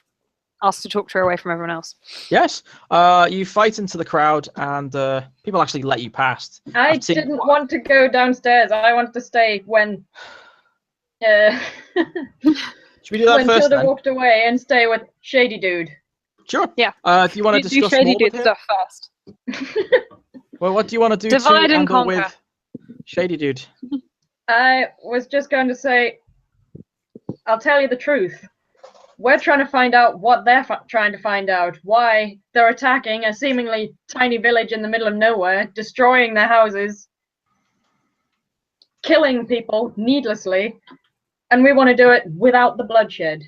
[SPEAKER 1] ask to talk to her away from everyone else?
[SPEAKER 2] Yes. You fight into the crowd, and people actually let you past.
[SPEAKER 3] I didn't want to go downstairs. I wanted to stay when
[SPEAKER 2] Should we do that
[SPEAKER 3] when
[SPEAKER 2] first
[SPEAKER 3] Tilda
[SPEAKER 2] then?
[SPEAKER 3] walked away and stay with Shady Dude.
[SPEAKER 2] Sure.
[SPEAKER 1] Yeah.
[SPEAKER 2] Do you want to
[SPEAKER 1] Do
[SPEAKER 2] discuss
[SPEAKER 1] shady
[SPEAKER 2] more with
[SPEAKER 1] dude
[SPEAKER 2] him?
[SPEAKER 1] stuff first.
[SPEAKER 2] Well, what do you want to do
[SPEAKER 1] Divide
[SPEAKER 2] to
[SPEAKER 1] and
[SPEAKER 2] handle
[SPEAKER 1] conquer.
[SPEAKER 2] with Shady Dude?
[SPEAKER 3] I was just going to say, I'll tell you the truth. We're trying to find out what they're trying to find out. Why they're attacking a seemingly tiny village in the middle of nowhere, destroying their houses, killing people needlessly, and we want to do it without the bloodshed.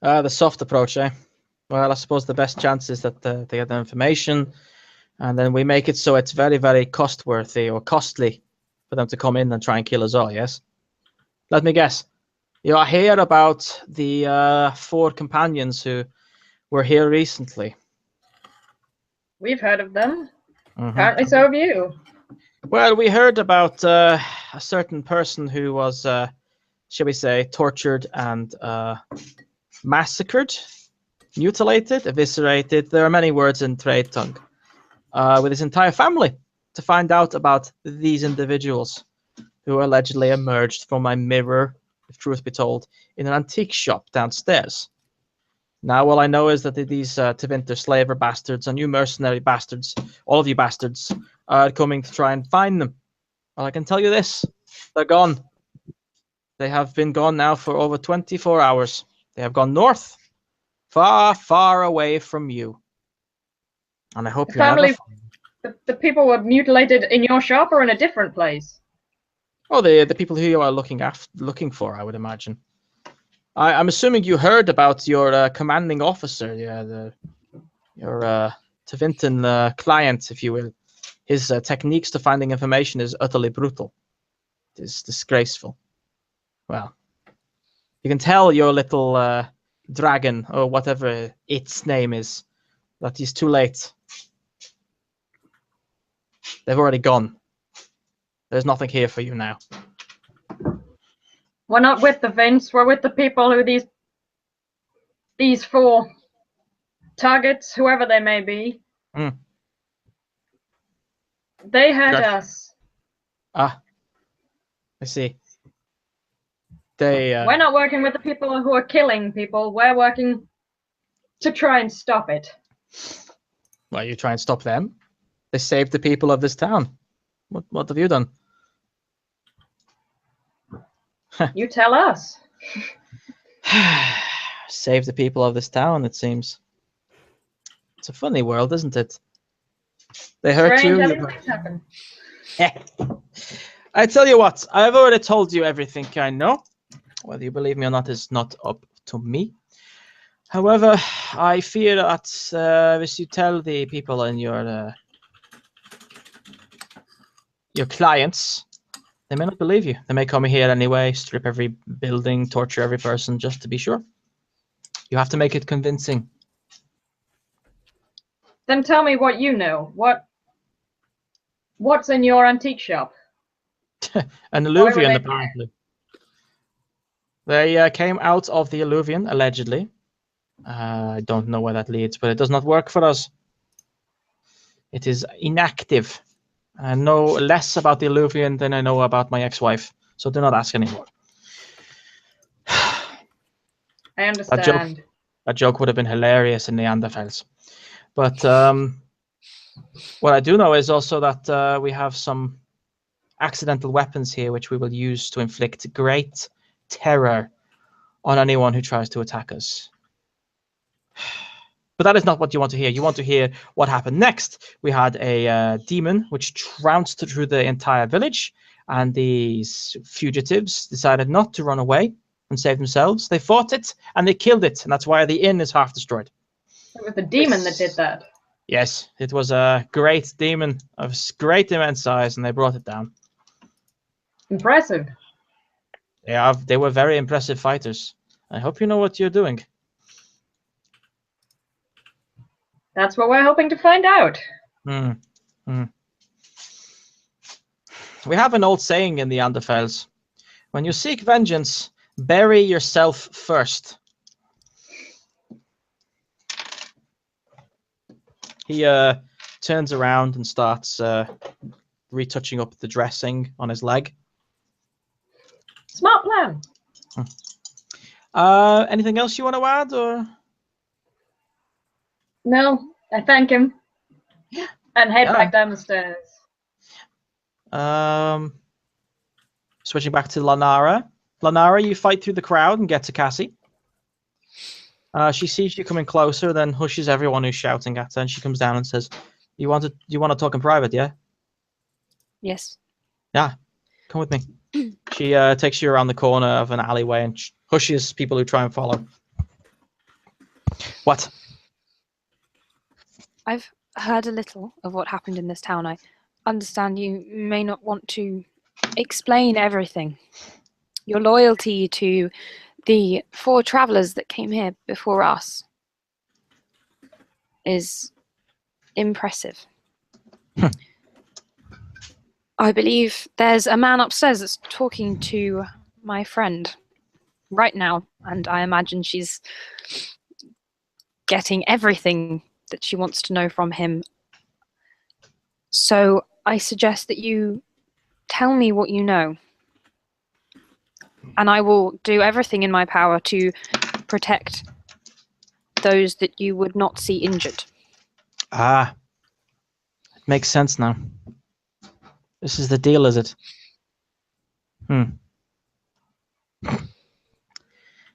[SPEAKER 2] The soft approach, eh? Well, I suppose the best chance is that they get the information, and then we make it so it's very, very costworthy or costly for them to come in and try and kill us all, yes? Let me guess. You are here about the 4 companions who were here recently.
[SPEAKER 3] We've heard of them.
[SPEAKER 2] Mhm.
[SPEAKER 3] Apparently so have you.
[SPEAKER 2] Well, we heard about a certain person who was, shall we say, tortured and massacred, mutilated, eviscerated. There are many words in trade tongue. With his entire family, to find out about these individuals who allegedly emerged from a mirror, if truth be told, in an antique shop downstairs. Now, all I know is that these Tevinter slaver bastards and you mercenary bastards, all of you bastards, are coming to try and find them. Well, I can tell you this, they're gone. They have been gone now for over 24 hours. They have gone north, far, far away from you. And I hope
[SPEAKER 3] The
[SPEAKER 2] you're never
[SPEAKER 3] family,
[SPEAKER 2] find
[SPEAKER 3] the people were mutilated in your shop or in a different place?
[SPEAKER 2] Oh, the people who you are looking for, I would imagine. I'm assuming you heard about your commanding officer, your Tevinter client, if you will. His techniques to finding information is utterly brutal. It is disgraceful. Well, you can tell your little dragon, or whatever its name is, that he's too late. They've already gone. There's nothing here for you now.
[SPEAKER 3] We're not with the Vince. We're with the people who these 4 targets, whoever they may be.
[SPEAKER 2] Mm.
[SPEAKER 3] They had
[SPEAKER 2] Yes.
[SPEAKER 3] us.
[SPEAKER 2] Ah, I see. They.
[SPEAKER 3] We're not working with the people who are killing people. We're working to try and stop it.
[SPEAKER 2] Well, you try and stop them. They saved the people of this town. What have you done?
[SPEAKER 3] You tell us.
[SPEAKER 2] Save the people of this town, it seems. It's a funny world, isn't it? They hurt
[SPEAKER 3] Strange,
[SPEAKER 2] you.
[SPEAKER 3] everything's happened.
[SPEAKER 2] I tell you what, I've already told you everything I know. Whether you believe me or not is not up to me. However, I fear that if you tell the people in your clients, they may not believe you. They may come here anyway, strip every building, torture every person just to be sure. You have to make it convincing.
[SPEAKER 3] Then tell me what you know. What's in your antique shop?
[SPEAKER 2] An
[SPEAKER 3] Why were
[SPEAKER 2] alluvian,
[SPEAKER 3] they
[SPEAKER 2] apparently. They came out of the alluvian, allegedly. I don't know where that leads, but it does not work for us. It is inactive. I know less about the alluvian than I know about my ex-wife, so do not ask anymore.
[SPEAKER 3] I understand.
[SPEAKER 2] That joke would have been hilarious in Neanderthals. But what I do know is also that we have some accidental weapons here, which we will use to inflict great terror on anyone who tries to attack us. But that is not what you want to hear. You want to hear what happened next. We had a demon which trounced through the entire village, and these fugitives decided not to run away and save themselves. They fought it, and they killed it, and that's why the inn is half destroyed.
[SPEAKER 3] It was the demon that did that.
[SPEAKER 2] Yes, it was a great demon of great immense size, and they brought it down.
[SPEAKER 3] Impressive.
[SPEAKER 2] They were very impressive fighters. I hope you know what you're doing.
[SPEAKER 3] That's what we're hoping to find out.
[SPEAKER 2] We have an old saying in the Neanderthals. When you seek vengeance, bury yourself first. He turns around and starts retouching up the dressing on his leg.
[SPEAKER 3] Smart plan.
[SPEAKER 2] Anything else you want to add, or?
[SPEAKER 3] No, I thank him. And head back down the stairs.
[SPEAKER 2] Switching back to Lanara. Lanara, you fight through the crowd and get to Cassie. She sees you coming closer, then hushes everyone who's shouting at her, and she comes down and says, "You want to talk in private, yeah?"
[SPEAKER 1] Yes.
[SPEAKER 2] Yeah, come with me. She takes you around the corner of an alleyway and hushes people who try and follow. What?
[SPEAKER 1] I've heard a little of what happened in this town. I understand you may not want to explain everything. Your loyalty to the 4 travelers that came here before us is impressive. I believe there's a man upstairs that's talking to my friend right now, and I imagine she's getting everything that she wants to know from him. So I suggest that you tell me what you know, and I will do everything in my power to protect those that you would not see injured.
[SPEAKER 2] Ah, it makes sense now. This is the deal, is it?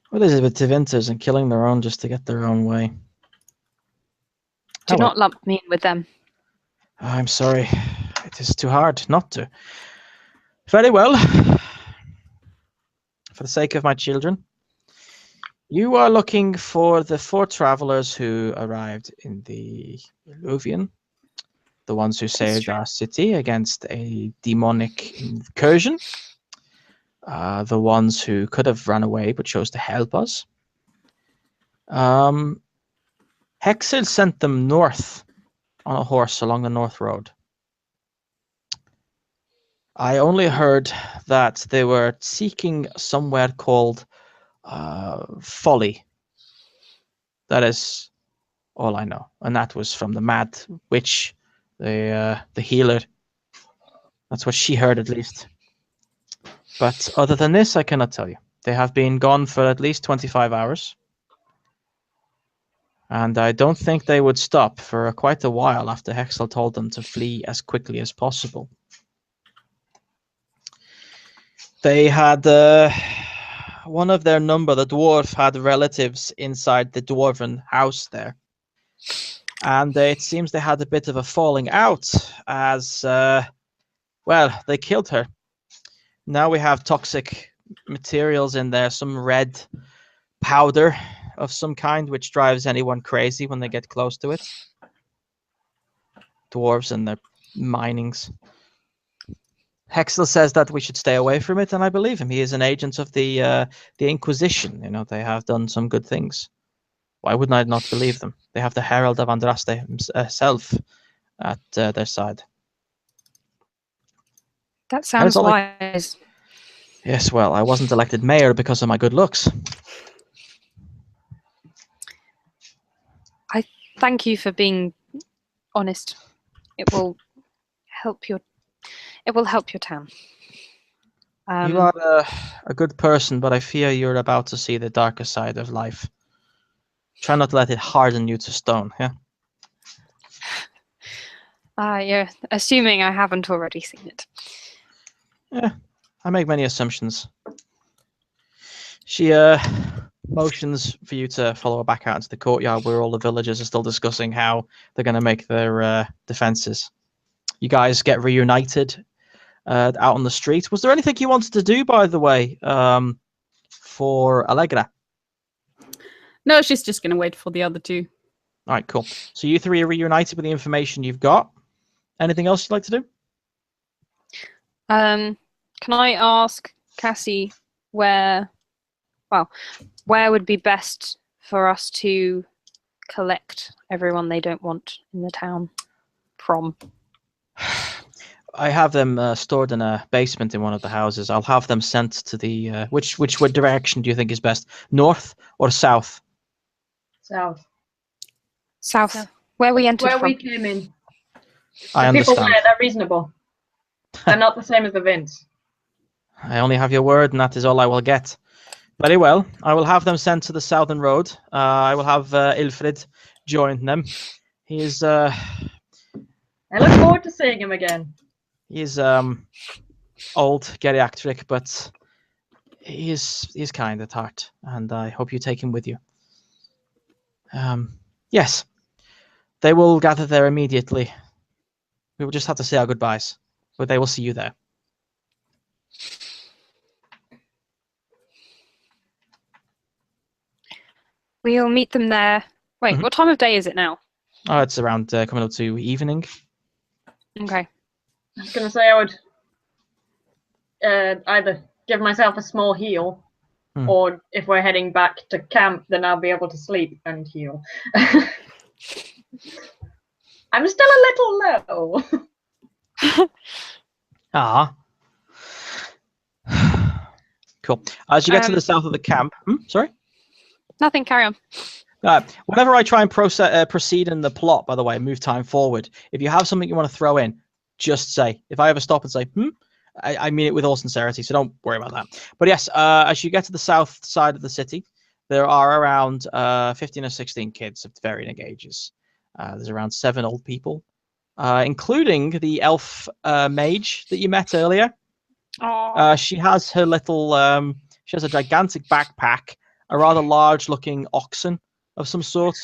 [SPEAKER 2] What is it with Tevinters and killing their own just to get their own way?
[SPEAKER 1] Do not lump me in with them.
[SPEAKER 2] I'm sorry. It is too hard not to. Very well. For the sake of my children, you are looking for the 4 travelers who arrived in the alluvian. The ones who saved our city against a demonic incursion. The ones who could have run away but chose to help us. Hexil sent them north on a horse along the North Road. I only heard that they were seeking somewhere called Folly. That is all I know. And that was from the mad witch, the healer. That's what she heard, at least. But other than this, I cannot tell you. They have been gone for at least 25 hours. And I don't think they would stop for quite a while after Hexel told them to flee as quickly as possible. They had one of their number, the dwarf, had relatives inside the dwarven house there. And it seems they had a bit of a falling out as, well, they killed her. Now we have toxic materials in there, some red powder of some kind, which drives anyone crazy when they get close to it. Dwarves and their minings. Hexel says that we should stay away from it, and I believe him. He is an agent of the Inquisition. You know, they have done some good things. Why wouldn't I not believe them? They have the Herald of Andraste himself at their side.
[SPEAKER 1] That sounds wise.
[SPEAKER 2] Yes, well, I wasn't elected mayor because of my good looks.
[SPEAKER 1] I thank you for being honest. It will help your town.
[SPEAKER 2] You are a good person, but I fear you're about to see the darker side of life. Try not to let it harden you to stone, yeah?
[SPEAKER 1] You're assuming I haven't already seen it.
[SPEAKER 2] Yeah, I make many assumptions. She motions for you to follow her back out into the courtyard where all the villagers are still discussing how they're going to make their defenses. You guys get reunited out on the street. Was there anything you wanted to do, by the way, for Allegra?
[SPEAKER 4] No, she's just going to wait for the other two.
[SPEAKER 2] All right, cool. So you three are reunited with the information you've got. Anything else you'd like to do?
[SPEAKER 1] Can I ask Cassie where would be best for us to collect everyone they don't want in the town from?
[SPEAKER 2] I have them stored in a basement in one of the houses. I'll have them sent to the which direction do you think is best? North or south?
[SPEAKER 1] South. Where we entered
[SPEAKER 3] Where
[SPEAKER 1] from.
[SPEAKER 3] we came in.
[SPEAKER 2] I
[SPEAKER 3] The people
[SPEAKER 2] understand.
[SPEAKER 3] there, they're reasonable. They're not the same as the Vince.
[SPEAKER 2] I only have your word, and that is all I will get. Very well. I will have them sent to the southern road. I will have Ilfrid join them. He is.
[SPEAKER 3] I look forward to seeing him again.
[SPEAKER 2] He is old, geriatric, but he is kind at heart, and I hope you take him with you. Yes, they will gather there immediately. We will just have to say our goodbyes, but they will see you there.
[SPEAKER 1] We'll meet them there. Wait, what time of day is it now?
[SPEAKER 2] Oh, it's around coming up to evening.
[SPEAKER 1] Okay.
[SPEAKER 3] I was going to say I would either give myself a small heal, or if we're heading back to camp, then I'll be able to sleep and heal. I'm still a little low.
[SPEAKER 2] Cool. As you get to the south of the camp, sorry?
[SPEAKER 1] Nothing, carry on.
[SPEAKER 2] Whenever I try and proceed in the plot, by the way, move time forward, if you have something you want to throw in, just say. If I ever stop and say, I mean it with all sincerity, so don't worry about that. But yes, as you get to the south side of the city, there are around 15 or 16 kids of varying ages. There's around 7 old people, including the elf mage that you met earlier. She has her little, she has a gigantic backpack, a rather large-looking oxen of some sort,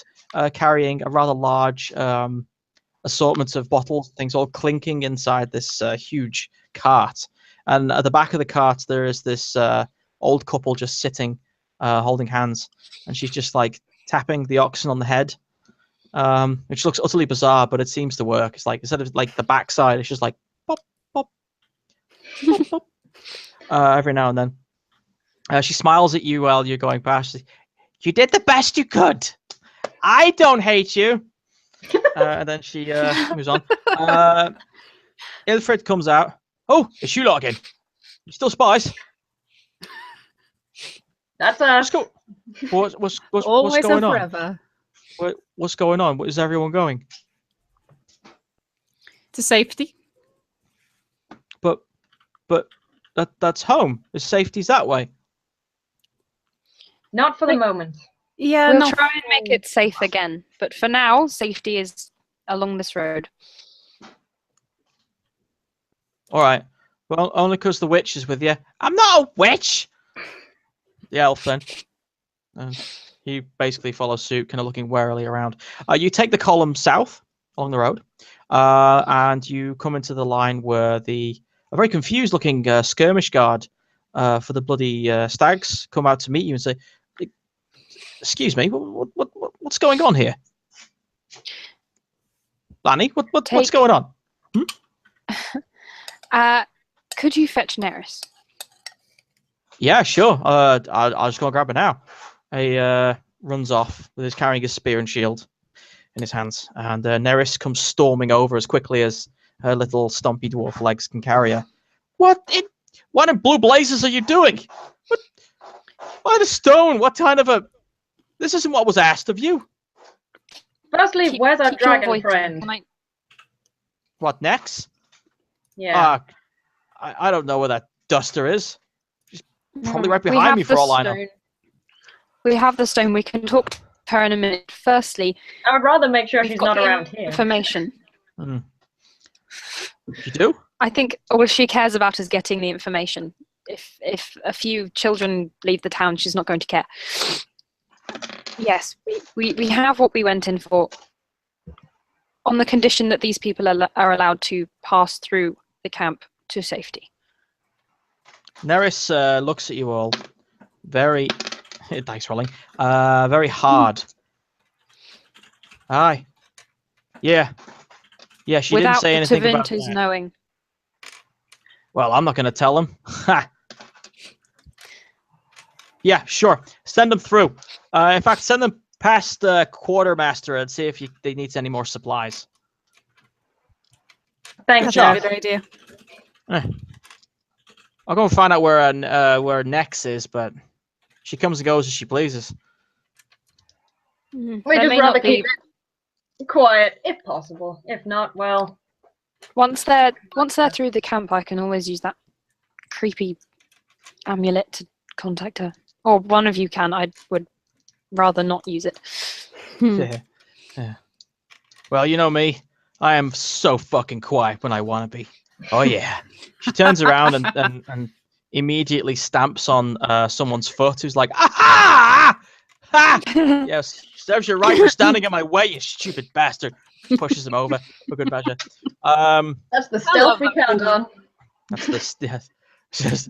[SPEAKER 2] carrying a rather large assortment of bottles, things all clinking inside this huge cart. And at the back of the cart, there is this old couple just sitting, holding hands, and she's just like tapping the oxen on the head, which looks utterly bizarre, but it seems to work. It's like instead of like the backside, it's just like pop, pop, pop, pop, every now and then. She smiles at you while you're going past. You did the best you could. I don't hate you. And then she moves on. Ilfrid comes out. Oh, it's you lot again. You still spies?
[SPEAKER 3] That's
[SPEAKER 2] What's
[SPEAKER 4] Always
[SPEAKER 2] going
[SPEAKER 4] and
[SPEAKER 2] on?
[SPEAKER 4] forever.
[SPEAKER 2] What's going on? Where is everyone going?
[SPEAKER 4] To safety.
[SPEAKER 2] But that's home. The safety's that way.
[SPEAKER 3] not for the moment.
[SPEAKER 4] Yeah,
[SPEAKER 1] We'll
[SPEAKER 4] no.
[SPEAKER 1] try and make it safe again, but for now, safety is along this road.
[SPEAKER 2] All right. Well, only because the witch is with you. I'm not a witch. the elf then. And he basically follows suit, kind of looking warily around. You take the column south along the road, and you come into the line where a very confused-looking skirmish guard for the bloody stags come out to meet you and say, "Excuse me, what's going on here, Lanny? What's going on?"
[SPEAKER 1] Could you fetch Neris?
[SPEAKER 2] Yeah, sure. I'll just go grab her now. He runs off with his carrying his spear and shield in his hands, and Neris comes storming over as quickly as her little stumpy dwarf legs can carry her. What in blue blazes are you doing? Why the stone? What kind of a... This isn't what was asked of you.
[SPEAKER 3] Firstly, where's our
[SPEAKER 1] keep your
[SPEAKER 3] dragon
[SPEAKER 1] voice
[SPEAKER 3] friend?
[SPEAKER 1] down.
[SPEAKER 2] What next?
[SPEAKER 3] Yeah.
[SPEAKER 2] I don't know where that duster is. She's probably right
[SPEAKER 1] We
[SPEAKER 2] behind
[SPEAKER 1] have
[SPEAKER 2] me for
[SPEAKER 1] the
[SPEAKER 2] all I know.
[SPEAKER 1] stone. We have the stone. We can talk to her in a minute. Firstly,
[SPEAKER 3] I would rather make sure
[SPEAKER 1] we've
[SPEAKER 3] she's
[SPEAKER 1] got
[SPEAKER 3] not
[SPEAKER 1] the
[SPEAKER 3] around here.
[SPEAKER 1] information.
[SPEAKER 2] You do?
[SPEAKER 1] I think all she cares about is getting the information. If a few children leave the town, she's not going to care. Yes, we have what we went in for, on the condition that these people are allowed to pass through the camp to safety.
[SPEAKER 2] Neris looks at you all very... Dice rolling. Very hard. Aye. Yeah. Yeah, she didn't
[SPEAKER 1] Without
[SPEAKER 2] say
[SPEAKER 1] the
[SPEAKER 2] anything about
[SPEAKER 1] Tevinters
[SPEAKER 2] that.
[SPEAKER 1] knowing.
[SPEAKER 2] Well, I'm not going to tell them. Yeah, sure. Send them through. In fact, send them past the quartermaster and see if they need any more supplies.
[SPEAKER 3] Thanks,
[SPEAKER 4] That's a
[SPEAKER 3] Josh.
[SPEAKER 4] good idea.
[SPEAKER 2] I'll go and find out where Nex is, but she comes and goes as she pleases.
[SPEAKER 3] We
[SPEAKER 1] There
[SPEAKER 3] just
[SPEAKER 1] may
[SPEAKER 3] rather
[SPEAKER 1] not be-
[SPEAKER 3] keep it quiet, if possible. If not, well...
[SPEAKER 1] Once they're through the camp, I can always use that creepy amulet to contact her. Or one of you can. I would rather not use it.
[SPEAKER 2] Yeah. Well, you know me. I am so fucking quiet when I want to be. Oh yeah. She turns around and immediately stamps on someone's foot who's like, "Aha! Ha! Yes, serves you right for standing in my way, you stupid bastard." Pushes him over for good measure.
[SPEAKER 3] That's the stealth we count on.
[SPEAKER 2] That's this. Yes. Just,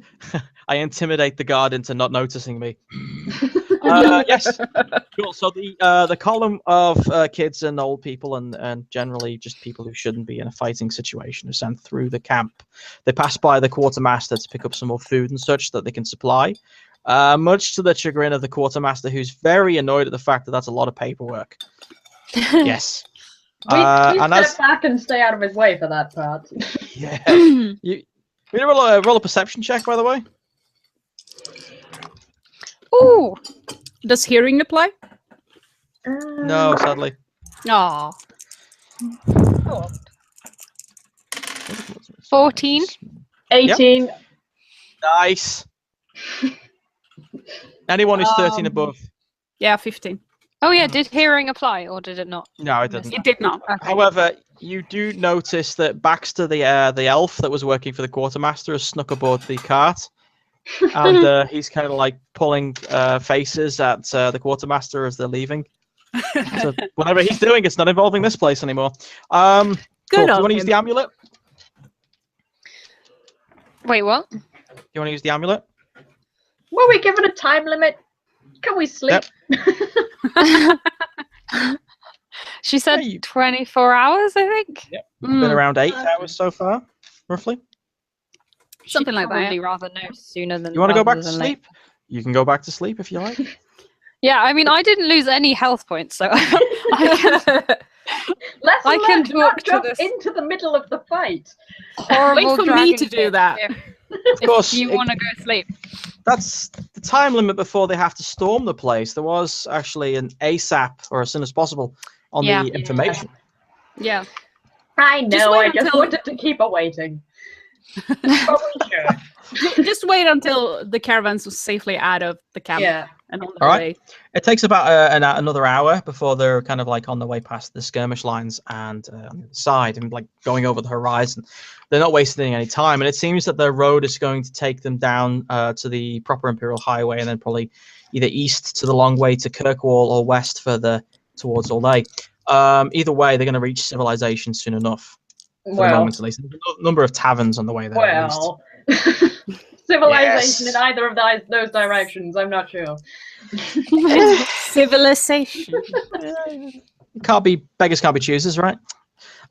[SPEAKER 2] I intimidate the guard into not noticing me. Yes. Cool. So the column of kids and old people and generally just people who shouldn't be in a fighting situation are sent through the camp. They pass by the quartermaster to pick up some more food and such that they can supply. Much to the chagrin of the quartermaster, who's very annoyed at the fact that that's a lot of paperwork. Yes.
[SPEAKER 3] We
[SPEAKER 2] and
[SPEAKER 3] step back and stay out of his way for that part.
[SPEAKER 2] Yeah. You roll a perception check, by the way.
[SPEAKER 1] Ooh!
[SPEAKER 4] Does hearing apply?
[SPEAKER 2] No, sadly.
[SPEAKER 4] Aw.
[SPEAKER 1] 14.
[SPEAKER 3] 18.
[SPEAKER 2] Nice. Anyone who's 13 above.
[SPEAKER 4] Yeah, 15.
[SPEAKER 1] Oh yeah, did hearing apply or did it not?
[SPEAKER 2] No, it didn't.
[SPEAKER 4] It did not.
[SPEAKER 1] Okay.
[SPEAKER 2] However, you do notice that Baxter, the elf that was working for the quartermaster, has snuck aboard the cart, and he's kind of like pulling faces at the quartermaster as they're leaving. So whatever he's doing, it's not involving this place anymore. Cool. Do you want to use the amulet?
[SPEAKER 1] Wait, what?
[SPEAKER 2] Do you want to use the amulet?
[SPEAKER 3] Were we given a time limit? Can we sleep?
[SPEAKER 2] Yep.
[SPEAKER 1] She said
[SPEAKER 2] Yeah,
[SPEAKER 1] 24 hours, I think.
[SPEAKER 2] Yep. Been around 8 hours so far, roughly.
[SPEAKER 4] Something
[SPEAKER 1] She'd
[SPEAKER 4] like that,
[SPEAKER 1] probably
[SPEAKER 4] yeah.
[SPEAKER 1] rather know sooner than.
[SPEAKER 2] You want to go
[SPEAKER 1] rather
[SPEAKER 2] back to
[SPEAKER 1] than later.
[SPEAKER 2] sleep? You can go back to sleep if you like.
[SPEAKER 1] Yeah, I mean, I didn't lose any health points, so I can.
[SPEAKER 3] Let's
[SPEAKER 1] I can
[SPEAKER 3] not
[SPEAKER 1] talk to
[SPEAKER 3] jump
[SPEAKER 1] this
[SPEAKER 3] into the middle of the fight.
[SPEAKER 1] Horrible
[SPEAKER 4] Wait for me
[SPEAKER 1] dragon
[SPEAKER 4] to do
[SPEAKER 1] kid
[SPEAKER 4] that.
[SPEAKER 2] Of course,
[SPEAKER 1] If you want to go sleep.
[SPEAKER 2] that's the time limit before they have to storm the place. There was actually an ASAP, or as soon as possible, on
[SPEAKER 1] Yeah.
[SPEAKER 2] the information.
[SPEAKER 4] Yeah.
[SPEAKER 3] I
[SPEAKER 4] Just
[SPEAKER 3] know,
[SPEAKER 4] wait
[SPEAKER 3] I just
[SPEAKER 4] until-
[SPEAKER 3] wanted to keep awaiting. Probably should.
[SPEAKER 4] Just wait until the caravans was safely out of the camp.
[SPEAKER 3] Yeah.
[SPEAKER 4] and on
[SPEAKER 2] All
[SPEAKER 4] their
[SPEAKER 2] right.
[SPEAKER 4] way.
[SPEAKER 2] It takes about another hour before they're kind of like on the way past the skirmish lines and on the side and like going over the horizon. They're not wasting any time, and it seems that their road is going to take them down to the proper Imperial Highway, and then probably either east to the long way to Kirkwall or west further towards Aldea. Either way, they're going to reach civilization soon enough. For the moment, at least. There's a number of taverns on the way there. At least.
[SPEAKER 3] Civilization
[SPEAKER 2] Yes.
[SPEAKER 3] in either of those directions, I'm not sure.
[SPEAKER 4] Civilization.
[SPEAKER 2] Beggars can't be choosers, right?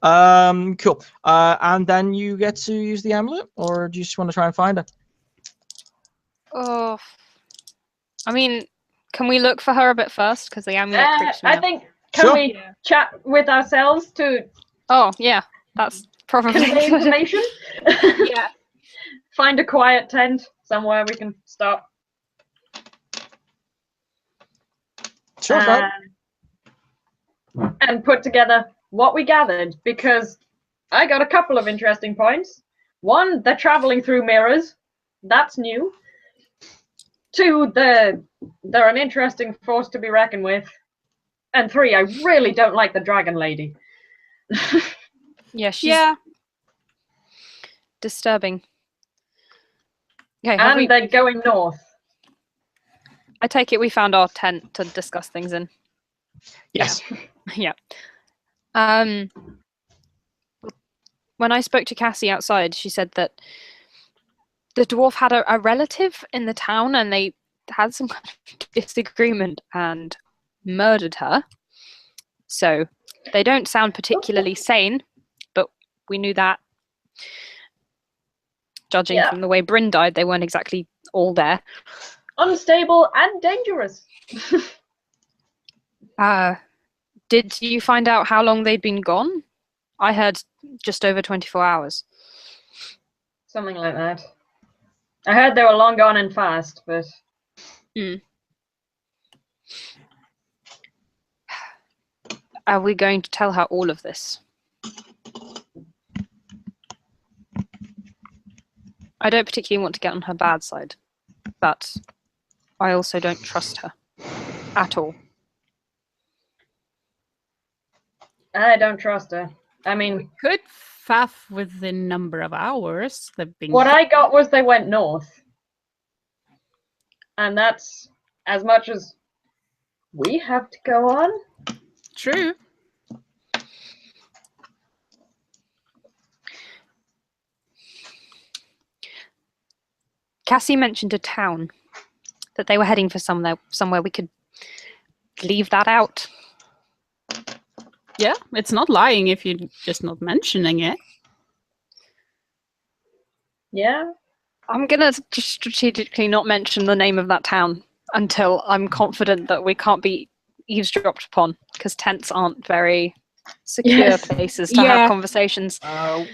[SPEAKER 2] Cool. And then you get to use the amulet, or do you just want to try and find her?
[SPEAKER 1] Oh, I mean, can we look for her a bit first? Because the amulet creeps me
[SPEAKER 3] I
[SPEAKER 1] out.
[SPEAKER 3] think, can
[SPEAKER 2] Sure.
[SPEAKER 3] we chat with ourselves to
[SPEAKER 1] Oh, yeah, that's probably
[SPEAKER 3] convey
[SPEAKER 1] good.
[SPEAKER 3] information?
[SPEAKER 1] Yeah.
[SPEAKER 3] Find a quiet tent somewhere we can stop.
[SPEAKER 2] Sure.
[SPEAKER 3] And put together what we gathered, because I got a couple of interesting points. One, they're traveling through mirrors. That's new. Two, they're an interesting force to be reckoned with. And three, I really don't like the dragon lady.
[SPEAKER 1] Yeah, she's disturbing. Okay,
[SPEAKER 3] And they're going north.
[SPEAKER 1] I take it we found our tent to discuss things in.
[SPEAKER 2] Yes.
[SPEAKER 1] Yeah. When I spoke to Cassie outside, she said that the dwarf had a relative in the town and they had some kind of disagreement and murdered her. So they don't sound particularly sane, but we knew that. Judging from the way Bryn died, they weren't exactly all there.
[SPEAKER 3] Unstable and dangerous.
[SPEAKER 1] Did you find out how long they'd been gone? I heard just over 24 hours.
[SPEAKER 3] Something like that. I heard they were long gone and fast, but...
[SPEAKER 1] Are we going to tell her all of this? I don't particularly want to get on her bad side, but I also don't trust her at all.
[SPEAKER 3] I don't trust her. I mean,
[SPEAKER 4] Could faff with the number of hours they've been.
[SPEAKER 3] what I got was they went north. And that's as much as we have to go on.
[SPEAKER 4] True.
[SPEAKER 1] Cassie mentioned a town that they were heading for somewhere we could leave that out.
[SPEAKER 4] Yeah, it's not lying if you're just not mentioning it.
[SPEAKER 3] Yeah.
[SPEAKER 1] I'm gonna just strategically not mention the name of that town until I'm confident that we can't be eavesdropped upon, because tents aren't very secure places to have conversations.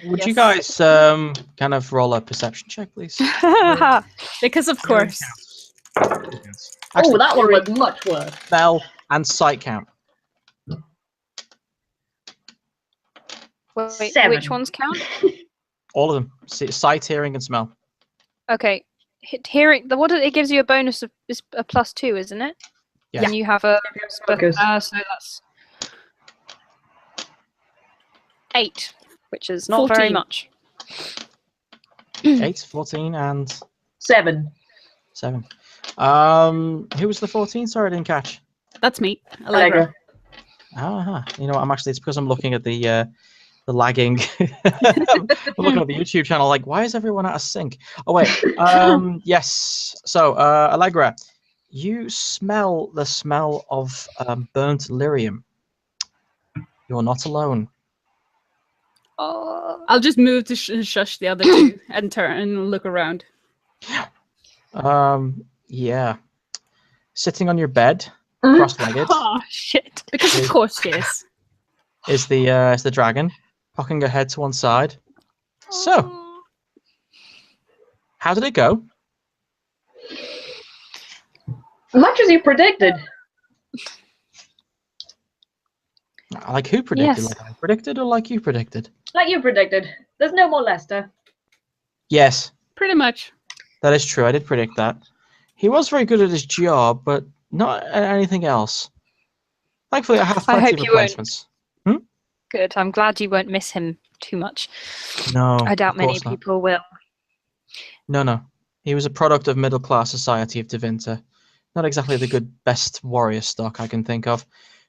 [SPEAKER 2] Would you guys kind of roll a perception check, please?
[SPEAKER 4] Because of course.
[SPEAKER 3] Actually, that one was much worse.
[SPEAKER 2] Smell and sight count.
[SPEAKER 1] Wait,
[SPEAKER 3] 7.
[SPEAKER 1] which ones count?
[SPEAKER 2] All of them. Sight, hearing, and smell.
[SPEAKER 1] Okay, hearing. It gives you a bonus of is a +2, isn't it?
[SPEAKER 2] Yeah.
[SPEAKER 1] And you have a
[SPEAKER 3] Focus.
[SPEAKER 1] so that's 8, which is not
[SPEAKER 4] 14.
[SPEAKER 1] very much.
[SPEAKER 2] 8, 14, and
[SPEAKER 3] 7.
[SPEAKER 2] 7. Who was the 14? Sorry, I didn't catch.
[SPEAKER 4] That's me.
[SPEAKER 3] Allegra.
[SPEAKER 2] You know what? It's because I'm looking at the lagging. I'm looking at the YouTube channel. Like, why is everyone out of sync? Oh wait. Yes. So, Allegra, you smell the smell of burnt lyrium. You're not alone.
[SPEAKER 1] Oh,
[SPEAKER 4] I'll just move to shush the other two and turn and look around.
[SPEAKER 2] Yeah. Sitting on your bed, cross-legged,
[SPEAKER 1] oh shit!
[SPEAKER 4] Because of course she is.
[SPEAKER 2] is the dragon, cocking her head to one side. So, how did it go?
[SPEAKER 3] Much as you predicted.
[SPEAKER 2] Like who predicted?
[SPEAKER 1] Yes.
[SPEAKER 2] Like I predicted, or like you predicted?
[SPEAKER 3] Like you predicted. There's no more Lester.
[SPEAKER 2] Yes,
[SPEAKER 4] Pretty much.
[SPEAKER 2] that is true. I did predict that. He was very good at his job, but Not anything else. Thankfully, I have
[SPEAKER 1] I
[SPEAKER 2] plenty
[SPEAKER 1] hope
[SPEAKER 2] of
[SPEAKER 1] you won't.
[SPEAKER 2] replacements.
[SPEAKER 1] Good. I'm glad you won't miss him too much.
[SPEAKER 2] No,
[SPEAKER 1] I doubt
[SPEAKER 2] of
[SPEAKER 1] many
[SPEAKER 2] course not.
[SPEAKER 1] people will.
[SPEAKER 2] No. He was a product of middle-class society of Tevinter. Not exactly the good best warrior stock I can think of.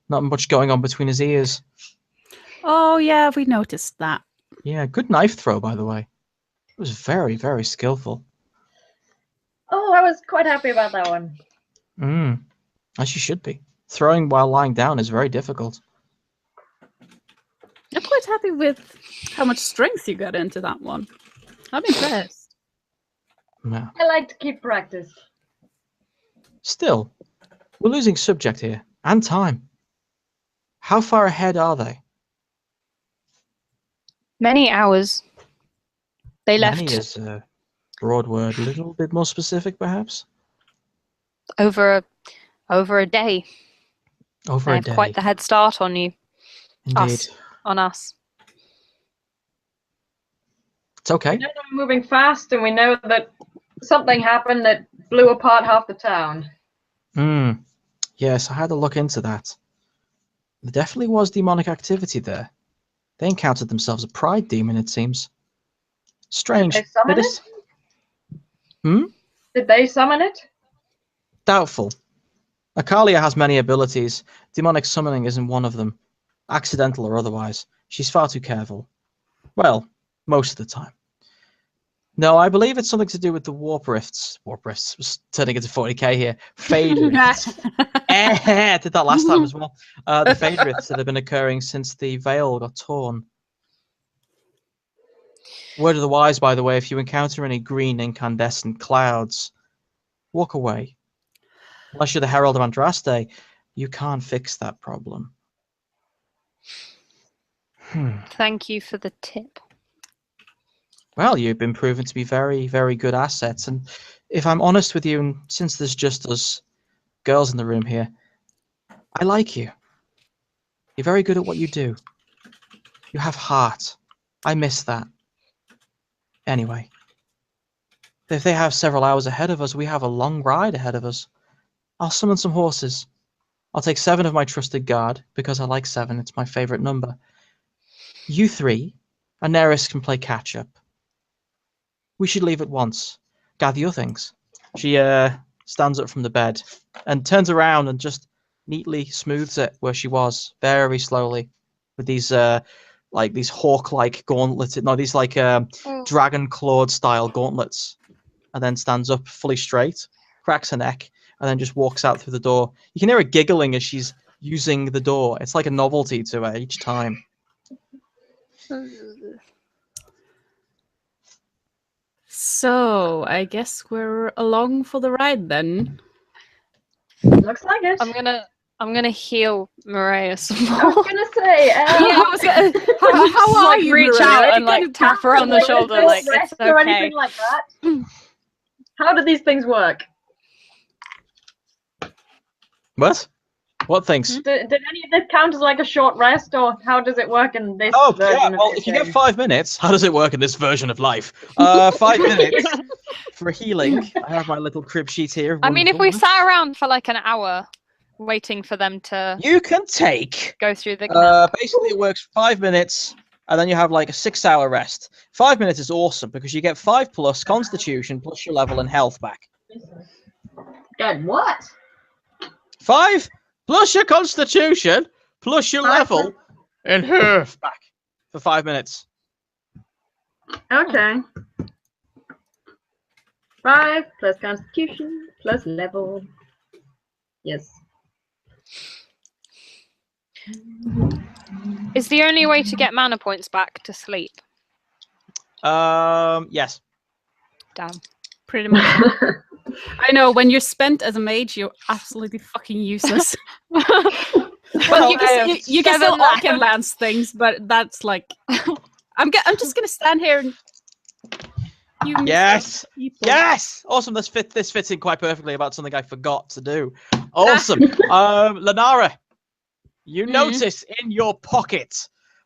[SPEAKER 2] Not much going on between his ears.
[SPEAKER 4] Oh yeah, we noticed that.
[SPEAKER 2] Yeah, good knife throw, by the way. It was very, very skillful.
[SPEAKER 3] Oh, I was quite happy about that one.
[SPEAKER 2] As you should be. Throwing while lying down is very difficult.
[SPEAKER 4] I'm quite happy with how much strength you got into that one. I'm impressed.
[SPEAKER 2] Yeah.
[SPEAKER 3] I like to keep practice.
[SPEAKER 2] Still, we're losing subject here, and time. How far ahead are they?
[SPEAKER 1] Many hours. They left
[SPEAKER 2] Many is a broad word. A little bit more specific, perhaps?
[SPEAKER 1] over a day.
[SPEAKER 2] Over
[SPEAKER 1] They
[SPEAKER 2] a
[SPEAKER 1] have
[SPEAKER 2] day.
[SPEAKER 1] quite the head start on you.
[SPEAKER 2] Indeed.
[SPEAKER 1] On us.
[SPEAKER 2] It's okay.
[SPEAKER 3] We know they're moving fast, and we know that something happened that blew apart half the town.
[SPEAKER 2] Yes, I had a look into that. There definitely was demonic activity there. They encountered themselves a pride demon, it seems. Strange.
[SPEAKER 3] Did they summon it? Did they summon it?
[SPEAKER 2] Doubtful. Akalia has many abilities. Demonic summoning isn't one of them. Accidental or otherwise. She's far too careful. Well, most of the time. No, I believe it's something to do with the warp rifts. Warp rifts was turning into 40k here. Fade rifts. I did that last time as well. The fade rifts that have been occurring since the veil got torn. Word of the wise, by the way, if you encounter any green incandescent clouds, walk away. Unless you're the Herald of Andraste, you can't fix that problem.
[SPEAKER 1] Thank you for the tip.
[SPEAKER 2] Well, you've been proven to be very, very good assets. And if I'm honest with you, and since there's just us girls in the room here, I like you. You're very good at what you do. You have heart. I miss that. Anyway, if they have several hours ahead of us, we have a long ride ahead of us. I'll summon some horses. I'll take 7 of my trusted guard, because I like 7. It's my favorite number. You 3, and Neris can play catch-up. We should leave at once. Gather your things. She stands up from the bed and turns around and just neatly smooths it where she was, very slowly, with these these hawk-like gauntlets. No, these dragon clawed style gauntlets, and then stands up fully straight, cracks her neck, and then just walks out through the door. You can hear her giggling as she's using the door. It's like a novelty to her each time.
[SPEAKER 4] So, I guess we're along for the ride then.
[SPEAKER 3] Looks like it.
[SPEAKER 1] I'm gonna heal Maria some
[SPEAKER 3] I
[SPEAKER 1] more.
[SPEAKER 3] was gonna say,
[SPEAKER 4] How are
[SPEAKER 1] like
[SPEAKER 4] you,
[SPEAKER 1] reach
[SPEAKER 4] Maria?
[SPEAKER 1] out
[SPEAKER 4] Any
[SPEAKER 1] and like
[SPEAKER 4] kind of
[SPEAKER 1] tap her on the shoulder, like it's
[SPEAKER 3] or
[SPEAKER 1] okay.
[SPEAKER 3] anything like that. How do these things work?
[SPEAKER 2] What? What things?
[SPEAKER 3] Did any of this count as like a short rest, or how does it work in this
[SPEAKER 2] Oh,
[SPEAKER 3] version
[SPEAKER 2] yeah.
[SPEAKER 3] of
[SPEAKER 2] Well,
[SPEAKER 3] this
[SPEAKER 2] if you
[SPEAKER 3] game?
[SPEAKER 2] get 5 minutes, how does it work in this version of life? 5 minutes for healing. I have my little crib sheet here.
[SPEAKER 1] I mean, if we
[SPEAKER 2] wonderful.
[SPEAKER 1] sat around for like an hour waiting for them to
[SPEAKER 2] You can take...
[SPEAKER 1] go through the camp.
[SPEAKER 2] basically, it works 5 minutes, and then you have like a 6-hour rest. 5 minutes is awesome, because you get 5+ Constitution, plus your level and health back.
[SPEAKER 3] Get what?
[SPEAKER 2] 5 plus your Constitution, plus your level and health back for 5 minutes.
[SPEAKER 3] Okay. 5 plus Constitution plus level. Yes.
[SPEAKER 1] Is the only way to get mana points back to sleep?
[SPEAKER 2] Yes.
[SPEAKER 1] Damn.
[SPEAKER 4] Pretty much. I know, when you're spent as a mage, you're absolutely fucking useless. Well, you can still arc and lance things, but that's like... I'm just going to stand here and...
[SPEAKER 2] Yes! Yes! Awesome, this fits in quite perfectly about something I forgot to do. Awesome. Lenara, you notice in your pocket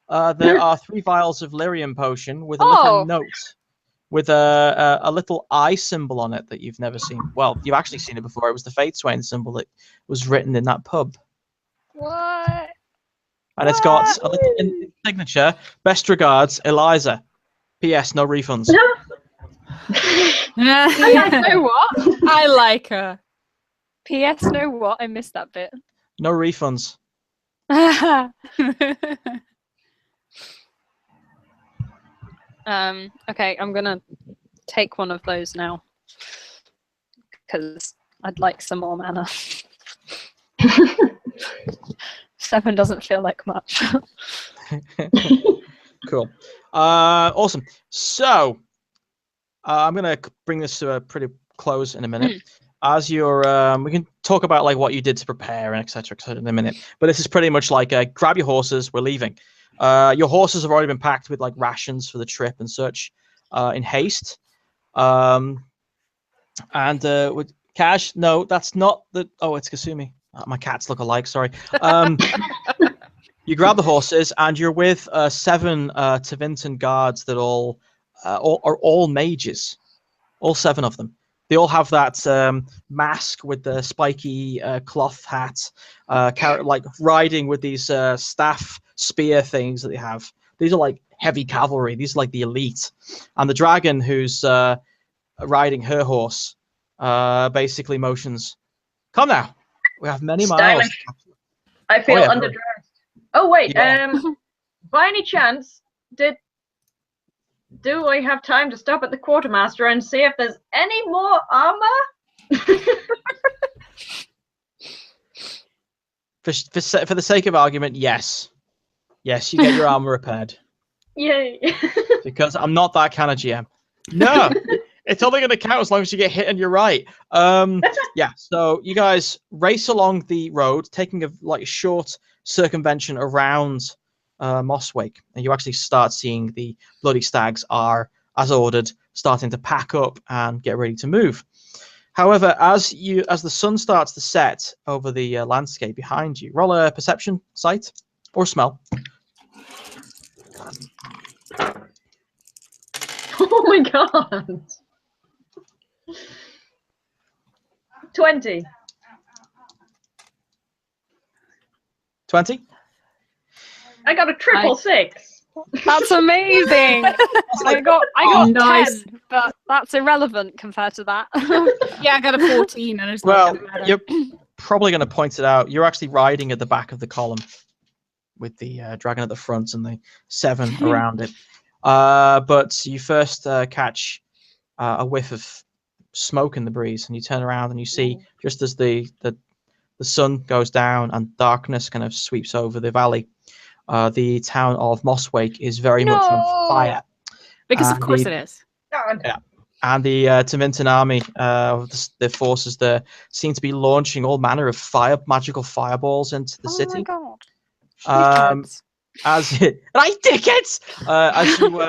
[SPEAKER 2] there are 3 vials of lyrium potion with a little note with a little eye symbol on it that you've never seen. Well, you've actually seen it before. It was the Fateswain symbol that was written in that pub.
[SPEAKER 1] What?
[SPEAKER 2] And it's got a little signature. Best regards, Eliza. P.S. No refunds.
[SPEAKER 1] No what?
[SPEAKER 4] I like her.
[SPEAKER 1] P.S. No what? I missed that bit.
[SPEAKER 2] No refunds.
[SPEAKER 1] Okay, I'm gonna take one of those now because I'd like some more mana. 7 doesn't feel like much.
[SPEAKER 2] Cool. Awesome. So I'm gonna bring this to a pretty close in a minute. As you're, we can talk about like what you did to prepare and etc. in a minute. But this is pretty much like grab your horses. We're leaving. Your horses have already been packed with like rations for the trip and such, in haste. And with Cash, no, that's not the. Oh, it's Kasumi. My cats look alike. Sorry. You grab the horses and you're with 7 Tevinter guards that are all mages, all 7 of them. They all have that mask with the spiky cloth hat, like riding with these staff spear things that they have. These are like heavy cavalry. These are like the elite. And the dragon who's riding her horse basically motions, "Come now, we have many miles."
[SPEAKER 3] I feel
[SPEAKER 2] Oh, yeah,
[SPEAKER 3] underdressed. Oh wait,
[SPEAKER 2] Yeah.
[SPEAKER 3] by any chance, do I have time to stop at the quartermaster and see if there's any more armor?
[SPEAKER 2] For the sake of argument, yes, you get your armor repaired.
[SPEAKER 3] Yay!
[SPEAKER 2] Because I'm not that kind of GM. No, it's only going to count as long as you get hit and you're right. Yeah. So you guys race along the road, taking a short circumvention around Mosswake, and you actually start seeing the bloody stags are, as ordered, starting to pack up and get ready to move. However, as the sun starts to set over the landscape behind you, roll a perception, sight, or smell.
[SPEAKER 3] Oh my god! 20.
[SPEAKER 2] 20.
[SPEAKER 3] I got a triple 6.
[SPEAKER 1] That's amazing. I got
[SPEAKER 4] Nice.
[SPEAKER 1] 10, but that's irrelevant compared to that.
[SPEAKER 4] Yeah, I got a 14, and it's
[SPEAKER 2] Well,
[SPEAKER 4] not gonna matter.
[SPEAKER 2] you're probably going to point it out. You're actually riding at the back of the column with the dragon at the front and the 7 around it. But you first catch a whiff of smoke in the breeze, and you turn around and you see, just as the sun goes down and darkness kind of sweeps over the valley, the town of Mosswake is very much on fire.
[SPEAKER 4] Because of course it is.
[SPEAKER 2] Yeah. And the Tevinter army, the forces there, seem to be launching all manner of magical fireballs into the city.
[SPEAKER 1] Oh my god.
[SPEAKER 2] Dickheads! As you,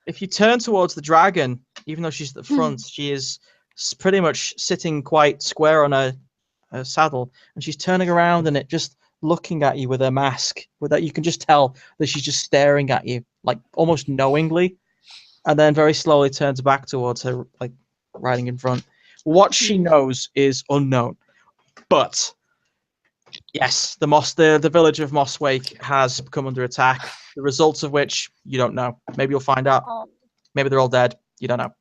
[SPEAKER 2] if you turn towards the dragon, even though she's at the front, she is pretty much sitting quite square on a saddle, and she's turning around and it just looking at you with her mask. With that, you can just tell that she's just staring at you, like almost knowingly, and then very slowly turns back towards her, like riding in front. What she knows is unknown, but yes, the village of Mosswake has come under attack. The results of which you don't know. Maybe you'll find out. Maybe they're all dead. You don't know.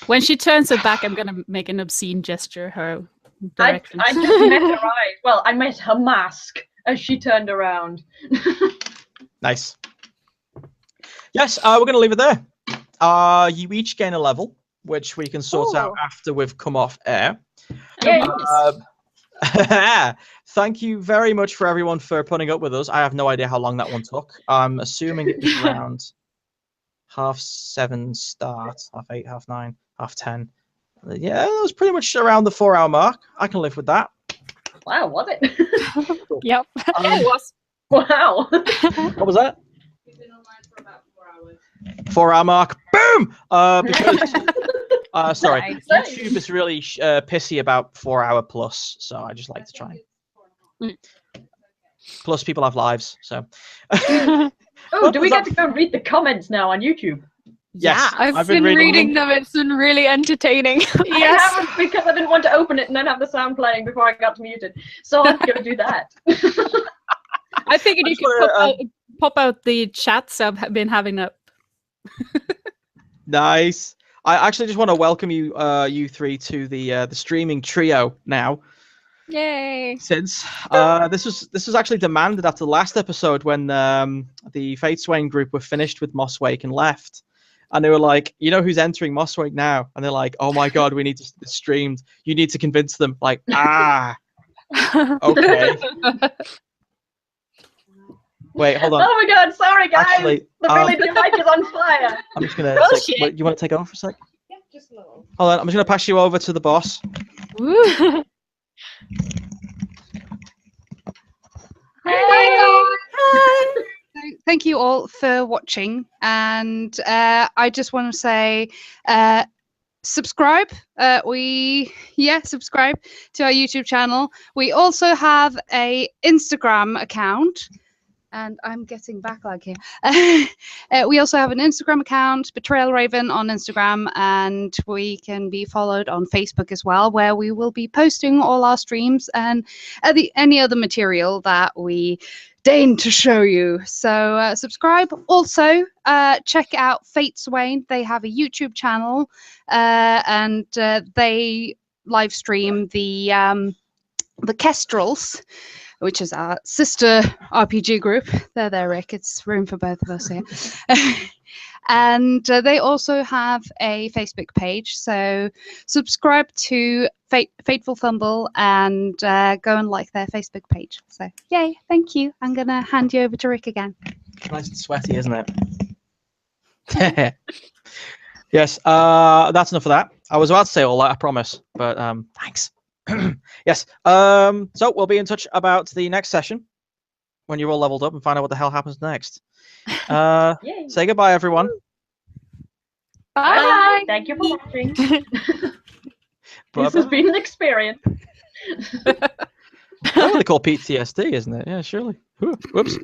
[SPEAKER 4] When she turns her back, I'm gonna make an obscene gesture her direction.
[SPEAKER 3] I just met her eyes. Well, I met her mask as she turned around.
[SPEAKER 2] Nice. Yes, we're going to leave it there. You each gain a level, which we can sort out after we've come off air. Thank you very much for everyone for putting up with us. I have no idea how long that one took. I'm assuming it was around 7:30 start, 8:30, 9:30, 10:30. Yeah, it was pretty much around the 4-hour mark. I can live with that.
[SPEAKER 3] Wow, was it?
[SPEAKER 1] Yep.
[SPEAKER 3] It was. Wow.
[SPEAKER 2] What was that?
[SPEAKER 5] We've been online for about 4 hours.
[SPEAKER 2] 4-hour mark. Boom! Because sorry,
[SPEAKER 3] Nice.
[SPEAKER 2] YouTube is really pissy about 4-hour plus, so I just like to try. Plus, people have lives, so.
[SPEAKER 3] Oh, do we get to go read the comments now on YouTube?
[SPEAKER 2] Yes,
[SPEAKER 1] I've been reading them. It's been really entertaining.
[SPEAKER 3] I haven't, because I didn't want to open it and then have the sound playing before I got muted. So I'm going to do that.
[SPEAKER 4] I figured you could pop out the chats I've been having up.
[SPEAKER 2] Nice. I actually just want to welcome you, you three, to the streaming trio now.
[SPEAKER 1] Yay!
[SPEAKER 2] Since this was actually demanded after the last episode when the Fate Swain group were finished with Mosswake and left, and they were like, you know who's entering Mosswake now? And they're like, oh my god, we need to get this streamed. You need to convince them. Like, okay. Wait, hold on.
[SPEAKER 3] Oh my god, sorry guys!
[SPEAKER 2] Actually,
[SPEAKER 3] the Billy D mic is on fire!
[SPEAKER 2] I'm just gonna.
[SPEAKER 1] Bullshit.
[SPEAKER 2] Wait, you want to take over for a sec?
[SPEAKER 5] Yeah, just a little.
[SPEAKER 2] Hold on, I'm just gonna pass you over to the boss.
[SPEAKER 1] Woo.
[SPEAKER 6] Thank you all for watching, and I just want to say subscribe. Subscribe to our YouTube channel. We also have a Instagram account, and I'm getting backlag here. We also have an Instagram account, Betrayal Raven on Instagram, and we can be followed on Facebook as well, where we will be posting all our streams and any other material that we deign to show you. So subscribe. Also, check out Fate Swain. They have a YouTube channel, and they live stream the Kestrels, which is our sister RPG group. There, Rick. It's room for both of us here. And they also have a Facebook page. So subscribe to Fateful Fumble and go and like their Facebook page. So yay, thank you. I'm going to hand you over to Rick again.
[SPEAKER 2] Nice and sweaty, isn't it? Yes, that's enough of that. I was about to say all that, I promise, but thanks. Yes, so we'll be in touch about the next session when you're all leveled up and find out what the hell happens next. Say goodbye, everyone.
[SPEAKER 3] Bye! Thank you for watching. This has been an experience.
[SPEAKER 2] That's what they call PTSD, isn't it? Yeah, surely. Whoops.